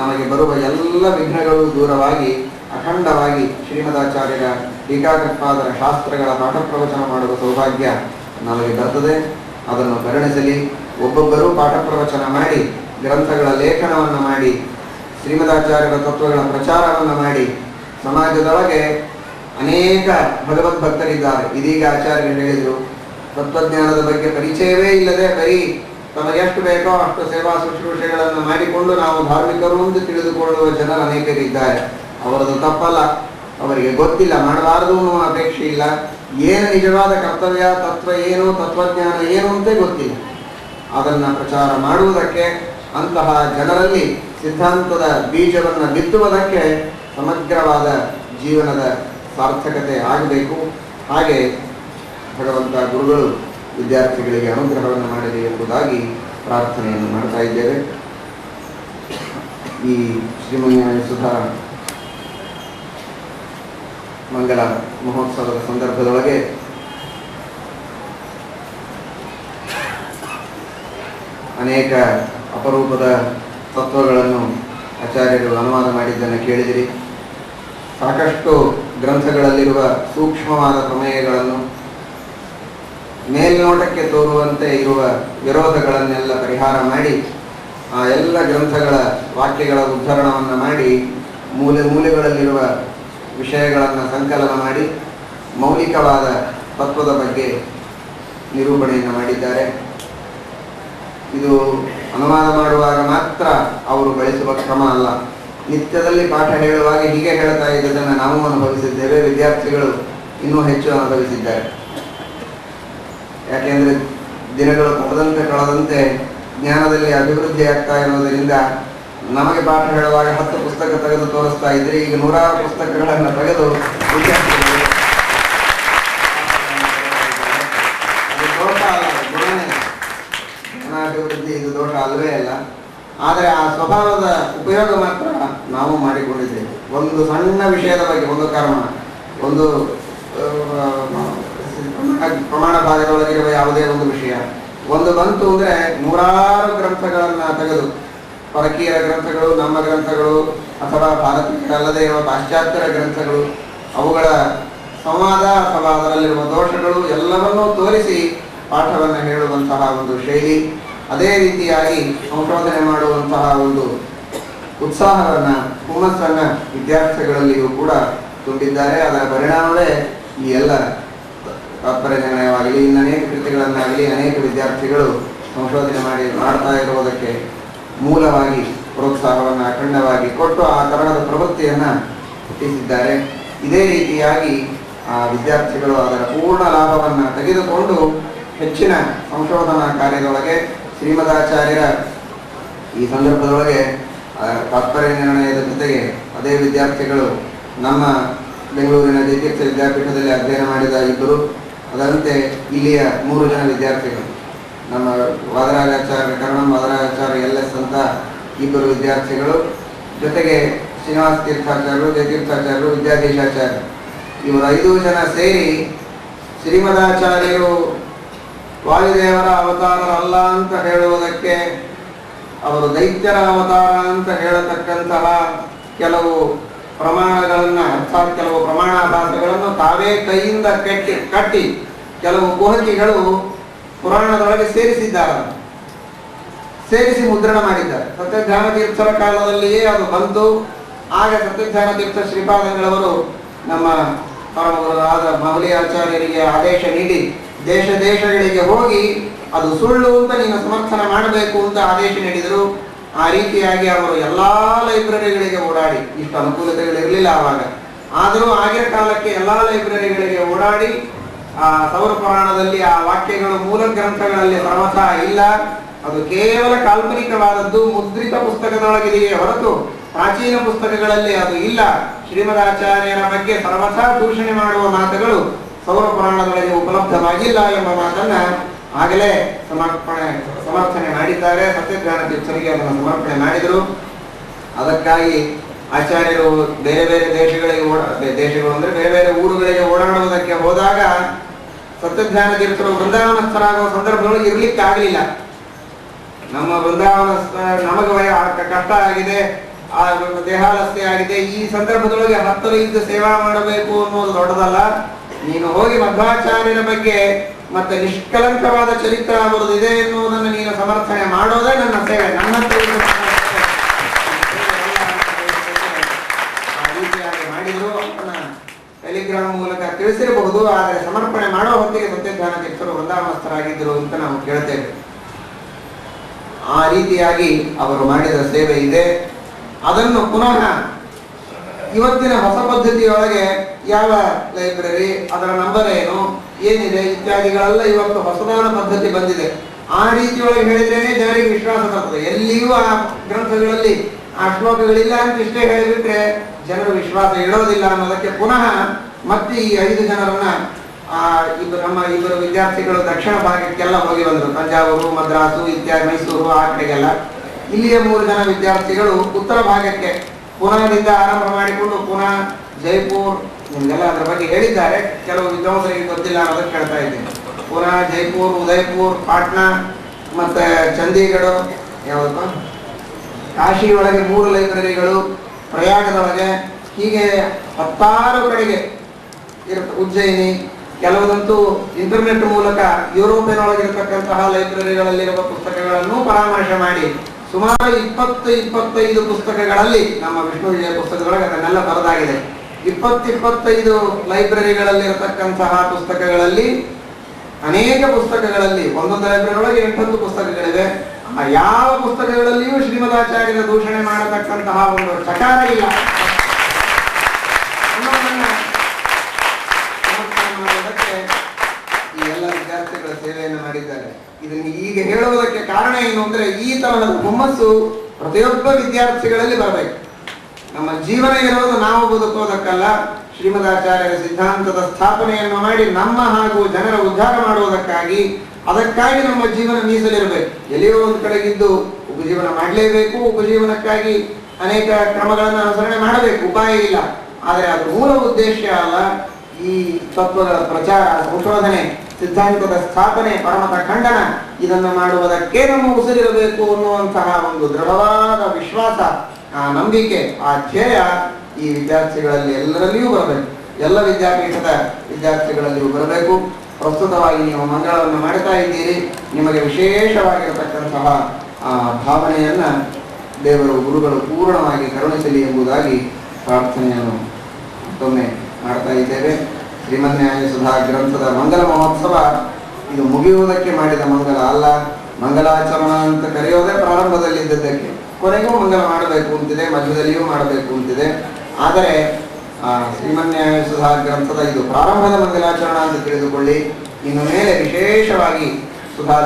ನಮಗೆ ಬರುವ ಎಲ್ಲ ವಿಘ್ನಗಳು ದೂರವಾಗಿ ಅಖಂಡವಾಗಿ ಶ್ರೀಮದಾಚಾರ್ಯರ ಟೀಕಾಕೃತ್ಪಾದರ ಶಾಸ್ತ್ರಗಳ ಪಾಠ ಪ್ರವಚನ ಮಾಡುವ ಸೌಭಾಗ್ಯ ನಮಗೆ ಬರ್ತದೆ. ಅದನ್ನು ಕರುಣಿಸಲಿ. ಒಬ್ಬೊಬ್ಬರೂ ಪಾಠ ಪ್ರವಚನ ಮಾಡಿ, ಗ್ರಂಥಗಳ ಲೇಖನವನ್ನು ಮಾಡಿ, ಶ್ರೀಮದಾಚಾರ್ಯರ ತತ್ವಗಳ ಪ್ರಚಾರವನ್ನು ಮಾಡಿ, ಸಮಾಜದೊಳಗೆ ಅನೇಕ ಭಗವದ್ಭಕ್ತರಿದ್ದಾರೆ. ಇದೀಗ ಆಚಾರ್ಯರು ಹೇಳಿದರು, ತತ್ವಜ್ಞಾನದ ಬಗ್ಗೆ ಪರಿಚಯವೇ ಇಲ್ಲದೆ ಬರೀ ತಮಗೆ ಎಷ್ಟು ಬೇಕೋ ಅಷ್ಟು ಸೇವಾ ಶುಶ್ರೂಷೆಗಳನ್ನು ಮಾಡಿಕೊಂಡು ನಾವು ಧಾರ್ಮಿಕರು ಎಂದು ತಿಳಿದುಕೊಳ್ಳುವ ಜನರು ಅನೇಕರಿದ್ದಾರೆ. ಅವರದು ತಪ್ಪಲ್ಲ, ಅವರಿಗೆ ಗೊತ್ತಿಲ್ಲ, ಮಾಡಬಾರದು ಅನ್ನುವ ಅಪೇಕ್ಷೆ ಇಲ್ಲ. ಏನು ನಿಜವಾದ ಕರ್ತವ್ಯ, ತತ್ವ ಏನು, ತತ್ವಜ್ಞಾನ ಏನು ಅಂತ ಗೊತ್ತಿಲ್ಲ. ಅದನ್ನು ಪ್ರಚಾರ ಮಾಡುವುದಕ್ಕೆ, ಅಂತಹ ಜನರಲ್ಲಿ ಸಿದ್ಧಾಂತದ ಬೀಜವನ್ನು ಬಿತ್ತುವುದಕ್ಕೆ ಸಮಗ್ರವಾದ ಜೀವನದ ಸಾರ್ಥಕತೆ ಆಗಬೇಕು. ಹಾಗೆ ಭಗವಂತ ಗುರುಗಳು ವಿದ್ಯಾರ್ಥಿಗಳಿಗೆ ಅನುಗ್ರಹವನ್ನು ಮಾಡಲಿ ಎಂಬುದಾಗಿ ಪ್ರಾರ್ಥನೆಯನ್ನು ಮಾಡ್ತಾ ಇದ್ದೇವೆ. ಈ ಶ್ರೀಮನ್ಯಾಯ ಸುಧಾ ಮಂಗಲ ಮಹೋತ್ಸವದ ಸಂದರ್ಭದೊಳಗೆ ಅನೇಕ ಅಪರೂಪದ ತತ್ವಗಳನ್ನು ಆಚಾರ್ಯರು ಅನುವಾದ ಮಾಡಿದ್ದನ್ನು ಕೇಳಿದಿರಿ. ಸಾಕಷ್ಟು ಗ್ರಂಥಗಳಲ್ಲಿರುವ ಸೂಕ್ಷ್ಮವಾದ ಪ್ರಮೇಯಗಳನ್ನು, ಮೇಲ್ನೋಟಕ್ಕೆ ತೋರುವಂತೆ ಇರುವ ವಿರೋಧಗಳನ್ನೆಲ್ಲ ಪರಿಹಾರ ಮಾಡಿ ಆ ಎಲ್ಲ ಗ್ರಂಥಗಳ ವಾಕ್ಯಗಳ ಉದ್ಧರಣವನ್ನು ಮಾಡಿ ಮೂಲೆಗಳಲ್ಲಿರುವ ವಿಷಯಗಳನ್ನು ಸಂಕಲನ ಮಾಡಿ ಮೌಲಿಕವಾದ ತತ್ವದ ಬಗ್ಗೆ ನಿರೂಪಣೆಯನ್ನು ಮಾಡಿದ್ದಾರೆ. ಇದು ಅನುವಾದ ಮಾಡುವಾಗ ಮಾತ್ರ ಅವರು ಬಳಸುವ ಕ್ರಮ ಅಲ್ಲ, ನಿತ್ಯದಲ್ಲಿ ಪಾಠ ಹೇಳುವಾಗ ಹೀಗೆ ಹೇಳ್ತಾ ಇದ್ದದನ್ನು ನಾವು ಅನುಭವಿಸಿದ್ದೇವೆ, ವಿದ್ಯಾರ್ಥಿಗಳು ಇನ್ನೂ ಹೆಚ್ಚು ಅನುಭವಿಸಿದ್ದಾರೆ. ಯಾಕೆಂದರೆ ದಿನಗಳು ಕಳೆದಂತೆ ಜ್ಞಾನದಲ್ಲಿ ಅಭಿವೃದ್ಧಿ ಆಗ್ತಾ ಇರುವುದರಿಂದ ನಮಗೆ ಪಾಠ ಹೇಳುವಾಗ 10 ಪುಸ್ತಕ ತೆಗೆದು ತೋರಿಸ್ತಾ ಇದ್ರೆ ಈಗ 100 ಪುಸ್ತಕಗಳನ್ನು ತೆಗೆದು ವಿದ್ಯಾರ್ಥಿಗಳು ದೋಷ ಅಲ್ಲ, ಜ್ಞಾನಾಭಿವೃದ್ಧಿ ಇದು ದೋಷ ಅಲ್ಲವೇ ಅಲ್ಲ. ಆದರೆ ಆ ಸ್ವಭಾವದ ಉಪಯೋಗ ಮಾತ್ರ ನಾವು ಮಾಡಿಕೊಂಡಿದ್ದೇವೆ. ಒಂದು ಸಣ್ಣ ವಿಷಯದ ಬಗ್ಗೆ, ಒಂದು ಕರ್ಮ, ಒಂದು ಪ್ರಮಾಣ ಭಾಗದೊಳಗಿರುವ ಯಾವುದೇ ಒಂದು ವಿಷಯ ಒಂದು ಬಂತು ಅಂದರೆ 100 ಗ್ರಂಥಗಳನ್ನು ತೆಗೆದು, ಪರಕೀಯರ ಗ್ರಂಥಗಳು, ನಮ್ಮ ಗ್ರಂಥಗಳು, ಅಥವಾ ಭಾರತೀಯರಲ್ಲದೆ ಇರುವ ಪಾಶ್ಚಾತ್ಯರ ಗ್ರಂಥಗಳು, ಅವುಗಳ ಸಂವಾದ ಅಥವಾ ಅದರಲ್ಲಿರುವ ದೋಷಗಳು ಎಲ್ಲವನ್ನೂ ತೋರಿಸಿ ಪಾಠವನ್ನು ಹೇಳುವಂತಹ ಒಂದು ಶೈಲಿ, ಅದೇ ರೀತಿಯಾಗಿ ಸಂಶೋಧನೆ ಮಾಡುವಂತಹ ಒಂದು ಉತ್ಸಾಹವನ್ನು, ಹುಮ್ಮಸ್ಸನ್ನು ವಿದ್ಯಾರ್ಥಿಗಳಲ್ಲಿಯೂ ಕೂಡ ತುಂಬಿದ್ದಾರೆ. ಅದರ ಪರಿಣಾಮವೇ ಈ ಎಲ್ಲ ತಾತ್ಪರ್ಯ ನಿರ್ಣಯವಾಗಲಿ, ಇನ್ನು ಅನೇಕ ಕೃತಿಗಳನ್ನಾಗಲಿ ಅನೇಕ ವಿದ್ಯಾರ್ಥಿಗಳು ಸಂಶೋಧನೆ ಮಾಡ್ತಾ ಇರುವುದಕ್ಕೆ ಮೂಲವಾಗಿ ಪ್ರೋತ್ಸಾಹವನ್ನು ಅಖಂಡವಾಗಿ ಕೊಟ್ಟು ಆ ತರಹದ ಪ್ರವೃತ್ತಿಯನ್ನು ಹುಟ್ಟಿಸಿದ್ದಾರೆ. ಇದೇ ರೀತಿಯಾಗಿ ಆ ವಿದ್ಯಾರ್ಥಿಗಳು ಅದರ ಪೂರ್ಣ ಲಾಭವನ್ನು ತೆಗೆದುಕೊಂಡು ಹೆಚ್ಚಿನ ಸಂಶೋಧನಾ ಕಾರ್ಯದೊಳಗೆ ಶ್ರೀಮದಾಚಾರ್ಯರ ಈ ಸಂದರ್ಭದೊಳಗೆ ತಾತ್ಪರ್ಯ ನಿರ್ಣಯದ ಜೊತೆಗೆ ಅದೇ ವಿದ್ಯಾರ್ಥಿಗಳು ನಮ್ಮ ಬೆಂಗಳೂರಿನ ಜಯತೀರ್ಥ ವಿದ್ಯಾಪೀಠದಲ್ಲಿ ಅಧ್ಯಯನ ಮಾಡಿದ ಇಬ್ಬರು, ಅದರಂತೆ ಇಲ್ಲಿಯ 3 ಜನ ವಿದ್ಯಾರ್ಥಿಗಳು, ನಮ್ಮ ವಾದರಾಜಾಚಾರ್ಯ, ಕರ್ಣಂ ವಾದರಾಜಾಚಾರ್ಯ LS ಅಂತ 2 ವಿದ್ಯಾರ್ಥಿಗಳು, ಜೊತೆಗೆ ಶ್ರೀನಿವಾಸ ತೀರ್ಥಾಚಾರ್ಯರು, ಜಯತೀರ್ಥಾಚಾರ್ಯರು, ವಿದ್ಯಾಧೀಶಾಚಾರ್ಯರು, ಇವರು 5 ಜನ ಸೇರಿ ಶ್ರೀಮದಾಚಾರ್ಯರು ವಾಯುದೇವರ ಅವತಾರರಲ್ಲ ಅಂತ ಹೇಳುವುದಕ್ಕೆ, ಅವರು ದೈತ್ಯರ ಅವತಾರ ಅಂತ ಹೇಳತಕ್ಕಂತಹ ಕೆಲವು ಪ್ರಮಾಣಗಳನ್ನು, ಅರ್ಥಾತ್ ಕೆಲವು ಪ್ರಮಾಣಾಭಾಸಗಳನ್ನು ತಾವೇ ಕೈಯಿಂದ ಕಟ್ಟಿ ಕೆಲವು ಕುಹಕಿಗಳು ಪುರಾಣದೊಳಗೆ ಸೇರಿಸಿ ಮುದ್ರಣ ಮಾಡಿದ್ದಾರೆ. ಸತ್ಯಜ್ಞಾನ ತೀರ್ಥರ ಕಾಲದಲ್ಲಿಯೇ ಅದು ಬಂತು. ಆಗ ಸತ್ಯಜ್ಞಾನ ತೀರ್ಥ ಶ್ರೀಪಾದಂಗಳವರು ನಮ್ಮ ಪರಮಗುರುವಾದ ಮಾಹುಲಿ ಆಚಾರ್ಯರಿಗೆ ಆದೇಶ ನೀಡಿ ದೇಶಗಳಿಗೆ ಹೋಗಿ ಅದು ಸುಳ್ಳು ಅಂತ ನೀನು ಸಮರ್ಥನ ಮಾಡಬೇಕು ಅಂತ ಆದೇಶ ನೀಡಿದರು. ಆ ರೀತಿಯಾಗಿ ಅವರು ಎಲ್ಲಾ ಲೈಬ್ರರಿಗಳಿಗೆ ಓಡಾಡಿ, ಇಷ್ಟು ಅನುಕೂಲತೆಗಳಿರಲಿಲ್ಲ ಆವಾಗ, ಆದರೂ ಆಗಿನ ಕಾಲಕ್ಕೆ ಎಲ್ಲಾ ಲೈಬ್ರರಿಗಳಿಗೆ ಓಡಾಡಿ ಆ ಸೌರ ಪುರಾಣದಲ್ಲಿ ಆ ವಾಕ್ಯಗಳು ಮೂಲ ಗ್ರಂಥಗಳಲ್ಲಿ ಸರ್ವಥಾ ಇಲ್ಲ, ಅದು ಕೇವಲ ಕಾಲ್ಪನಿಕವಾದದ್ದು, ಮುದ್ರಿತ ಪುಸ್ತಕದೊಳಗಿದೆಯೇ ಹೊರತು ಪ್ರಾಚೀನ ಪುಸ್ತಕಗಳಲ್ಲಿ ಅದು ಇಲ್ಲ, ಶ್ರೀಮದಾಚಾರ್ಯರ ಬಗ್ಗೆ ಸರ್ವಥಾ ದೂಷಣೆ ಮಾಡುವ ಮಾತುಗಳು ಸೌರ ಪುರಾಣದೊಳಗೆ ಉಪಲಬ್ಧವಾಗಿಲ್ಲ ಎಂಬ ಮಾತನ್ನ ಆಗಲೇ ಸಮರ್ಥನೆ ಮಾಡಿದ್ದಾರೆ. ಸತ್ಯಜ್ಞಾನ ತೀರ್ಥರಿಗೆ ಅದನ್ನು ಸಮರ್ಪಣೆ ಮಾಡಿದರು. ಅದಕ್ಕಾಗಿ ಆಚಾರ್ಯರು ಬೇರೆ ಬೇರೆ ದೇಶಗಳು ಅಂದ್ರೆ ಬೇರೆ ಬೇರೆ ಊರುಗಳಿಗೆ ಓಡಾಡುವುದಕ್ಕೆ ಹೋದಾಗ ಸತ್ಯಜ್ಞಾನ ತೀರ್ಥರು ವೃಂದಾವನಸ್ಥರಾಗುವ ಸಂದರ್ಭದೊಳಗೆ ಇರ್ಲಿಕ್ಕೆ ಆಗಲಿಲ್ಲ. ನಮ್ಮ ವೃಂದಾವನ ನಮಗೆ ಕಷ್ಟ ಆಗಿದೆ, ಆ ದೇಹಾಲಸ್ಯ ಆಗಿದೆ, ಈ ಸಂದರ್ಭದೊಳಗೆ ಹತ್ತಿರ ಇದ್ದು ಸೇವಾ ಮಾಡಬೇಕು ಅನ್ನೋದು ದೊಡ್ಡದಲ್ಲ. ನೀನು ಹೋಗಿ ಮಧ್ವಾಚಾರ್ಯರ ಬಗ್ಗೆ ಮತ್ತೆ ನಿಷ್ಕಲಂಕವಾದ ಚರಿತ್ರ ಅವರದಿದೆ ಎನ್ನುವುದನ್ನು ನೀನು ಸಮರ್ಥನೆ ಮಾಡೋದೇ ನನ್ನ ಸೇವೆ. ನನ್ನ ರೀತಿಯಾಗಿ ಮಾಡಿದ್ರು, ಅದನ್ನ ಟೆಲಿಗ್ರಾಮ್ ಮೂಲಕ ತಿಳಿಸಿರಬಹುದು. ಆದರೆ ಸಮರ್ಪಣೆ ಮಾಡೋ ಹೊತ್ತಿಗೆ ಸತ್ಯಜ್ಞಾನ ತೀರ್ಥರು ವೃಂದಾವನಸ್ಥರಾಗಿದ್ದರು ಅಂತ ನಾವು ಕೇಳ್ತೇವೆ. ಆ ರೀತಿಯಾಗಿ ಅವರು ಮಾಡಿದ ಸೇವೆ ಇದೆ. ಅದನ್ನು ಪುನಃ ಇವತ್ತಿನ ಹೊಸ ಪದ್ಧತಿಯೊಳಗೆ ಯಾವ ಲೈಬ್ರರಿ, ಅದರ ನಂಬರ್ ಏನು, ಏನಿದೆ ಇತ್ಯಾದಿಗಳೆಲ್ಲ ಇವತ್ತು ಹೊಸದಾದ ಪದ್ಧತಿ ಬಂದಿದೆ. ಆ ರೀತಿಯೊಳಗೆ ಹೇಳಿದ್ರೇನೆ ಜನರಿಗೆ ವಿಶ್ವಾಸ ಬರ್ತದೆ. ಎಲ್ಲಿಯೂ ಆ ಗ್ರಂಥಗಳಲ್ಲಿ ಆ ಶ್ಲೋಕಗಳಿಲ್ಲ ಅಂತ ಇಷ್ಟೇ ಹೇಳಿಬಿಟ್ರೆ ಜನರು ವಿಶ್ವಾಸ ಇಡೋದಿಲ್ಲ ಅನ್ನೋದಕ್ಕೆ ಪುನಃ ಮತ್ತೆ ಈ 5 ಜನರನ್ನ ನಮ್ಮ ಇಬ್ಬರು ವಿದ್ಯಾರ್ಥಿಗಳು ದಕ್ಷಿಣ ಭಾಗಕ್ಕೆಲ್ಲ ಹೋಗಿ ಬಂದರು. ತಂಜಾವೂರು, ಮದ್ರಾಸು ಇತ್ಯಾದಿ, ಮೈಸೂರು ಆ ಕಡೆಗೆಲ್ಲ. ಇಲ್ಲಿಯ 3 ಜನ ವಿದ್ಯಾರ್ಥಿಗಳು ಉತ್ತರ ಭಾಗಕ್ಕೆ ಪುನಾದಿಂದ ಆರಂಭ ಮಾಡಿಕೊಂಡು ಪುನಾ, ಜೈಪುರ್, ನಿಮಗೆಲ್ಲ ಅದರ ಬಗ್ಗೆ ಹೇಳಿದ್ದಾರೆ, ಕೆಲವು ವಿದ್ವಾಂಸರಿಗೆ ಗೊತ್ತಿಲ್ಲ ಅನ್ನೋದಕ್ಕೆ ಹೇಳ್ತಾ ಇದ್ದೀನಿ. ಪುನಾ, ಜೈಪುರ್, ಉದಯಪುರ್, ಪಾಟ್ನಾ, ಮತ್ತೆ ಚಂಡೀಗಢ, ಯಾವುದಪ್ಪ, ಕಾಶಿ ಒಳಗೆ 3 ಲೈಬ್ರರಿಗಳು, ಪ್ರಯಾಗದೊಳಗೆ, ಹೀಗೆ 10 ಕಡೆಗೆ ಇರುತ್ತೆ. ಉಜ್ಜಯಿನಿ, ಕೆಲವೊಂದಂತೂ ಇಂಟರ್ನೆಟ್ ಮೂಲಕ ಯುರೋಪಿನೊಳಗಿರತಕ್ಕಂತಹ ಲೈಬ್ರರಿಗಳಲ್ಲಿರುವ ಪುಸ್ತಕಗಳನ್ನು ಪರಾಮರ್ಶೆ ಮಾಡಿ ಸುಮಾರು 20-25 ಪುಸ್ತಕಗಳಲ್ಲಿ, ನಮ್ಮ ವಿಷ್ಣು ವಿಜಯ ಪುಸ್ತಕದೊಳಗೆ ಅದನ್ನೆಲ್ಲ ಬರೆದಾಗಿದೆ. 20-25 ಲೈಬ್ರರಿಗಳಲ್ಲಿರತಕ್ಕಂತಹ ಪುಸ್ತಕಗಳಲ್ಲಿ ಅನೇಕ ಪುಸ್ತಕಗಳಲ್ಲಿ, ಒಂದೊಂದು ಲೈಬ್ರರಿ ಒಳಗೆ 8 ಪುಸ್ತಕಗಳಿವೆ. ಯಾವ ಪುಸ್ತಕಗಳಲ್ಲಿಯೂ ಶ್ರೀಮದಾಚಾರ್ಯರ ದೂಷಣೆ ಮಾಡತಕ್ಕಂತಹ ಒಂದು ಚಕಾರ ಇಲ್ಲ. ಮಾಡುವುದಕ್ಕೆ ಈ ಎಲ್ಲ ವಿದ್ಯಾರ್ಥಿಗಳ ಸೇವೆಯನ್ನು ಮಾಡಿದ್ದಾರೆ. ಇದನ್ನು ಈಗ ಹೇಳುವುದಕ್ಕೆ ಕಾರಣ ಏನು ಅಂದ್ರೆ, ಈ ತರಹದ ಹುಮ್ಮಸ್ಸು ಪ್ರತಿಯೊಬ್ಬ ವಿದ್ಯಾರ್ಥಿಗಳಲ್ಲಿ ಬರಬೇಕು. ನಮ್ಮ ಜೀವನ ಇರೋದು ನಾವು ಬದುಕುವುದಕ್ಕಲ್ಲ, ಶ್ರೀಮದಾಚಾರ್ಯರ ಸಿದ್ಧಾಂತದ ಸ್ಥಾಪನೆಯನ್ನು ಮಾಡಿ ನಮ್ಮ ಹಾಗೂ ಜನರ ಉದ್ಧಾರ ಮಾಡುವುದಕ್ಕಾಗಿ, ಅದಕ್ಕಾಗಿ ನಮ್ಮ ಜೀವನ ಮೀಸಲಿರಬೇಕು. ಎಲ್ಲಿಯೋ ಒಂದು ಕಡೆಗಿದ್ದು ಉಪಜೀವನ ಮಾಡಲೇಬೇಕು, ಉಪಜೀವನಕ್ಕಾಗಿ ಅನೇಕ ಕ್ರಮಗಳನ್ನು ಅನುಸರಣೆ ಮಾಡಬೇಕು, ಉಪಾಯ ಇಲ್ಲ. ಆದರೆ ಅದು ಮೂಲ ಉದ್ದೇಶ ಅಲ್ಲ. ಈ ತತ್ವಗಳ ಪ್ರಚಾರ, ಸಂಶೋಧನೆ, ಸಿದ್ಧಾಂತದ ಸ್ಥಾಪನೆ, ಪರಮತ ಖಂಡನ, ಇದನ್ನು ಮಾಡುವುದಕ್ಕೆ ನಮ್ಮ ಉಸಿರಿರಬೇಕು ಅನ್ನುವಂತಹ ಒಂದು ದೃಢವಾದ ವಿಶ್ವಾಸ, ಆ ನಂಬಿಕೆ, ಆ ಧ್ಯೇಯ ಈ ವಿದ್ಯಾರ್ಥಿಗಳಲ್ಲಿ ಎಲ್ಲರಲ್ಲಿಯೂ ಬರಬೇಕು. ಎಲ್ಲ ವಿದ್ಯಾಪೀಠದ ವಿದ್ಯಾರ್ಥಿಗಳಲ್ಲಿಯೂ ಬರಬೇಕು. ಪ್ರಸ್ತುತವಾಗಿ ನೀವು ಮಂಗಳವನ್ನು ಮಾಡ್ತಾ ಇದ್ದೀರಿ. ನಿಮಗೆ ವಿಶೇಷವಾಗಿರತಕ್ಕಂತಹ ಭಾವನೆಯನ್ನ ದೇವರು, ಗುರುಗಳು ಪೂರ್ಣವಾಗಿ ಕರುಣಿಸಲಿ ಎಂಬುದಾಗಿ ಪ್ರಾರ್ಥನೆಯನ್ನು ಮತ್ತೊಮ್ಮೆ ಮಾಡ್ತಾ ಇದ್ದೇವೆ. ಶ್ರೀಮನ್ಯಾಯ ಸುಧಾ ಗ್ರಂಥದ ಮಂಗಲ ಮಹೋತ್ಸವ ಇದು ಮುಗಿಯುವುದಕ್ಕೆ ಮಾಡಿದ ಮಂಗಲ ಅಲ್ಲ. ಮಂಗಲಾಚರಣ ಅಂತ ಕರೆಯೋದೇ ಪ್ರಾರಂಭದಲ್ಲಿದ್ದದ್ದಕ್ಕೆ, ಕೊನೆಗೂ ಮಂಗಲ ಮಾಡಬೇಕು ಅಂತಿದೆ, ಮಧ್ಯದಲ್ಲಿಯೂ ಮಾಡಬೇಕು ಅಂತಿದೆ. ಆದರೆ ಶ್ರೀಮನ್ಯಾಯ ಸುಧಾ ಗ್ರಂಥದ ಇದು ಪ್ರಾರಂಭದ ಮಂಗಲಾಚರಣ ಅಂತ ತಿಳಿದುಕೊಳ್ಳಿ. ಇನ್ನು ಮೇಲೆ ವಿಶೇಷವಾಗಿ ಸುಧಾ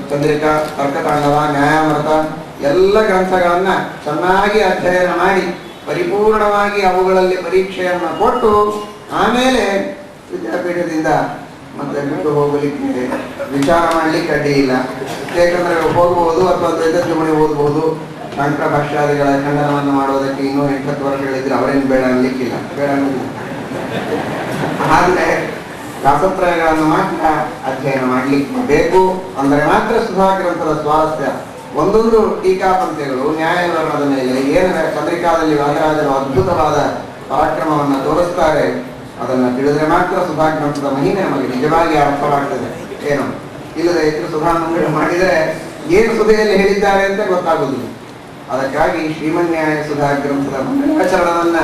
ಚಂದ್ರಿಕಾ, ತರ್ಕತಾಂಡವ, ನ್ಯಾಯಾಮೃತ ಎಲ್ಲ ಗ್ರಂಥಗಳನ್ನ ಚೆನ್ನಾಗಿ ಅಧ್ಯಯನ ಮಾಡಿ ಪರಿಪೂರ್ಣವಾಗಿ ಅವುಗಳಲ್ಲಿ ಪರೀಕ್ಷೆಯನ್ನು ಕೊಟ್ಟು ಆಮೇಲೆ ವಿದ್ಯಾಪೀಠದಿಂದ ಮತ್ತೆ ಬಿಟ್ಟು ಹೋಗಲಿಕ್ಕೆ ವಿಚಾರ ಮಾಡಲಿಕ್ಕೆ ಅಡ್ಡಿ ಇಲ್ಲ. ಏಕೆಂದರೆ ಹೋಗಬಹುದು ಅಥವಾ ದ್ವೈತಜ್ಞಮಣಿ ಓದಬಹುದು. ಶಂಕರ ಭಾಷ್ಯಾದಿಗಳ ಖಂಡನವನ್ನು ಮಾಡುವುದಕ್ಕೆ ಇನ್ನೂ 8 ವರ್ಷಗಳಿದ್ರೆ ಅವರೇನು ಬೇಡ ಅನ್ಲಿಕ್ಕಿಲ್ಲ, ಬೇಡ ಅನ್ನೋದಿಲ್ಲ. ಆದರೆ ಶಾಸ್ತ್ರಗಳನ್ನು ಮಾತ್ರ ಅಧ್ಯಯನ ಮಾಡಲಿಕ್ಕೆ ಬೇಕು. ಅಂದರೆ ಮಾತ್ರ ಸುಧಾ ಗ್ರಂಥದ ಸ್ವಾರಸ್ಯ. ಒಂದೊಂದು ಟೀಕಾಪಂಥಿಗಳು ನ್ಯಾಯವರ್ಣದ ಮೇಲೆ ಏನು ಚಂದ್ರಿಕಾದಲ್ಲಿ ವಾದರಾಜರು ಅದ್ಭುತವಾದ ಪರಾಕ್ರಮವನ್ನು ತೋರಿಸ್ತಾರೆ, ಅದನ್ನು ತಿಳಿದ್ರೆ ಮಾತ್ರ ಸುಧಾ ಗ್ರಂಥದ ಮಹಿಮೆ ನಮಗೆ ನಿಜವಾಗಿ ಅರ್ಥವಾಗ್ತದೆ. ಏನು ಇಲ್ಲದೆ ಇದ್ರೆ ಸುಧಾ ಮಂಗಳ ಮಾಡಿದರೆ ಏನು ಸುಧೆಯಲ್ಲಿ ಹೇಳಿದ್ದಾರೆ ಅಂತ ಗೊತ್ತಾಗುವುದಿಲ್ಲ. ಅದಕ್ಕಾಗಿ ಶ್ರೀಮನ್ಯಾಯ ಸುಧಾ ಗ್ರಂಥದ ಮಂಗಲಾಚರಣವನ್ನ,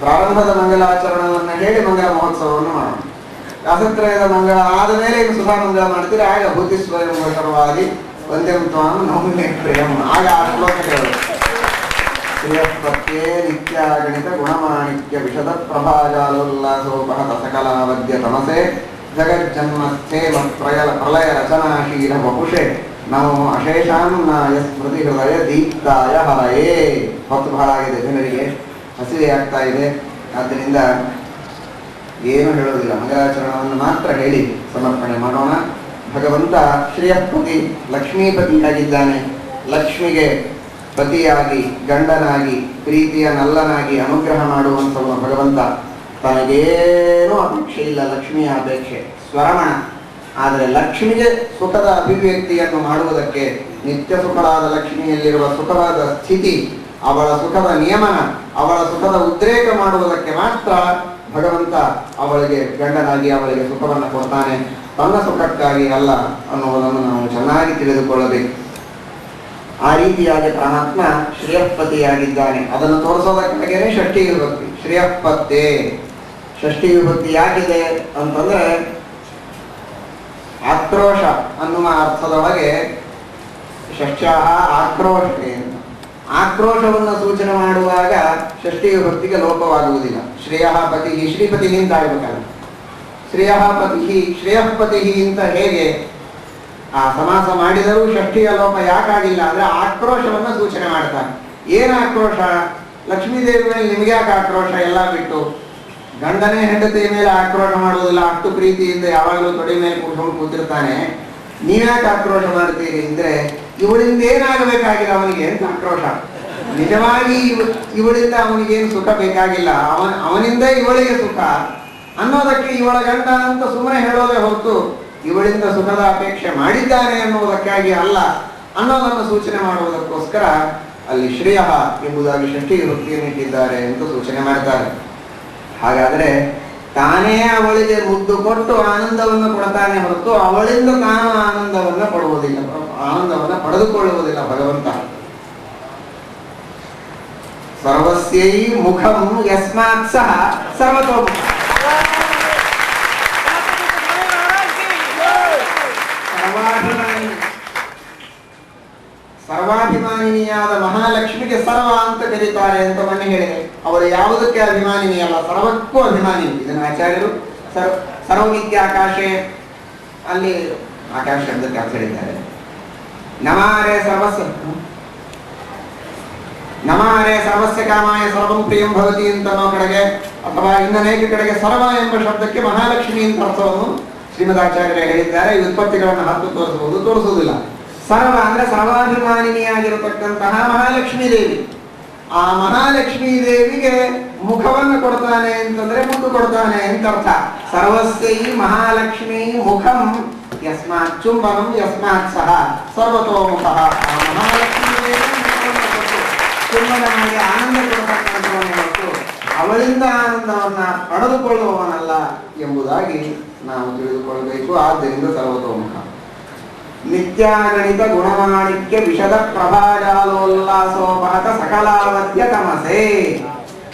ಪ್ರಾರಂಭದ ಮಂಗಲಾಚರಣವನ್ನ ಹೇಳಿ ಮಂಗಲ ಮಹೋತ್ಸವವನ್ನು ಮಾಡೋಣ. ವ್ಯಾಸತ್ರಯದ ಮಂಗಳ ಆದ ಮೇಲೆ ಇನ್ನು ಸುಧಾ ಮಂಗಳ ಮಾಡ್ತೀರಿ. ಆಗ ಭೂತಿ ಸ್ವಯಂ ಸರ್ವಾದಿ ವಂದ್ಯಂ ತ್ವಾಂ ನೌಮ್ಯ ಪ್ರಿಯಂ. ಆಗ ಆ ಶ್ಲೋಕಗಳು ಶ್ರೇಯಸ್ಪತ್ಯೇ ನಿತ್ಯಾಗಣಿತ ಗುಣಮಾಣಿಕ್ಯ ವಿಶದ ಪ್ರಭಾಜಾಲೋಲ್ಲಾಸೋಪಹತ ಸಕಲಾವದ್ಯ ತಮಸೆ ಜಗಜ್ಜನ್ಮಸ್ಥೇ ಪ್ರಲಯ ರಚನಾಶೀಲ ವಪುಷೆ ನಮೋ ಅಶೇಷಾನ್ನಾಯ ಸ್ಮೃತಿ ಹೃದಯ ದೀಪ್ತಾಯ ಹರಯೇ. ಹೊತ್ತು ಬಹಳ ಆಗಿದೆ, ಜನರಿಗೆ ಹಸಿವೆ ಆಗ್ತಾ ಇದೆ. ಆದ್ದರಿಂದ ಏನು ಹೇಳೋದಿಲ್ಲ, ಮಂಗಲಾಚರಣವನ್ನು ಮಾತ್ರ ಹೇಳಿ ಸಮರ್ಪಣೆ ಮಾಡೋಣ. ಭಗವಂತ ಶ್ರೇಯಪತಿ ಲಕ್ಷ್ಮೀಪತಿಯಾಗಿದ್ದಾನೆ. ಲಕ್ಷ್ಮಿಗೆ ಪತಿಯಾಗಿ, ಗಂಡನಾಗಿ, ಪ್ರೀತಿಯ ನಲ್ಲನಾಗಿ ಅನುಗ್ರಹ ಮಾಡುವಂಥವನು ಭಗವಂತ. ತನಗೇನೂ ಅಪೇಕ್ಷೆ ಇಲ್ಲ, ಲಕ್ಷ್ಮಿಯ ಅಪೇಕ್ಷೆ ಸ್ವರಮಣ. ಆದರೆ ಲಕ್ಷ್ಮಿಗೆ ಸುಖದ ಅಭಿವ್ಯಕ್ತಿಯನ್ನು ಮಾಡುವುದಕ್ಕೆ, ನಿತ್ಯ ಸುಖವಾದ ಲಕ್ಷ್ಮಿಯಲ್ಲಿರುವ ಸುಖವಾದ ಸ್ಥಿತಿ, ಅವಳ ಸುಖದ ನಿಯಮನ, ಅವಳ ಸುಖದ ಉದ್ರೇಕ ಮಾಡುವುದಕ್ಕೆ ಮಾತ್ರ ಭಗವಂತ ಅವಳಿಗೆ ಗಂಡನಾಗಿ ಅವಳಿಗೆ ಸುಖವನ್ನು ಕೊಡ್ತಾನೆ, ತನ್ನ ಸುಖಕ್ಕಾಗಿ ಅಲ್ಲ ಅನ್ನುವುದನ್ನು ನಾವು ಚೆನ್ನಾಗಿ ತಿಳಿದುಕೊಳ್ಳಬೇಕು. ಆ ರೀತಿಯಾಗಿ ಪರಮಾತ್ಮ ಶ್ರೇಯಪತಿಯಾಗಿದ್ದಾನೆ. ಅದನ್ನು ತೋರಿಸೋದಕ್ಕಾಗೇನೆ ಷಷ್ಠಿ ವಿಭಕ್ತಿ, ಶ್ರೇಯಪತ್ತೆ. ಷಷ್ಠಿ ವಿಭಕ್ತಿ ಯಾಕಿದೆ ಅಂತಂದ್ರೆ, ಆಕ್ರೋಶ ಅನ್ನುವ ಅರ್ಥದೊಳಗೆ ಷಷ್ಠ್ಯಾಹ ಆಕ್ರೋಶಕ್ಕೆ ಅಂತ. ಆಕ್ರೋಶವನ್ನು ಸೂಚನೆ ಮಾಡುವಾಗ ಷಷ್ಠಿ ವಿಭಕ್ತಿಗೆ ಲೋಪವಾಗುವುದಿಲ್ಲ. ಶ್ರೇಯ ಪತಿ, ಶ್ರೀಪತಿ ನಿಂತಾಗಬೇಕಲ್ಲ. ಶ್ರೇಯ ಪತಿ, ಶ್ರೇಯಪತಿ ಅಂತ ಹೇಗೆ ಆ ಸಮಾಸ ಮಾಡಿದರೂ ಷಷ್ಠಿಯ ಲೋಪ ಯಾಕಾಗಿಲ್ಲ ಅಂದ್ರೆ ಆಕ್ರೋಶವನ್ನು ಸೂಚನೆ ಮಾಡ್ತಾನೆ. ಏನು ಆಕ್ರೋಶ? ಲಕ್ಷ್ಮೀದೇವಿ ಮೇಲೆ ನಿಮ್ಗೆ ಯಾಕೆ ಆಕ್ರೋಶ? ಎಲ್ಲ ಬಿಟ್ಟು ಗಂಡನೇ ಹೆಂಡತಿಯ ಮೇಲೆ ಆಕ್ರೋಶ ಮಾಡುವುದಿಲ್ಲ, ಅಷ್ಟು ಪ್ರೀತಿಯಿಂದ ಯಾವಾಗಲೂ ತೊಡೆ ಮೇಲೆ ಕೂತ್ಕೊಂಡು ಕೂತಿರ್ತಾನೆ. ನೀವ್ಯಾಕೆ ಆಕ್ರೋಶ ಮಾಡ್ತೀರಿ ಅಂದ್ರೆ, ಇವಳಿಂದ ಏನಾಗಬೇಕಾಗಿಲ್ಲ ಅವನಿಗೆ ಅಂತ ಆಕ್ರೋಶ. ನಿಜವಾಗಿ ಇವಳಿಂದ ಅವನಿಗೇನು ಸುಖ ಬೇಕಾಗಿಲ್ಲ, ಅವನಿಂದ ಇವಳಿಗೆ ಸುಖ ಅನ್ನೋದಕ್ಕೆ ಇವಳ ಗಂಡ ಅಂತ ಸುಮ್ಮನೆ ಹೇಳೋದೇ ಹೊರತು ಇವಳಿಂದ ಸುಖದ ಅಪೇಕ್ಷೆ ಮಾಡಿದ್ದಾನೆ ಅನ್ನುವುದಕ್ಕಾಗಿ ಅಲ್ಲ ಅನ್ನೋದನ್ನು ಸೂಚನೆ ಮಾಡುವುದಕ್ಕೋಸ್ಕರ ಅಲ್ಲಿ ಶ್ರೇಯ ಎಂಬುದಾಗಿ ಷಷ್ಠಿ ವೃತ್ತಿಯನ್ನು ಇಟ್ಟಿದ್ದಾರೆ ಅಂತ ಸೂಚನೆ ಮಾಡ್ತಾರೆ. ಹಾಗಾದ್ರೆ ತಾನೇ ಅವಳಿಗೆ ಮುದ್ದು ಕೊಟ್ಟು ಆನಂದವನ್ನು ಕೊಡ್ತಾನೆ ಹೊರತು ಅವಳಿಂದ ತಾನು ಆನಂದವನ್ನು ಪಡುವುದಿಲ್ಲ, ಆನಂದವನ್ನು ಪಡೆದುಕೊಳ್ಳುವುದಿಲ್ಲ ಭಗವಂತ. ಸರ್ವಸ್ಯೈ ಮುಖಂ ಯಸ್ಮಾತ್ ಸಹ ಸರ್ವತೋಮುಖ. ಸರ್ವಾಭಿಮಾನಿನಿಯಾದ ಮಹಾಲಕ್ಷ್ಮಿಗೆ ಸರ್ವ ಅಂತ ಕರೀತಾರೆ ಅಂತ ಮೊನ್ನೆ ಹೇಳಿದೆ. ಅವರು ಯಾವುದಕ್ಕೆ ಅಭಿಮಾನಿನಿ ಅಲ್ಲ, ಸರ್ವಕ್ಕೂ ಅಭಿಮಾನಿ. ಇದನ್ನು ಆಚಾರ್ಯರು ಸರ್ವಮಿತ್ಯಾಕಾಶೆ ಅಲ್ಲಿ ಆಕಾಶ ಶಬ್ದಕ್ಕೆ ಅರ್ಥ ಹೇಳಿದ್ದಾರೆ. ನಮಾರೆ ಸರ್ವಸ್ಯ ಕಾಮಾಯ ಸರ್ವಂ ಪ್ರಿಯಂ ಭವತಿ ಅಂತ ಅನ್ನೋ ಕಡೆಗೆ, ಅಥವಾ ಇನ್ನನೇಕ ಕಡೆಗೆ ಸರ್ವ ಎಂಬ ಶಬ್ದಕ್ಕೆ ಮಹಾಲಕ್ಷ್ಮಿ ಅಂತ ಅರ್ಥವನ್ನು ಶ್ರೀಮದಾಚಾರ್ಯರೇ ಹೇಳಿದ್ದಾರೆ. ಈ ಉತ್ಪತ್ತಿಗಳನ್ನು ಹತ್ತು ತೋರಿಸಬಹುದು, ತೋರಿಸುವುದಿಲ್ಲ. ಸರ್ವ ಅಂದ್ರೆ ಸರ್ವಾಭಿಮಾನಿನಿಯಾಗಿರತಕ್ಕಂತಹ ಮಹಾಲಕ್ಷ್ಮೀ ದೇವಿ. ಆ ಮಹಾಲಕ್ಷ್ಮೀ ದೇವಿಗೆ ಮುಖವನ್ನು ಕೊಡ್ತಾನೆ ಅಂತಂದ್ರೆ ಮುದ್ದು ಕೊಡ್ತಾನೆ ಅಂತ ಅರ್ಥ. ಸರ್ವಸ್ಯೈ ಮಹಾಲಕ್ಷ್ಮೀ ಮುಖಂ ಯಸ್ಮಾತ್ ಚುಂಬನಂ ಯಸ್ಮಾತ್ ಸಹ ಸರ್ವತೋಮುಖ. ಮಹಾಲಕ್ಷ್ಮೀ ದೇವಿ ಮುಖವನ್ನು ಕೊಟ್ಟು ಚುಂಬನವಾಗಿ ಆನಂದ ಕೊಡತಕ್ಕಂಥವನ್ನೇ ಹೊರತು ಅವಳಿಂದ ಆನಂದವನ್ನ ಪಡೆದುಕೊಳ್ಳುವವನಲ್ಲ ಎಂಬುದಾಗಿ ನಾವು ತಿಳಿದುಕೊಳ್ಳಬೇಕು. ಆದ್ದರಿಂದ ಸರ್ವತೋಮುಖ. ನಿತ್ಯಾಗಣಿತ ಗುಣಮಾಣಿಕ್ಯ ವಿಷದ ಪ್ರಭಾಜಾಲೋಲ್ಲಾಸೋಪಹತ ಸಕಲಾವತ್ಯ ತಮಸೆ.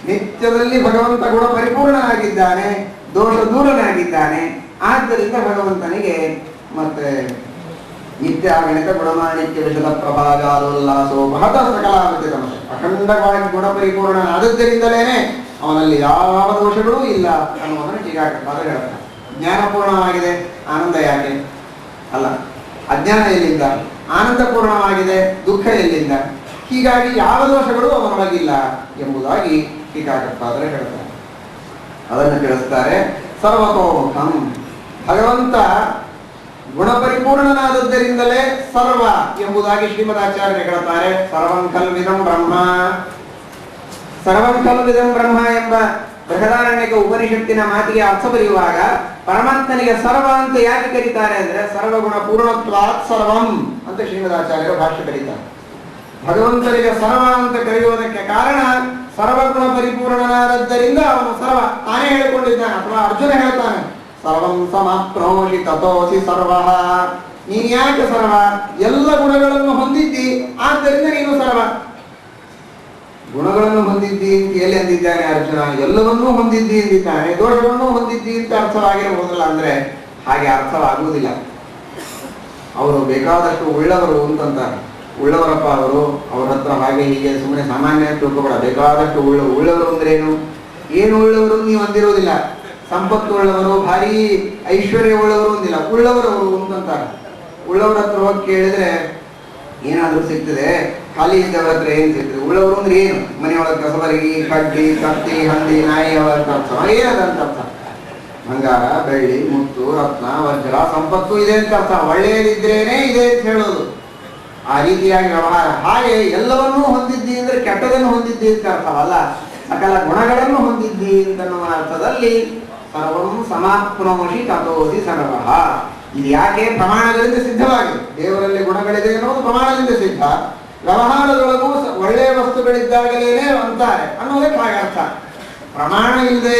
ನಿತ್ಯದಲ್ಲಿ ಭಗವಂತ ಗುಣ ಪರಿಪೂರ್ಣನಾಗಿದ್ದಾನೆ, ದೋಷ ದೂರನಾಗಿದ್ದಾನೆ. ಆದ್ದರಿಂದ ಭಗವಂತನಿಗೆ ಮತ್ತೆ ನಿತ್ಯಾಗಣಿತ ಗುಣಮಾಣಿಕ್ಯ ವಿಷದ ಪ್ರಭಾಜಾಲೋಲ್ಲಾಸೋಪಹತ ಸಕಲಾವತ್ಯ ತಮಸೆ, ಅಖಂಡವಾಗಿ ಗುಣ ಪರಿಪೂರ್ಣನಾದದ್ದರಿಂದಲೇನೆ ಅವನಲ್ಲಿ ಯಾವ ದೋಷಗಳೂ ಇಲ್ಲ ಅನ್ನುವುದನ್ನು ಟೀಕಾಕೃತ್ಪಾದರು ಹೇಳ್ತಾರೆ. ಜ್ಞಾನಪೂರ್ಣವಾಗಿದೆ, ಆನಂದ ಯಾಕೆ ಅಲ್ಲ. ಅಜ್ಞಾನ ಎಲ್ಲಿಂದ? ಆನಂದ ಪೂರ್ಣವಾಗಿದೆ, ದುಃಖ ಎಲ್ಲಿಂದ? ಹೀಗಾಗಿ ಯಾವ ದೋಷಗಳು ಅವನೊಳಗಿಲ್ಲ ಎಂಬುದಾಗಿ ಟೀಕಾಕೃತ್ಪಾದರು ಹೇಳ್ತಾರೆ. ಅದನ್ನು ತಿಳಿಸ್ತಾರೆ. ಸರ್ವತೋಮುಖಂ, ಭಗವಂತ ಗುಣಪರಿಪೂರ್ಣನಾದದ್ದರಿಂದಲೇ ಸರ್ವ ಎಂಬುದಾಗಿ ಶ್ರೀಮದಾಚಾರ್ಯರು ಹೇಳ್ತಾರೆ. ಸರ್ವಂ ಖಲ್ವಿದಂ ಬ್ರಹ್ಮ, ಸರ್ವಂ ಖಲ್ವಿದಂ ಬ್ರಹ್ಮ ಎಂಬ ಬೃಹದಾರಣ್ಯಕ ಉಪನಿಷತ್ತಿನ ಮಾತಿಗೆ ಅರ್ಥ ಬರೆಯುವಾಗ ಪರಮಾತ್ಮನಿಗೆ ಸರ್ವ ಅಂತ ಯಾಕೆ ಕರೀತಾರೆ ಅಂದ್ರೆ ಸರ್ವಗುಣ ಪೂರ್ಣತ್ವಾತ್ ಸರ್ವಂ ಅಂತ ಶ್ರೀಮದಾಚಾರ್ಯರು ಭಾಷ್ಯ ಕರೀತಾರೆ. ಭಗವಂತನಿಗೆ ಸರ್ವ ಅಂತ ಕರೆಯುವುದಕ್ಕೆ ಕಾರಣ ಸರ್ವಗುಣ ಪರಿಪೂರ್ಣನಾದದ್ದರಿಂದ ಅವನು ಸರ್ವ ತಾನೇ ಹೇಳಿಕೊಂಡಿದ್ದಾನೆ. ಅಥವಾ ಅರ್ಜುನ ಹೇಳ್ತಾನೆ, ಸರ್ವಂ ಸಮಾಪ್ನೋಷಿ ತಥೋಸಿ ಸರ್ವಃ. ನೀನ್ ಯಾಕೆ ಸರ್ವ? ಎಲ್ಲ ಗುಣಗಳನ್ನು ಹೊಂದಿದ್ದಿ, ಆದ್ದರಿಂದ ನೀನು ಸರ್ವ. ಗುಣಗಳನ್ನು ಹೊಂದಿದ್ದಿ ಅಂತ ಎಲ್ಲಿ ಅಂದಿದ್ದಾನೆ ಅರ್ಜುನ? ಎಲ್ಲವನ್ನೂ ಹೊಂದಿದ್ದಿ ಎಂದಿದ್ದಾನೆ. ದೋಷವನ್ನು ಹೊಂದಿದ್ದಿ ಅಂತ ಅರ್ಥವಾಗಿರಬಹುದಲ್ಲ ಅಂದ್ರೆ ಹಾಗೆ ಅರ್ಥವಾಗುವುದಿಲ್ಲ. ಅವರು ಬೇಕಾದಷ್ಟು ಉಳ್ಳವರು ಅಂತಂತಾರೆ. ಉಳ್ಳವರಪ್ಪ ಅವರು, ಅವ್ರ ಹತ್ರ ಹಾಗೆ ಹೀಗೆ ಸುಮ್ಮನೆ ಸಾಮಾನ್ಯ ತಿಳ್ಕೊಬೇಡ. ಬೇಕಾದಷ್ಟು ಉಳ್ಳವರು ಅಂದ್ರೆ ಏನು ಉಳ್ಳವರು ನೀವು ಅಂದಿರುವುದಿಲ್ಲ. ಸಂಪತ್ತು ಉಳ್ಳವರು, ಭಾರಿ ಐಶ್ವರ್ಯ ಉಳ್ಳವರು ಅಂದಿಲ್ಲ, ಉಳ್ಳವರವರು ಅಂತಂತಾರೆ. ಉಳ್ಳವರ ಹತ್ರ ಹೋಗಿ ಕೇಳಿದ್ರೆ ಏನಾದ್ರೂ ಸಿಗ್ತದೆ, ಖಾಲಿ ಇದ್ದವರ ಹತ್ರ ಏನ್ ಸಿಗ್ತದೆ? ಉಳ್ಳವರು ಅಂದ್ರೆ ಏನು? ಮನೆಯೊಳಗೆ ಕಸಬರಗಿ, ಕಡ್ಡಿ, ಕತ್ತಿ, ಹಂದಿ, ನಾಯಿ ಅವರ ಅರ್ಥ ಏನದಂತ ಅರ್ಥ. ಬಂಗಾರ, ಬೆಳ್ಳಿ, ಮುತ್ತು, ರತ್ನ, ವಜ್ರ, ಸಂಪತ್ತು ಇದೆ ಅಂತ ಅರ್ಥ. ಒಳ್ಳೆಯದಿದ್ರೇನೆ ಇದೆ ಅಂತ ಹೇಳೋದು. ಆ ರೀತಿಯಾಗಿ ವ್ಯವಹಾರ. ಹಾಗೆ ಎಲ್ಲವನ್ನೂ ಹೊಂದಿದ್ದಿ ಅಂದ್ರೆ ಕೆಟ್ಟದನ್ನು ಹೊಂದಿದ್ದಿ ಅಂತ ಅರ್ಥವಲ್ಲ, ಸಕಲ ಗುಣಗಳನ್ನು ಹೊಂದಿದ್ದಿ ಅಂತನ್ನುವ ಅರ್ಥದಲ್ಲಿ ಸರ್ವಂ ಸಮಾಪ್ನೋಷಿ ತಥೋಸಿ ಸರ್ವಃ. ಇದು ಯಾಕೆ? ಪ್ರಮಾಣಗಳಿಂದ ಸಿದ್ಧವಾಗಿದೆ. ದೇವರಲ್ಲಿ ಗುಣಗಳಿದೆ ಅನ್ನೋದು ಪ್ರಮಾಣದಿಂದ ಸಿದ್ಧ. ವ್ಯವಹಾರದೊಳಗೂ ಒಳ್ಳೆಯ ವಸ್ತುಗಳಿದ್ದಾಗಲೇ ಅಂತಾರೆ ಅನ್ನೋದಕ್ಕೆ ಹಾಗೆ ಅರ್ಥ. ಪ್ರಮಾಣ ಇಲ್ಲದೆ